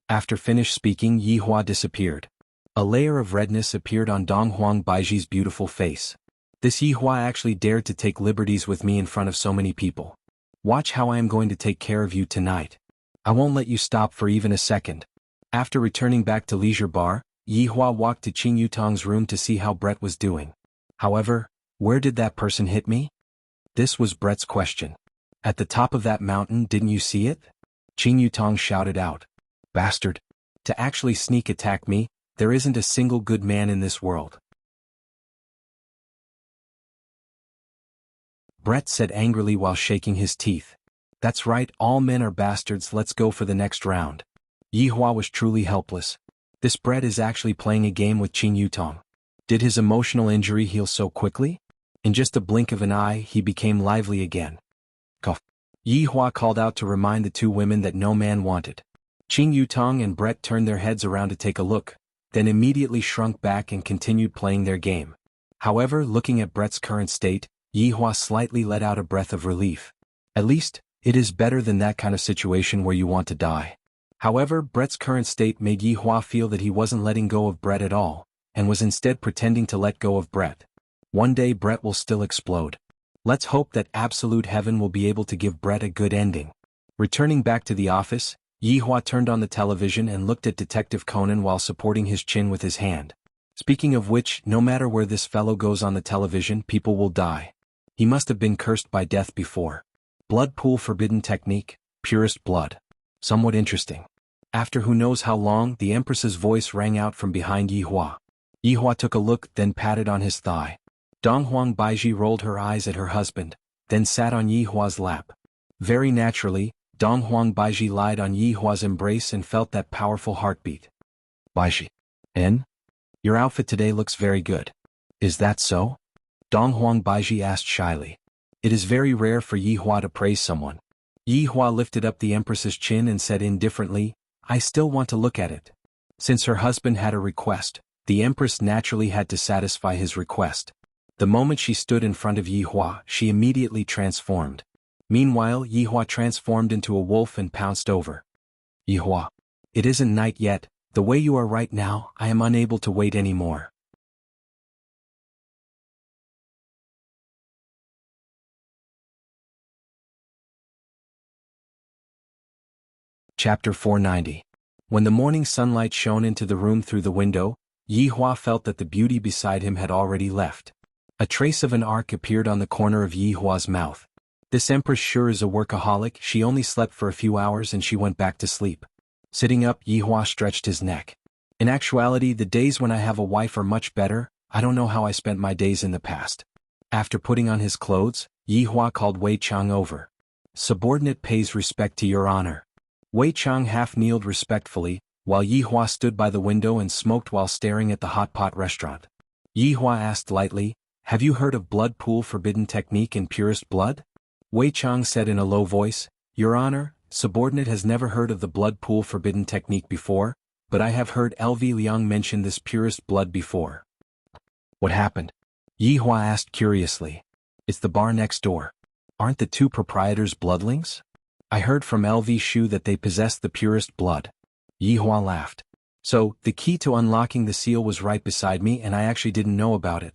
After finished speaking, Yi Hua disappeared. A layer of redness appeared on Donghuang Baiji's beautiful face. This Yi Hua actually dared to take liberties with me in front of so many people. Watch how I am going to take care of you tonight. I won't let you stop for even a second. After returning back to Leisure Bar, Yi Hua walked to Qing Yutong's room to see how Brett was doing. However, where did that person hit me? This was Brett's question. At the top of that mountain, didn't you see it? Qing Yutong shouted out. Bastard. To actually sneak attack me, there isn't a single good man in this world. Brett said angrily while shaking his teeth. That's right, all men are bastards, let's go for the next round. Yi Hua was truly helpless. This Brett is actually playing a game with Qing Yutong. Did his emotional injury heal so quickly? In just a blink of an eye, he became lively again. Cough. Yi Hua called out to remind the two women that no man wanted. Qing Yutong and Brett turned their heads around to take a look, then immediately shrunk back and continued playing their game. However, looking at Brett's current state, Yi Hua slightly let out a breath of relief. At least, it is better than that kind of situation where you want to die. However, Brett's current state made Yi Hua feel that he wasn't letting go of Brett at all, and was instead pretending to let go of Brett. One day Brett will still explode. Let's hope that absolute heaven will be able to give Brett a good ending. Returning back to the office, Yi Hua turned on the television and looked at Detective Conan while supporting his chin with his hand. Speaking of which, no matter where this fellow goes on the television, people will die. He must have been cursed by death before. Blood pool forbidden technique, purest blood. Somewhat interesting. After who knows how long, the Empress's voice rang out from behind Yi Hua. Yi Hua took a look, then patted on his thigh. Donghuang Baiji rolled her eyes at her husband, then sat on Yi Hua's lap. Very naturally, Donghuang Baiji lied on Yi Hua's embrace and felt that powerful heartbeat. Baiji. Your outfit today looks very good. Is that so? Donghuang Baiji asked shyly. It is very rare for Yi Hua to praise someone. Yi Hua lifted up the Empress's chin and said indifferently, I still want to look at it. Since her husband had a request, the Empress naturally had to satisfy his request. The moment she stood in front of Yi Hua, she immediately transformed. Meanwhile, Yi Hua transformed into a wolf and pounced over. Yi Hua. It isn't night yet, the way you are right now, I am unable to wait anymore. Chapter 490. When the morning sunlight shone into the room through the window, Yi Hua felt that the beauty beside him had already left. A trace of an arc appeared on the corner of Yi Hua's mouth. This Empress sure is a workaholic, she only slept for a few hours and she went back to sleep. Sitting up, Yi Hua stretched his neck. In actuality, the days when I have a wife are much better, I don't know how I spent my days in the past. After putting on his clothes, Yi Hua called Wei Chang over. Subordinate pays respect to your honor. Wei Chang half-kneeled respectfully, while Yi Hua stood by the window and smoked while staring at the hot pot restaurant. Yi Hua asked lightly, have you heard of blood pool forbidden technique in purest blood? Wei Chang said in a low voice, Your Honor, subordinate has never heard of the blood pool forbidden technique before, but I have heard LV Liang mention this purest blood before. What happened? Yi Hua asked curiously. It's the bar next door. Aren't the two proprietors bloodlings? I heard from LV Shu that they possessed the purest blood. Yi Hua laughed. So, the key to unlocking the seal was right beside me and I actually didn't know about it.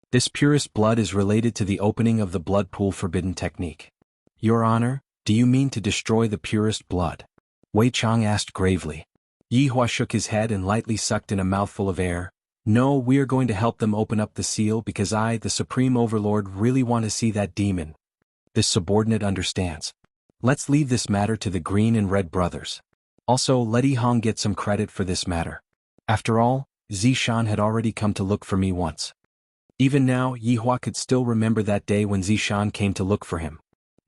This purest blood is related to the opening of the blood pool forbidden technique. Your Honor, do you mean to destroy the purest blood? Wei Chang asked gravely. Yi Hua shook his head and lightly sucked in a mouthful of air. No, we are going to help them open up the seal because I, the Supreme Overlord, really want to see that demon. This subordinate understands. Let's leave this matter to the Green and Red brothers. Also, let Yihang get some credit for this matter. After all, Zishan had already come to look for me once. Even now, Yihua could still remember that day when Zishan came to look for him.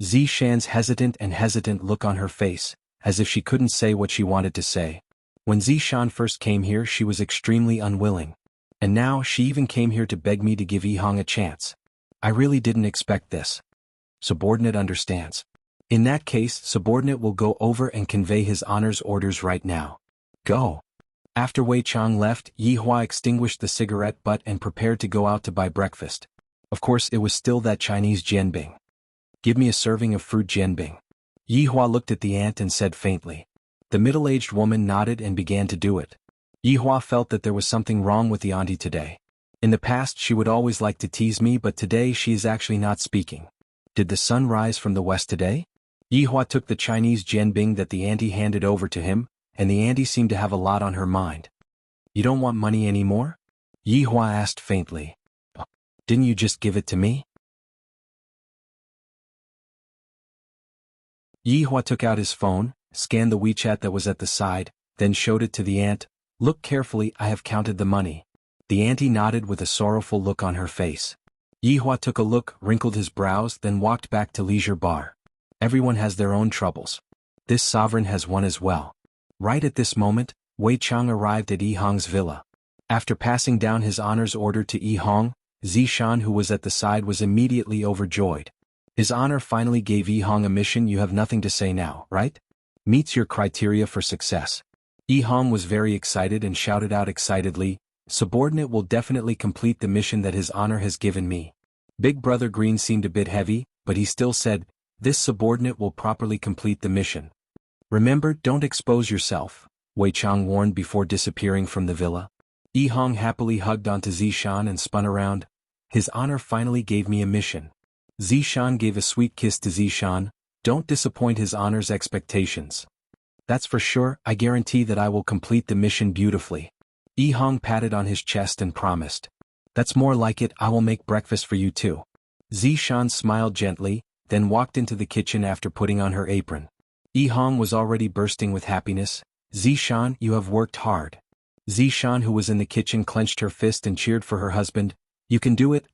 Zishan's hesitant look on her face, as if she couldn't say what she wanted to say. When Zishan first came here she was extremely unwilling. And now she even came here to beg me to give Yihang a chance. I really didn't expect this. Subordinate understands. In that case, subordinate will go over and convey his honor's orders right now. Go. After Wei Chang left, Yihua extinguished the cigarette butt and prepared to go out to buy breakfast. Of course it was still that Chinese jianbing. Give me a serving of fruit jianbing. Yihua looked at the aunt and said faintly. The middle-aged woman nodded and began to do it. Yihua felt that there was something wrong with the auntie today. In the past she would always like to tease me, but today she is actually not speaking. Did the sun rise from the west today? Yihua took the Chinese jianbing that the auntie handed over to him, and the auntie seemed to have a lot on her mind. You don't want money anymore? Yihua asked faintly. Didn't you just give it to me? Yihua took out his phone, scanned the WeChat that was at the side, then showed it to the aunt. Look carefully, I have counted the money. The auntie nodded with a sorrowful look on her face. Yihua took a look, wrinkled his brows, then walked back to leisure bar. Everyone has their own troubles. This sovereign has one as well. Right at this moment, Wei Chang arrived at Yihang's villa. After passing down his honor's order to Yihang, Zishan, who was at the side, was immediately overjoyed. His honor finally gave Yihang a mission. You have nothing to say now, right? Meets your criteria for success. Yihang was very excited and shouted out excitedly, subordinate will definitely complete the mission that his honor has given me. Big Brother Green seemed a bit heavy, but he still said, this subordinate will properly complete the mission. Remember, don't expose yourself, Wei Chang warned before disappearing from the villa. Yihang happily hugged onto Zishan and spun around. His honor finally gave me a mission. Zishan gave a sweet kiss to Zishan. Don't disappoint his honor's expectations. That's for sure, I guarantee that I will complete the mission beautifully. Yihang patted on his chest and promised. That's more like it, I will make breakfast for you too. Zishan smiled gently, then walked into the kitchen after putting on her apron. Yihang was already bursting with happiness. Zishan, you have worked hard. Zishan, who was in the kitchen, clenched her fist and cheered for her husband. You can do it,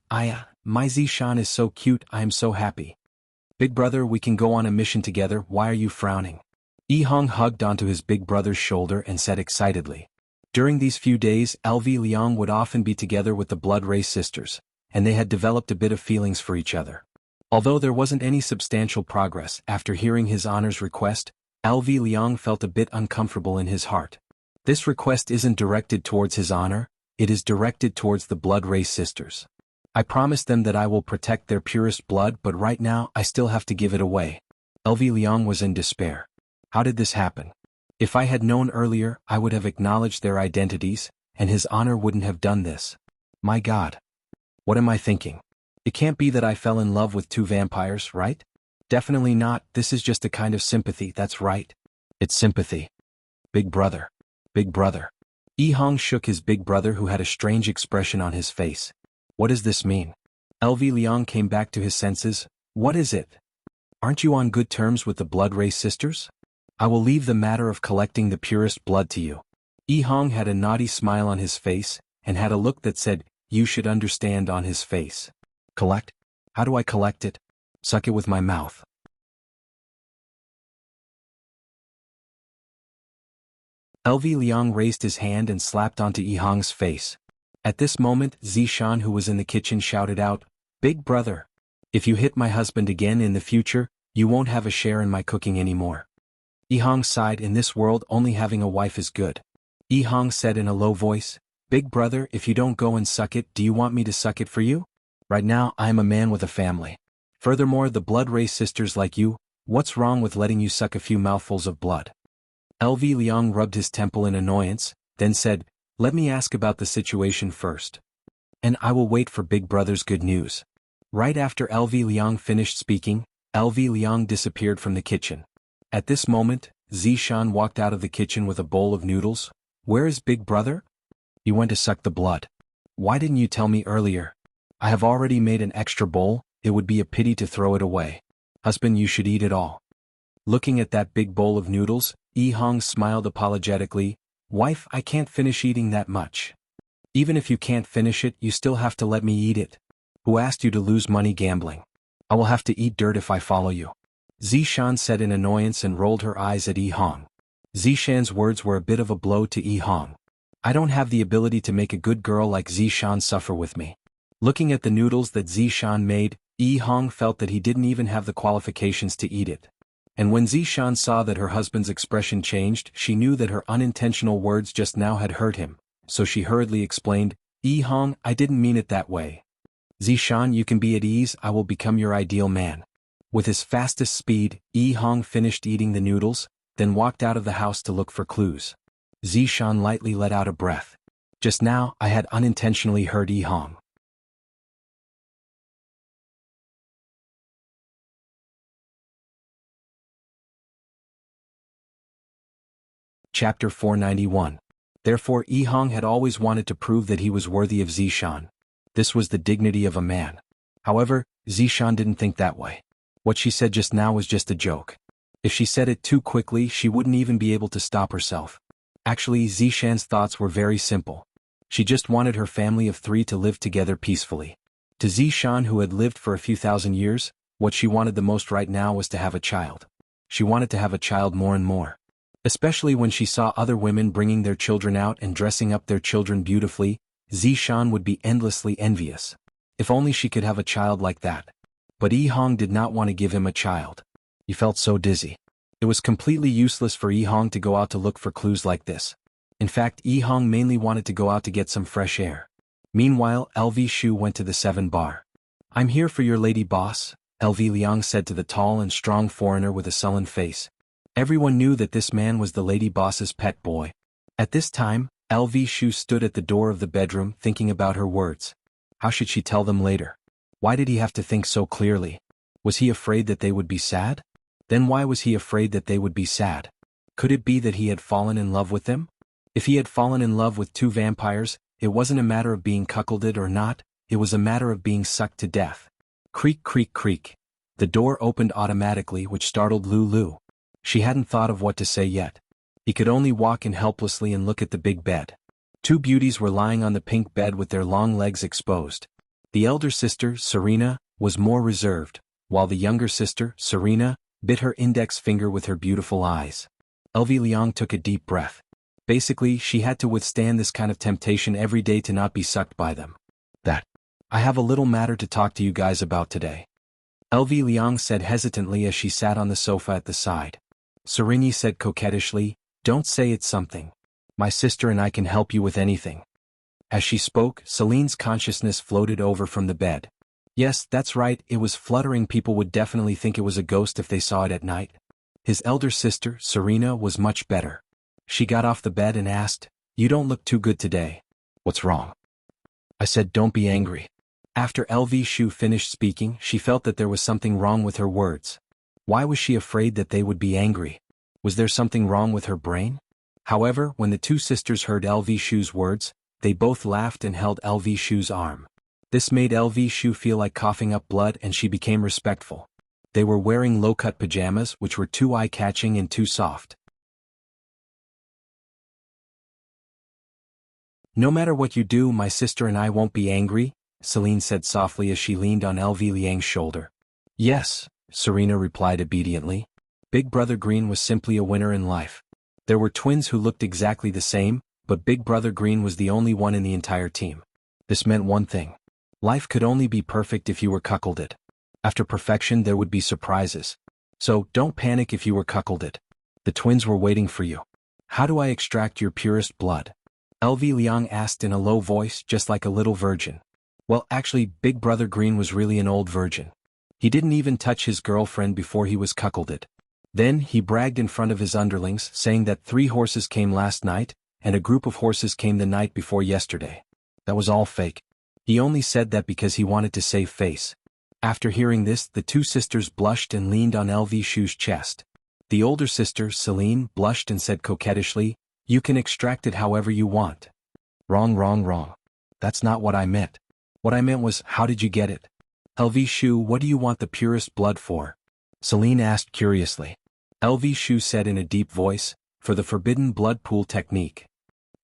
my Zishan is so cute, I am so happy. Big brother, we can go on a mission together, why are you frowning? Yihang hugged onto his big brother's shoulder and said excitedly. During these few days, LV Liang would often be together with the blood race sisters, and they had developed a bit of feelings for each other. Although there wasn't any substantial progress, after hearing his honor's request, LV Liang felt a bit uncomfortable in his heart. This request isn't directed towards his honor, it is directed towards the blood race sisters. I promised them that I will protect their purest blood, but right now I still have to give it away. LV Liang was in despair. How did this happen? If I had known earlier, I would have acknowledged their identities, and his honor wouldn't have done this. My God. What am I thinking? It can't be that I fell in love with two vampires, right? Definitely not, this is just a kind of sympathy, that's right. It's sympathy. Big brother. Big brother. Yihang shook his big brother, who had a strange expression on his face. What does this mean? LV Liang came back to his senses. What is it? Aren't you on good terms with the blood race sisters? I will leave the matter of collecting the purest blood to you. Yihang had a naughty smile on his face, and had a look that said, you should understand on his face. Collect? How do I collect it? Suck it with my mouth. LV Liang raised his hand and slapped onto Yihang's face. At this moment, Zishan, who was in the kitchen, shouted out, Big brother, if you hit my husband again in the future, you won't have a share in my cooking anymore. Yihang sighed. In this world, only having a wife is good. Yihang said in a low voice, Big brother, if you don't go and suck it, do you want me to suck it for you? Right now, I am a man with a family. Furthermore, the blood race sisters like you, what's wrong with letting you suck a few mouthfuls of blood? LV Liang rubbed his temple in annoyance, then said, let me ask about the situation first. And I will wait for Big brother's good news. Right after LV Liang finished speaking, LV Liang disappeared from the kitchen. At this moment, Zishan walked out of the kitchen with a bowl of noodles. Where is Big brother? He went to suck the blood. Why didn't you tell me earlier? I have already made an extra bowl, it would be a pity to throw it away. Husband, you should eat it all. Looking at that big bowl of noodles, Yi Hong smiled apologetically. Wife, I can't finish eating that much. Even if you can't finish it, you still have to let me eat it. Who asked you to lose money gambling? I will have to eat dirt if I follow you. Zishan said in annoyance and rolled her eyes at Yi Hong. Zishan's words were a bit of a blow to Yi Hong. I don't have the ability to make a good girl like Zishan suffer with me. Looking at the noodles that Zishan made, Yi Hong felt that he didn't even have the qualifications to eat it. And when Zishan saw that her husband's expression changed, she knew that her unintentional words just now had hurt him, so she hurriedly explained, Yi Hong, I didn't mean it that way. Zishan, you can be at ease, I will become your ideal man. With his fastest speed, Yi Hong finished eating the noodles, then walked out of the house to look for clues. Zishan lightly let out a breath. Just now, I had unintentionally hurt Yi Hong. Chapter 491. Therefore Yi Hong had always wanted to prove that he was worthy of Zishan. This was the dignity of a man. However, Zishan didn't think that way. What she said just now was just a joke. If she said it too quickly, she wouldn't even be able to stop herself. Actually, Zishan's thoughts were very simple. She just wanted her family of 3 to live together peacefully. To Zishan, who had lived for a few thousand years, what she wanted the most right now was to have a child. She wanted to have a child more and more. Especially when she saw other women bringing their children out and dressing up their children beautifully, Zishan would be endlessly envious. If only she could have a child like that. But Yi Hong did not want to give him a child. He felt so dizzy. It was completely useless for Yi Hong to go out to look for clues like this. In fact, Yi Hong mainly wanted to go out to get some fresh air. Meanwhile, LV Shu went to the 7 bar. I'm here for your lady boss, LV Liang said to the tall and strong foreigner with a sullen face. Everyone knew that this man was the lady boss's pet boy. At this time, LV Shu stood at the door of the bedroom thinking about her words. How should she tell them later? Why did he have to think so clearly? Was he afraid that they would be sad? Then why was he afraid that they would be sad? Could it be that he had fallen in love with them? If he had fallen in love with 2 vampires, it wasn't a matter of being cuckolded or not, it was a matter of being sucked to death. Creak, creak, creak. The door opened automatically, which startled Lulu. She hadn't thought of what to say yet. He could only walk in helplessly and look at the big bed. 2 beauties were lying on the pink bed with their long legs exposed. The elder sister, Serena, was more reserved, while the younger sister, Serena, bit her index finger with her beautiful eyes. LV Liang took a deep breath. Basically, she had to withstand this kind of temptation every day to not be sucked by them. I have a little matter to talk to you guys about today. LV Liang said hesitantly as she sat on the sofa at the side. Serena said coquettishly, don't say it's something. My sister and I can help you with anything. As she spoke, Celine's consciousness floated over from the bed. Yes, that's right, it was fluttering. People would definitely think it was a ghost if they saw it at night. His elder sister, Serena, was much better. She got off the bed and asked, you don't look too good today. What's wrong? I said don't be angry. After LV Shu finished speaking, she felt that there was something wrong with her words. Why was she afraid that they would be angry? Was there something wrong with her brain? However, when the 2 sisters heard LV Shu's words, they both laughed and held LV Shu's arm. This made LV Shu feel like coughing up blood and she became respectful. They were wearing low-cut pajamas which were too eye-catching and too soft. No matter what you do, my sister and I won't be angry, Celine said softly as she leaned on LV Liang's shoulder. Yes, Serena replied obediently. Big Brother Green was simply a winner in life. There were twins who looked exactly the same, but Big Brother Green was the only one in the entire team. This meant one thing. Life could only be perfect if you were cuckolded. After perfection there would be surprises. So, don't panic if you were cuckolded. The twins were waiting for you. How do I extract your purest blood? LV Liang asked in a low voice, just like a little virgin. Well, actually, Big Brother Green was really an old virgin. He didn't even touch his girlfriend before he was cuckolded. Then, he bragged in front of his underlings, saying that 3 horses came last night, and a group of horses came the night before yesterday. That was all fake. He only said that because he wanted to save face. After hearing this, the 2 sisters blushed and leaned on LV Shu's chest. The older sister, Celine, blushed and said coquettishly, you can extract it however you want. Wrong. That's not what I meant. What I meant was, how did you get it? LV Shu, what do you want the purest blood for? Celine asked curiously. LV Shu said in a deep voice, for the forbidden blood pool technique.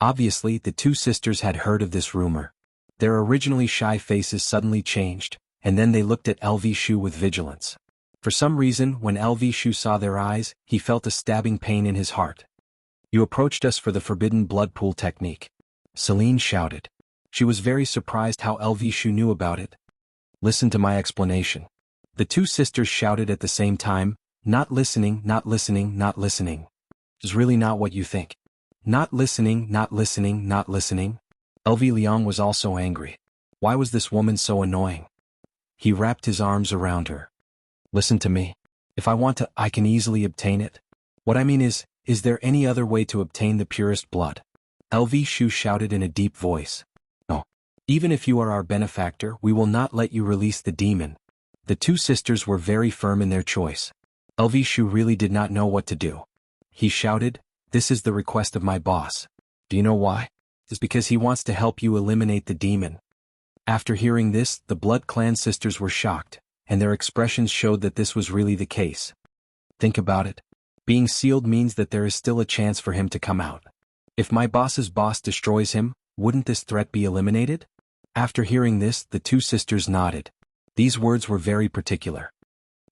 Obviously, the two sisters had heard of this rumor. Their originally shy faces suddenly changed, and then they looked at LV Shu with vigilance. For some reason, when LV Shu saw their eyes, he felt a stabbing pain in his heart. "You approached us for the forbidden blood pool technique," Celine shouted. She was very surprised how LV Shu knew about it. "Listen to my explanation." The two sisters shouted at the same time, "Not listening, not listening, not listening. It's really not what you think. Not listening, not listening, not listening." LV Liang was also angry. Why was this woman so annoying? He wrapped his arms around her. "Listen to me. If I want to, I can easily obtain it. What I mean is there any other way to obtain the purest blood?" LV Shu shouted in a deep voice. "No. Even if you are our benefactor, we will not let you release the demon." The two sisters were very firm in their choice. LV Shu really did not know what to do. He shouted, "This is the request of my boss. Do you know why? It's because he wants to help you eliminate the demon." After hearing this, the Blood Clan sisters were shocked, and their expressions showed that this was really the case. Think about it. Being sealed means that there is still a chance for him to come out. If my boss's boss destroys him, wouldn't this threat be eliminated? After hearing this, the two sisters nodded. These words were very particular.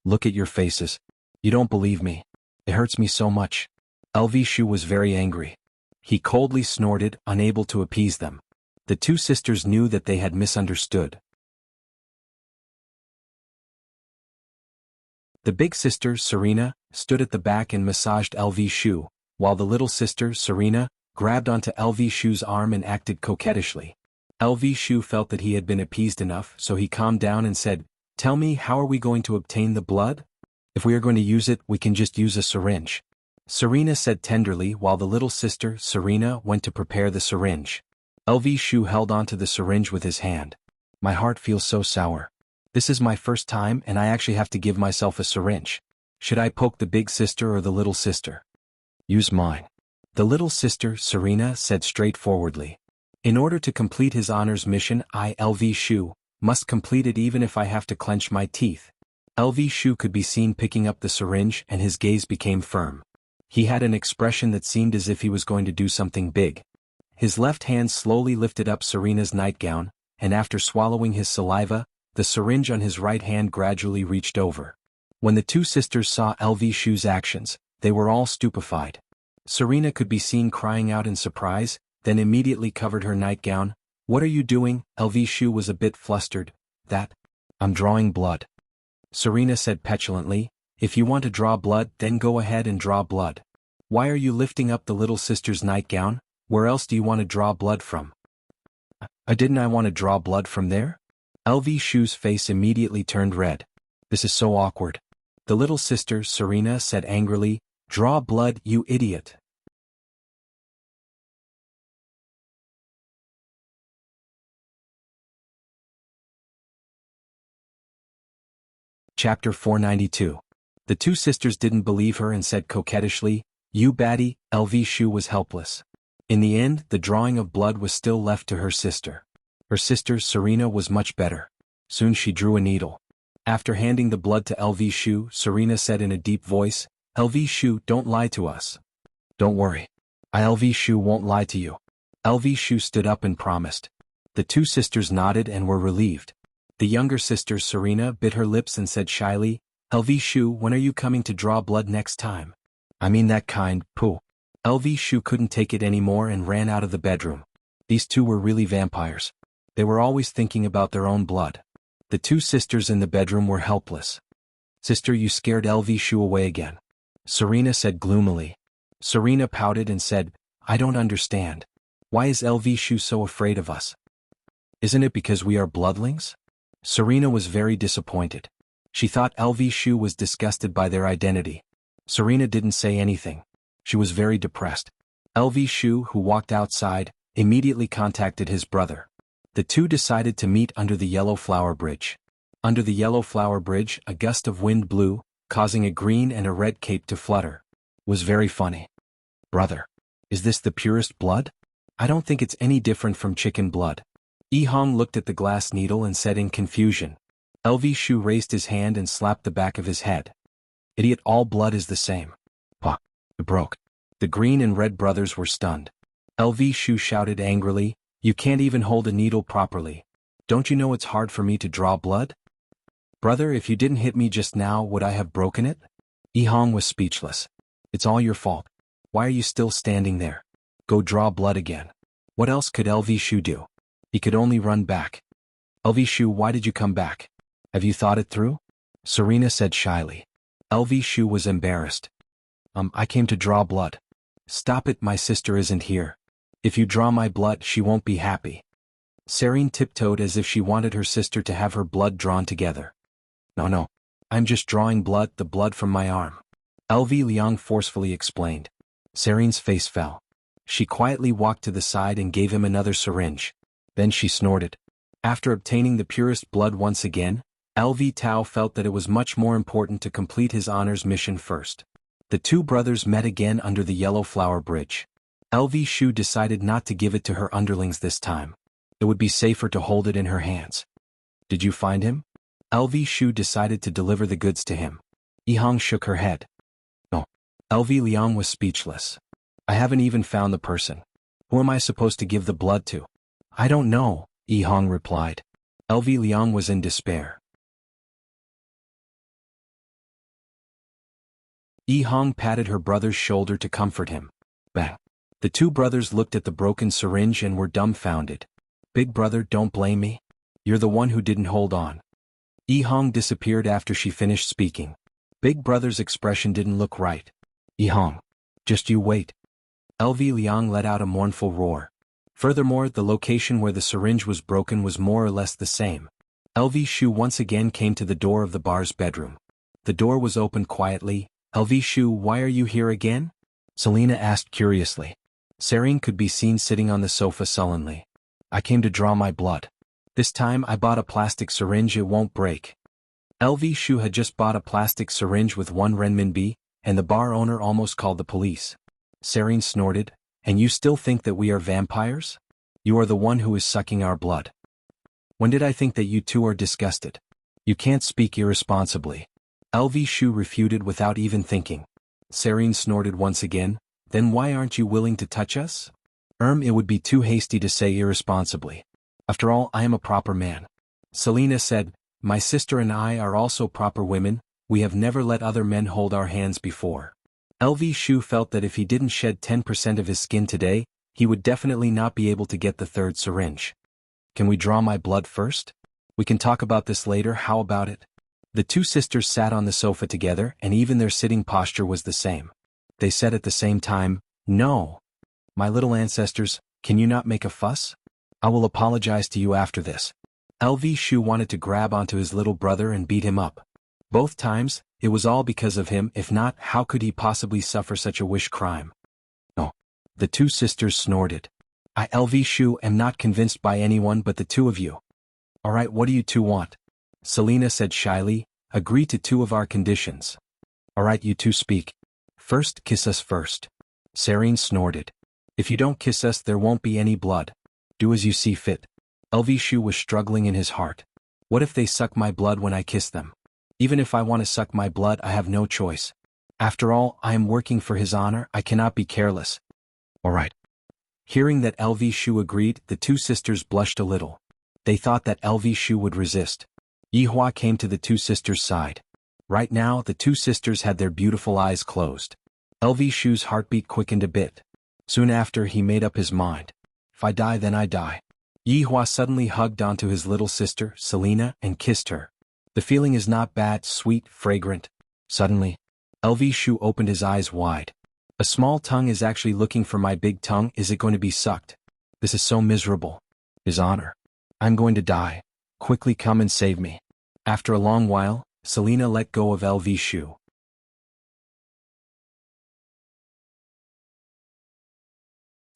"Look at your faces. You don't believe me. It hurts me so much." LV Shu was very angry. He coldly snorted, unable to appease them. The two sisters knew that they had misunderstood. The big sister, Serena, stood at the back and massaged LV Shu, while the little sister, Serena, grabbed onto LV Shu's arm and acted coquettishly. LV Shu felt that he had been appeased enough, so he calmed down and said, "Tell me, how are we going to obtain the blood? If we are going to use it, we can just use a syringe," Serena said tenderly, while the little sister, Serena, went to prepare the syringe. LV Shu held onto the syringe with his hand. "My heart feels so sour. This is my first time and I actually have to give myself a syringe. Should I poke the big sister or the little sister?" "Use mine," the little sister, Serena, said straightforwardly. "In order to complete his honors mission, I, LV Shu, must complete it even if I have to clench my teeth." LV Shu could be seen picking up the syringe and his gaze became firm. He had an expression that seemed as if he was going to do something big. His left hand slowly lifted up Serena's nightgown, and after swallowing his saliva, the syringe on his right hand gradually reached over. When the two sisters saw LV Shu's actions, they were all stupefied. Serena could be seen crying out in surprise, then immediately covered her nightgown. "What are you doing?" LV Shu was a bit flustered. "That? I'm drawing blood," Serena said petulantly. "If you want to draw blood, then go ahead and draw blood. Why are you lifting up the little sister's nightgown? Where else do you want to draw blood from?" I want to draw blood from there?" LV Shu's face immediately turned red. "This is so awkward." The little sister, Serena, said angrily, "Draw blood, you idiot." Chapter 492. The two sisters didn't believe her and said coquettishly, "You baddie." LV Shu was helpless. In the end, the drawing of blood was still left to her sister. Her sister, Serena, was much better. Soon she drew a needle. After handing the blood to LV Shu, Serena said in a deep voice, "LV Shu, don't lie to us." "Don't worry. LV Shu won't lie to you." LV Shu stood up and promised. The two sisters nodded and were relieved. The younger sister, Serena, bit her lips and said shyly, "LV Shu, when are you coming to draw blood next time?" "I mean that kind, poo." LV Shu couldn't take it anymore and ran out of the bedroom. These two were really vampires. They were always thinking about their own blood. The two sisters in the bedroom were helpless. "Sister, you scared LV Shu away again," Serena said gloomily. Serena pouted and said, "I don't understand. Why is LV Shu so afraid of us? Isn't it because we are bloodlings?" Serena was very disappointed. She thought LV Shu was disgusted by their identity. Serena didn't say anything. She was very depressed. LV Shu, who walked outside, immediately contacted his brother. The two decided to meet under the Yellow Flower Bridge. Under the Yellow Flower Bridge, a gust of wind blew, causing a green and a red cape to flutter. It was very funny. "Brother, is this the purest blood? I don't think it's any different from chicken blood." Hong looked at the glass needle and said in confusion. LV Shu raised his hand and slapped the back of his head. "Idiot, all blood is the same." "Pah, it broke." The green and red brothers were stunned. LV Shu shouted angrily, "You can't even hold a needle properly. Don't you know it's hard for me to draw blood? Brother, if you didn't hit me just now, would I have broken it?" Yihong was speechless. "It's all your fault. Why are you still standing there? Go draw blood again." What else could LV Shu do? He could only run back. "LV Shu, why did you come back? Have you thought it through?" Serena said shyly. LV Shu was embarrassed. I came to draw blood." "Stop it, my sister isn't here. If you draw my blood, she won't be happy." Serene tiptoed as if she wanted her sister to have her blood drawn together. No, I'm just drawing blood, the blood from my arm," LV Liang forcefully explained. Serene's face fell. She quietly walked to the side and gave him another syringe. Then she snorted. After obtaining the purest blood once again, LV Tao felt that it was much more important to complete his honors mission first. The two brothers met again under the Yellow Flower Bridge. LV Shu decided not to give it to her underlings this time. It would be safer to hold it in her hands. "Did you find him?" LV Shu decided to deliver the goods to him. Yihong shook her head. "No." LV Liang was speechless. "I haven't even found the person. Who am I supposed to give the blood to?" "I don't know," Yihong replied. LV Liang was in despair. Yihong patted her brother's shoulder to comfort him. Bang. The two brothers looked at the broken syringe and were dumbfounded. "Big brother, don't blame me. You're the one who didn't hold on." Yihong disappeared after she finished speaking. Big brother's expression didn't look right. "Yihong, just you wait." LV Liang let out a mournful roar. Furthermore, the location where the syringe was broken was more or less the same. LV Shu once again came to the door of the bar's bedroom. The door was opened quietly. "LV Shu, why are you here again?" Selena asked curiously. Serene could be seen sitting on the sofa sullenly. "I came to draw my blood. This time I bought a plastic syringe, it won't break." LV Shu had just bought a plastic syringe with 1 renminbi, and the bar owner almost called the police. Serene snorted, "And you still think that we are vampires? You are the one who is sucking our blood. When did I think that you two are disgusted? You can't speak irresponsibly." LV Shu refuted without even thinking. Serene snorted once again, "Then why aren't you willing to touch us?" It would be too hasty to say irresponsibly. After all, I am a proper man." Selena said, "My sister and I are also proper women, we have never let other men hold our hands before." LV Shu felt that if he didn't shed 10% of his skin today, he would definitely not be able to get the third syringe. "Can we draw my blood first? We can talk about this later, how about it?" The two sisters sat on the sofa together, and even their sitting posture was the same. They said at the same time, "No. My little ancestors, can you not make a fuss? I will apologize to you after this." LV Shu wanted to grab onto his little brother and beat him up. Both times, it was all because of him, if not, how could he possibly suffer such a wish crime? "No." The two sisters snorted. "I, LV Shu, am not convinced by anyone but the two of you." "All right, what do you two want?" Selena said shyly, "Agree to 2 of our conditions." "All right, you two speak." "First, kiss us first." Serene snorted. "If you don't kiss us, there won't be any blood. Do as you see fit." LV Shu was struggling in his heart. "What if they suck my blood when I kiss them? Even if I want to suck my blood, I have no choice. After all, I am working for his honor, I cannot be careless." "All right." Hearing that LV Shu agreed, the two sisters blushed a little. They thought that LV Shu would resist. Yihua came to the two sisters' side. Right now, the two sisters had their beautiful eyes closed. LV Shu's heartbeat quickened a bit. Soon after, he made up his mind. "If I die, then I die." Yihua suddenly hugged onto his little sister, Selena, and kissed her. The feeling is not bad, sweet, fragrant. Suddenly, LV Shu opened his eyes wide. "A small tongue is actually looking for my big tongue, is it going to be sucked? This is so miserable. His honor. I'm going to die. Quickly come and save me." After a long while, Selena let go of LV Shu.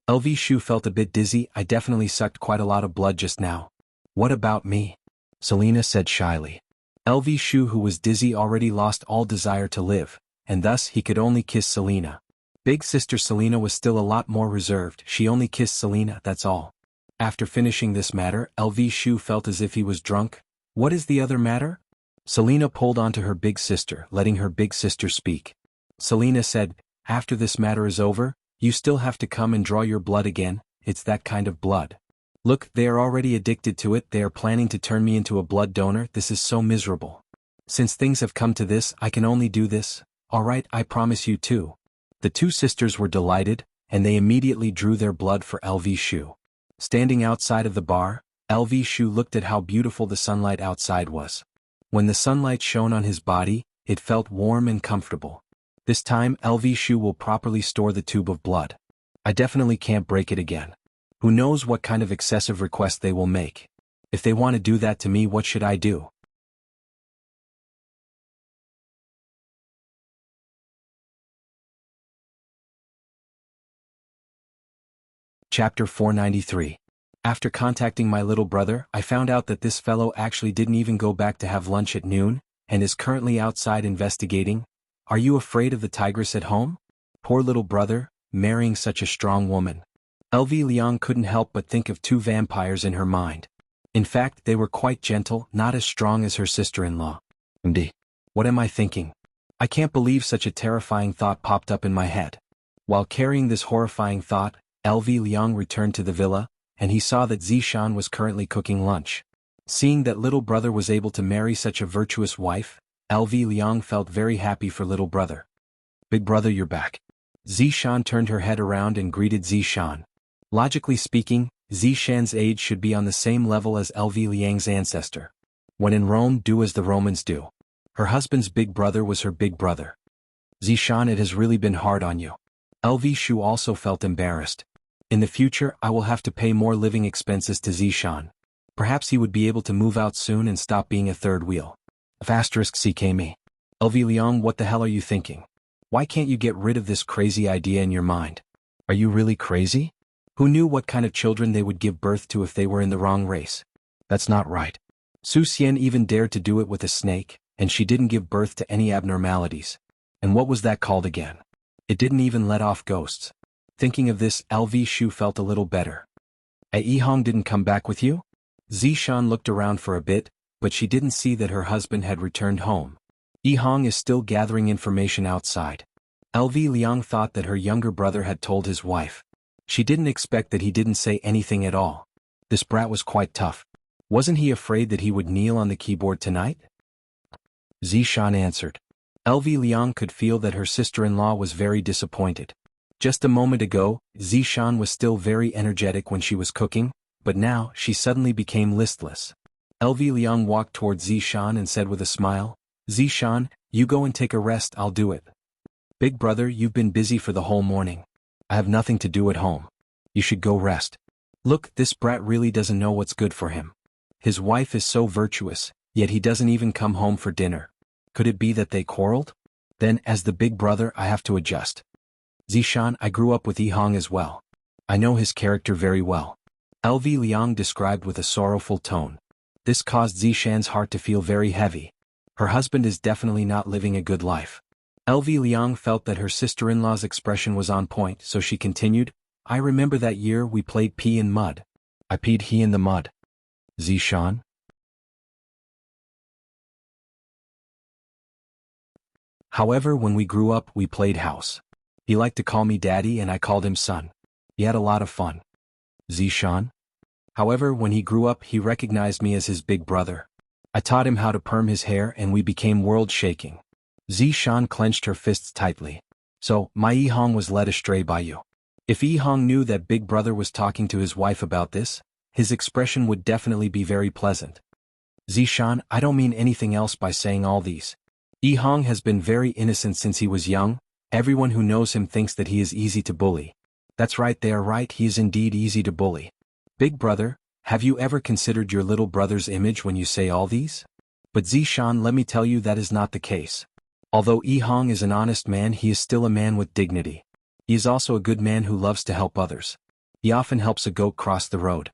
LV Shu felt a bit dizzy. "I definitely sucked quite a lot of blood just now." "What about me?" Selena said shyly. LV Shu, who was dizzy, already lost all desire to live, and thus he could only kiss Selena. Big sister Selena was still a lot more reserved. She only kissed Selena, that's all. After finishing this matter, LV Shu felt as if he was drunk. "What is the other matter?" Selena pulled onto her big sister, letting her big sister speak. Selena said, After this matter is over, you still have to come and draw your blood again. It's that kind of blood. Look, they are already addicted to it. They are planning to turn me into a blood donor. This is so miserable. Since things have come to this, I can only do this. Alright, I promise you too. The two sisters were delighted, and they immediately drew their blood for LV Shu. Standing outside of the bar, LV Shu looked at how beautiful the sunlight outside was. When the sunlight shone on his body, it felt warm and comfortable. This time LV Shu will properly store the tube of blood. I definitely can't break it again. Who knows what kind of excessive request they will make. If they want to do that to me, what should I do? Chapter 493. After contacting my little brother, I found out that this fellow actually didn't even go back to have lunch at noon, and is currently outside investigating. Are you afraid of the tigress at home? Poor little brother, marrying such a strong woman. LV Liang couldn't help but think of two vampires in her mind. In fact, they were quite gentle, not as strong as her sister-in-law. MD. What am I thinking? I can't believe such a terrifying thought popped up in my head. While carrying this horrifying thought, LV Liang returned to the villa, and he saw that Zishan was currently cooking lunch. Seeing that little brother was able to marry such a virtuous wife, LV Liang felt very happy for little brother. Big brother, you're back. Zishan turned her head around and greeted Zishan. Logically speaking, Zishan's age should be on the same level as LV Liang's ancestor. When in Rome, do as the Romans do. Her husband's big brother was her big brother. Zishan, it has really been hard on you. LV Shu also felt embarrassed. In the future, I will have to pay more living expenses to Zishan. Perhaps he would be able to move out soon and stop being a third wheel. *CKme. LV Liang, what the hell are you thinking? Why can't you get rid of this crazy idea in your mind? Are you really crazy? Who knew what kind of children they would give birth to if they were in the wrong race? That's not right. Su Xian even dared to do it with a snake, and she didn't give birth to any abnormalities. And what was that called again? It didn't even let off ghosts. Thinking of this, LV Shu felt a little better. Yihong didn't come back with you? Zishan looked around for a bit, but she didn't see that her husband had returned home. Yihong is still gathering information outside. LV Liang thought that her younger brother had told his wife. She didn't expect that he didn't say anything at all. This brat was quite tough. Wasn't he afraid that he would kneel on the keyboard tonight? Zishan answered. LV Liang could feel that her sister-in-law was very disappointed. Just a moment ago, Zishan was still very energetic when she was cooking, but now she suddenly became listless. LV Liang walked toward Zishan and said with a smile, Zishan, you go and take a rest, I'll do it. Big brother, you've been busy for the whole morning. I have nothing to do at home. You should go rest. Look, this brat really doesn't know what's good for him. His wife is so virtuous, yet he doesn't even come home for dinner. Could it be that they quarreled? Then, as the big brother, I have to adjust. Zishan, I grew up with Yihong as well. I know his character very well. LV Liang described with a sorrowful tone. This caused Zishan's heart to feel very heavy. Her husband is definitely not living a good life. LV Liang felt that her sister-in-law's expression was on point, so she continued, I remember that year we played pee in mud. I peed he in the mud. Zishan? However, when we grew up, we played house. He liked to call me daddy and I called him son. He had a lot of fun. Zishan? However, when he grew up, he recognized me as his big brother. I taught him how to perm his hair and we became world-shaking. Zishan clenched her fists tightly. So, my Yihong was led astray by you. If Yihong knew that big brother was talking to his wife about this, his expression would definitely be very pleasant. Zishan, I don't mean anything else by saying all these. Yihong has been very innocent since he was young. Everyone who knows him thinks that he is easy to bully. That's right, they are right, he is indeed easy to bully. Big brother, have you ever considered your little brother's image when you say all these? But Zishan, let me tell you that is not the case. Although Yihong is an honest man, he is still a man with dignity. He is also a good man who loves to help others. He often helps a goat cross the road.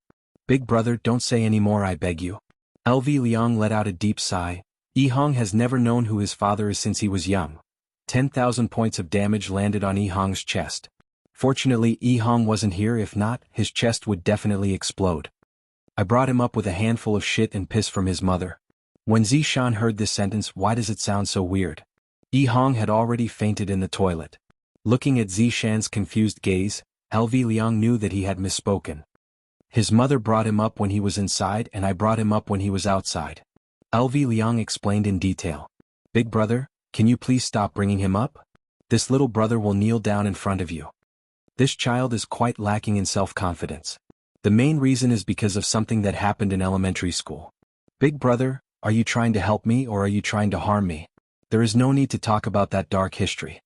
Big brother, don't say any more, I beg you. LV Liang let out a deep sigh. Yihong has never known who his father is since he was young. 10,000 points of damage landed on Yihong's chest. Fortunately, Yihong wasn't here, if not, his chest would definitely explode. I brought him up with a handful of shit and piss from his mother. When Zishan heard this sentence, why does it sound so weird? Yihong had already fainted in the toilet. Looking at Zishan's confused gaze, LV Liang knew that he had misspoken. His mother brought him up when he was inside and I brought him up when he was outside. LV Liang explained in detail. Big brother, can you please stop bringing him up? This little brother will kneel down in front of you. This child is quite lacking in self-confidence. The main reason is because of something that happened in elementary school. Big brother, are you trying to help me or are you trying to harm me? There is no need to talk about that dark history.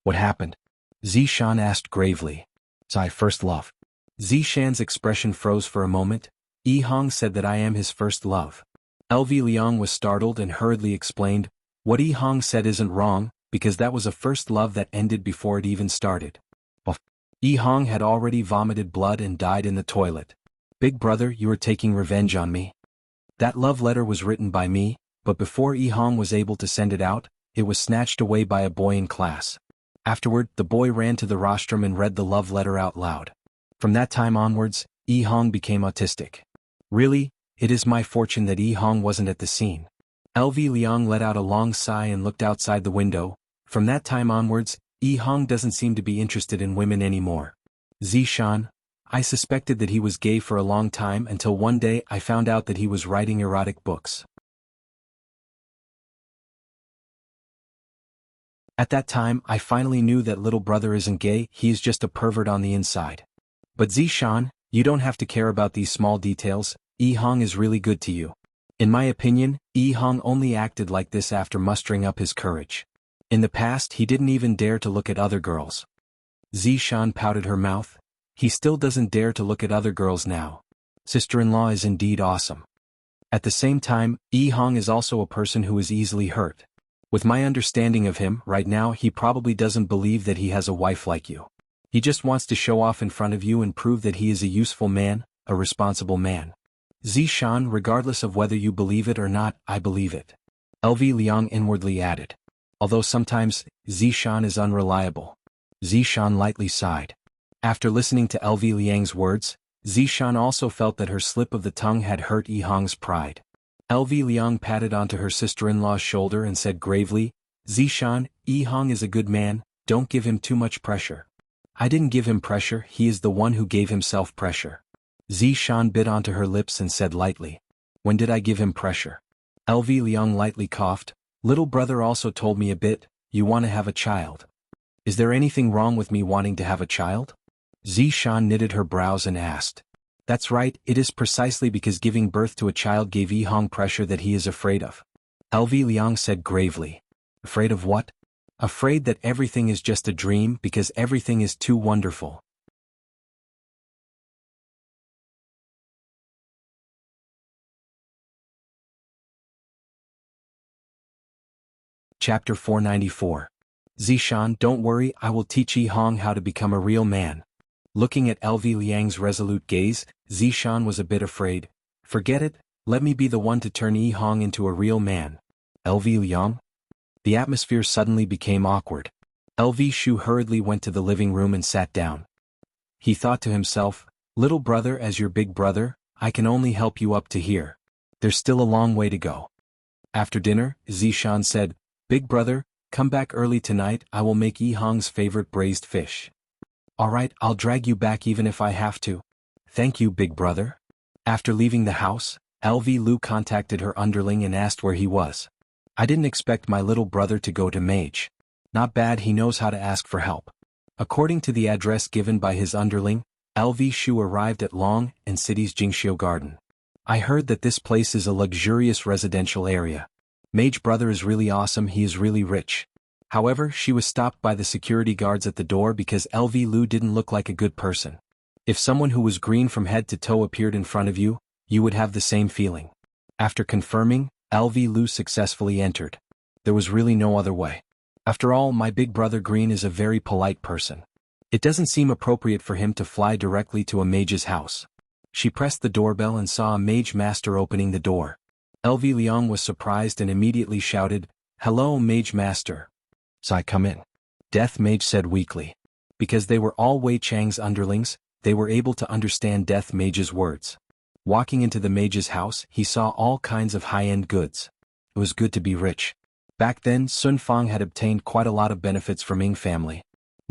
What happened? Zishan asked gravely. "I first love." Zishan's expression froze for a moment. Yihang said that I am his first love. LV Liang was startled and hurriedly explained, what Yihang said isn't wrong, because that was a first love that ended before it even started. Yihang had already vomited blood and died in the toilet. Big brother, you are taking revenge on me. That love letter was written by me, but before Yihang was able to send it out, it was snatched away by a boy in class. Afterward, the boy ran to the rostrum and read the love letter out loud. From that time onwards, Yihang became autistic. Really, it is my fortune that Yihang wasn't at the scene. LV Liang let out a long sigh and looked outside the window. From that time onwards, Yihang doesn't seem to be interested in women anymore. Zishan, I suspected that he was gay for a long time until one day I found out that he was writing erotic books. At that time I finally knew that little brother isn't gay, he is just a pervert on the inside. But Zishan, you don't have to care about these small details, Yihang is really good to you. In my opinion, Yihang only acted like this after mustering up his courage. In the past he didn't even dare to look at other girls. Zishan pouted her mouth. He still doesn't dare to look at other girls now. Sister-in-law is indeed awesome. At the same time, Yihang is also a person who is easily hurt. With my understanding of him right now, he probably doesn't believe that he has a wife like you. He just wants to show off in front of you and prove that he is a useful man, a responsible man. Zishan, regardless of whether you believe it or not, I believe it. LV Liang inwardly added. Although sometimes, Zishan is unreliable. Zishan lightly sighed. After listening to LV Liang's words, Zishan also felt that her slip of the tongue had hurt Yihang's pride. LV Liang patted onto her sister-in-law's shoulder and said gravely, Zishan, Yihang is a good man, don't give him too much pressure. I didn't give him pressure, he is the one who gave himself pressure. Zishan bit onto her lips and said lightly. When did I give him pressure? LV Liang lightly coughed. Little brother also told me a bit, you want to have a child. Is there anything wrong with me wanting to have a child? Zishan knitted her brows and asked. That's right, it is precisely because giving birth to a child gave Yihang pressure that he is afraid of. LV Liang said gravely. Afraid of what? Afraid that everything is just a dream because everything is too wonderful. Chapter 494. Zishan, don't worry, I will teach Yihang how to become a real man. Looking at LV Liang's resolute gaze, Zishan was a bit afraid. Forget it, let me be the one to turn Yihang into a real man. LV Liang? The atmosphere suddenly became awkward. LV Shu hurriedly went to the living room and sat down. He thought to himself, little brother, as your big brother, I can only help you up to here. There's still a long way to go. After dinner, Zishan said, Big brother, come back early tonight, I will make Yihang's favorite braised fish. Alright, I'll drag you back even if I have to. Thank you, big brother. After leaving the house, LV Lu contacted her underling and asked where he was. I didn't expect my little brother to go to Mage. Not bad, he knows how to ask for help. According to the address given by his underling, LV Shu arrived at Long and City's Jingxiu Garden. I heard that this place is a luxurious residential area. Mage brother is really awesome, he is really rich. However, she was stopped by the security guards at the door because LV Lu didn't look like a good person. If someone who was green from head to toe appeared in front of you, you would have the same feeling. After confirming, LV Lu successfully entered. There was really no other way. After all, my big brother Green is a very polite person. It doesn't seem appropriate for him to fly directly to a mage's house. She pressed the doorbell and saw a mage master opening the door. LV Liang was surprised and immediately shouted, Hello, mage master. I come in. Death Mage said weakly. Because they were all Wei Chang's underlings, they were able to understand Death Mage's words. Walking into the mage's house, he saw all kinds of high-end goods. It was good to be rich. Back then, Sun Fang had obtained quite a lot of benefits from Ying family.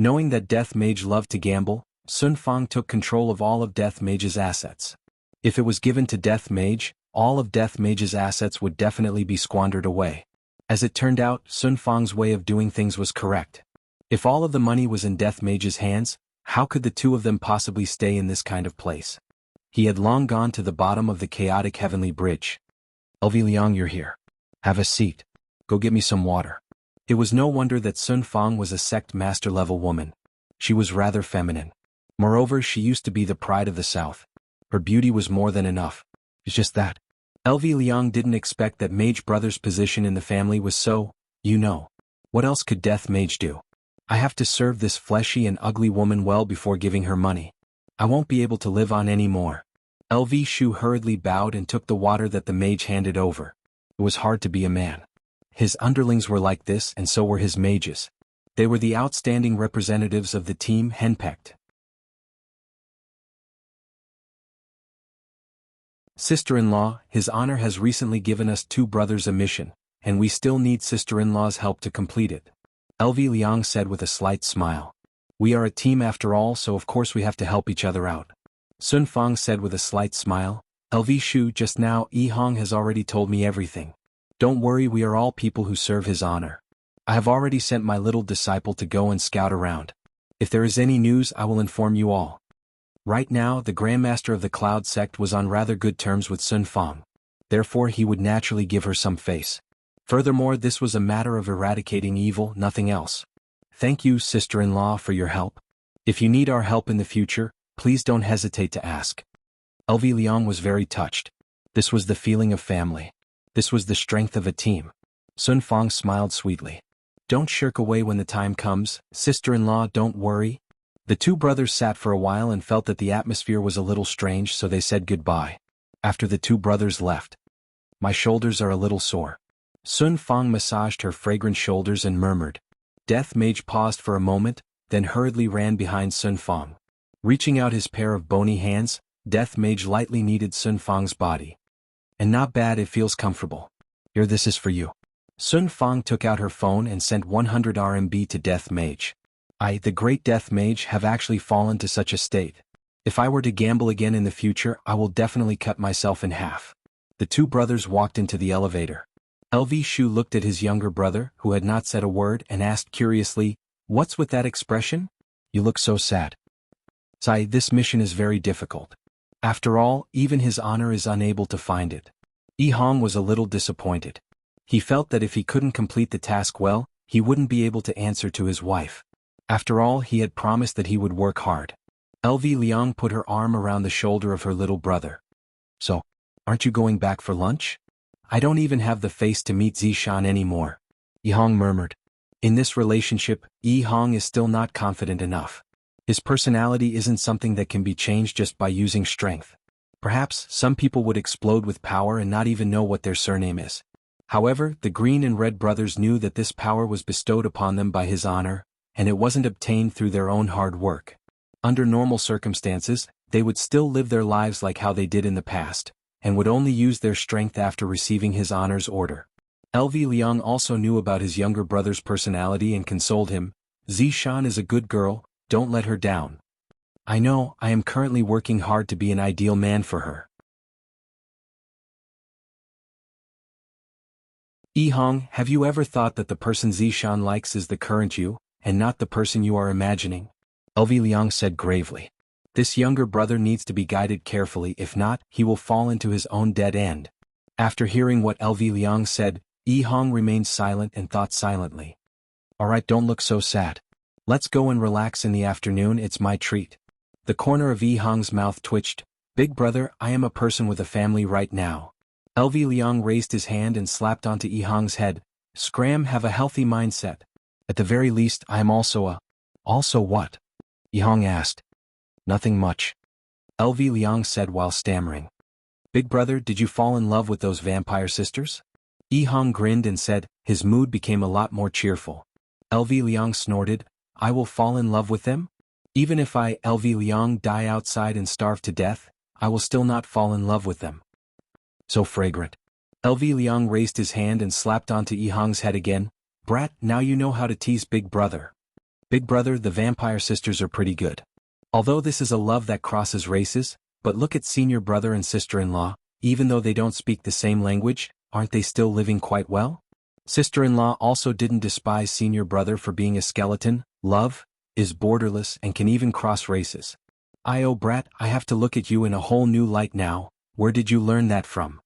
Knowing that Death Mage loved to gamble, Sun Fang took control of all of Death Mage's assets. If it was given to Death Mage, all of Death Mage's assets would definitely be squandered away. As it turned out, Sun Fang's way of doing things was correct. If all of the money was in Death Mage's hands, how could the two of them possibly stay in this kind of place? He had long gone to the bottom of the chaotic heavenly bridge. "LV Liang, you're here. Have a seat. Go get me some water." It was no wonder that Sun Fang was a sect master-level woman. She was rather feminine. Moreover, she used to be the pride of the South. Her beauty was more than enough. It's just that LV Liang didn't expect that Mage Brother's position in the family was so, What else could Death Mage do? I have to serve this fleshy and ugly woman well before giving her money. I won't be able to live on any more. LV Shu hurriedly bowed and took the water that the mage handed over. It was hard to be a man. His underlings were like this, and so were his mages. They were the outstanding representatives of the team henpecked. Sister-in-law, His Honor has recently given us two brothers a mission, and we still need sister-in-law's help to complete it. LV Liang said with a slight smile. We are a team after all, so of course we have to help each other out. Sun Fang said with a slight smile. LV Shu, just now Yi Hong has already told me everything. Don't worry, we are all people who serve His Honor. I have already sent my little disciple to go and scout around. If there is any news, I will inform you all. Right now, the Grandmaster of the Cloud Sect was on rather good terms with Sun Fang. Therefore he would naturally give her some face. Furthermore, this was a matter of eradicating evil, nothing else. Thank you, sister-in-law, for your help. If you need our help in the future, please don't hesitate to ask. LV Liang was very touched. This was the feeling of family. This was the strength of a team. Sun Fang smiled sweetly. Don't shirk away when the time comes, sister-in-law, don't worry. The two brothers sat for a while and felt that the atmosphere was a little strange, so they said goodbye. After the two brothers left. My shoulders are a little sore. Sun Fang massaged her fragrant shoulders and murmured. Death Mage paused for a moment, then hurriedly ran behind Sun Fang. Reaching out his pair of bony hands, Death Mage lightly kneaded Sun Fang's body. And not bad, it feels comfortable. Here, this is for you. Sun Fang took out her phone and sent 100 RMB to Death Mage. I, the great Death Mage, have actually fallen to such a state. If I were to gamble again in the future, I will definitely cut myself in half. The two brothers walked into the elevator. LV Shu looked at his younger brother, who had not said a word, and asked curiously, What's with that expression? You look so sad. Sai, this mission is very difficult. After all, even His Honor is unable to find it. Yi Hong was a little disappointed. He felt that if he couldn't complete the task well, he wouldn't be able to answer to his wife. After all, he had promised that he would work hard. LV Liang put her arm around the shoulder of her little brother. So, aren't you going back for lunch? I don't even have the face to meet Zishan anymore. Yi Hong murmured. In this relationship, Yi Hong is still not confident enough. His personality isn't something that can be changed just by using strength. Perhaps some people would explode with power and not even know what their surname is. However, the Green and Red brothers knew that this power was bestowed upon them by His Honor, and it wasn't obtained through their own hard work. Under normal circumstances, they would still live their lives like how they did in the past, and would only use their strength after receiving His Honor's order. LV Liang also knew about his younger brother's personality and consoled him. Zishan is a good girl, don't let her down. I know, I am currently working hard to be an ideal man for her. Yi Hong, have you ever thought that the person Zishan likes is the current you, and not the person you are imagining? LV Liang said gravely. This younger brother needs to be guided carefully, if not, he will fall into his own dead end. After hearing what LV Liang said, Yi Hong remained silent and thought silently. Alright, don't look so sad. Let's go and relax in the afternoon, it's my treat. The corner of Yi Hong's mouth twitched. Big brother, I am a person with a family right now. LV Liang raised his hand and slapped onto Yi Hong's head. Scram, have a healthy mindset. At the very least, I am also a... Also what? Yi Hong asked. Nothing much. LV Liang said while stammering. Big brother, did you fall in love with those vampire sisters? Yi Hong grinned and said, his mood became a lot more cheerful. LV Liang snorted, I will fall in love with them? Even if I, LV Liang, die outside and starve to death, I will still not fall in love with them. So fragrant. LV Liang raised his hand and slapped onto Yi Hong's head again. Brat, now you know how to tease big brother. Big brother, the vampire sisters are pretty good. Although this is a love that crosses races, but look at senior brother and sister-in-law, even though they don't speak the same language, aren't they still living quite well? Sister-in-law also didn't despise senior brother for being a skeleton. Love is borderless and can even cross races. Oh brat, I have to look at you in a whole new light now. Where did you learn that from?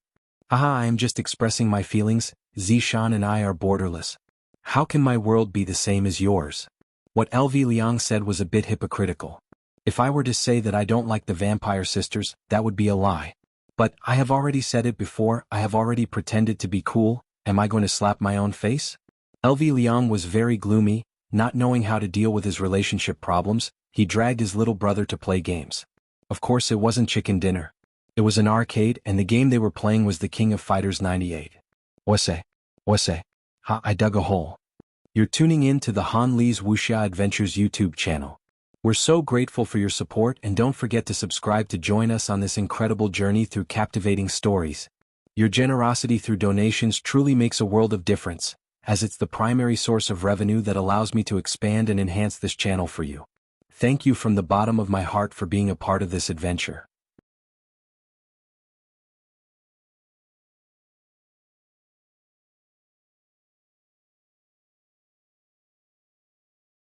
Haha, I am just expressing my feelings. Zishan and I are borderless. How can my world be the same as yours? What LV Liang said was a bit hypocritical. If I were to say that I don't like the vampire sisters, that would be a lie. But I have already said it before, I have already pretended to be cool. Am I going to slap my own face? LV Liang was very gloomy, not knowing how to deal with his relationship problems. He dragged his little brother to play games. Of course it wasn't chicken dinner. It was an arcade, and the game they were playing was the King of Fighters 98. Wase. Ha, I dug a hole. You're tuning in to the Han Li's Wuxia Adventures YouTube channel. We're so grateful for your support, and don't forget to subscribe to join us on this incredible journey through captivating stories. Your generosity through donations truly makes a world of difference, as it's the primary source of revenue that allows me to expand and enhance this channel for you. Thank you from the bottom of my heart for being a part of this adventure.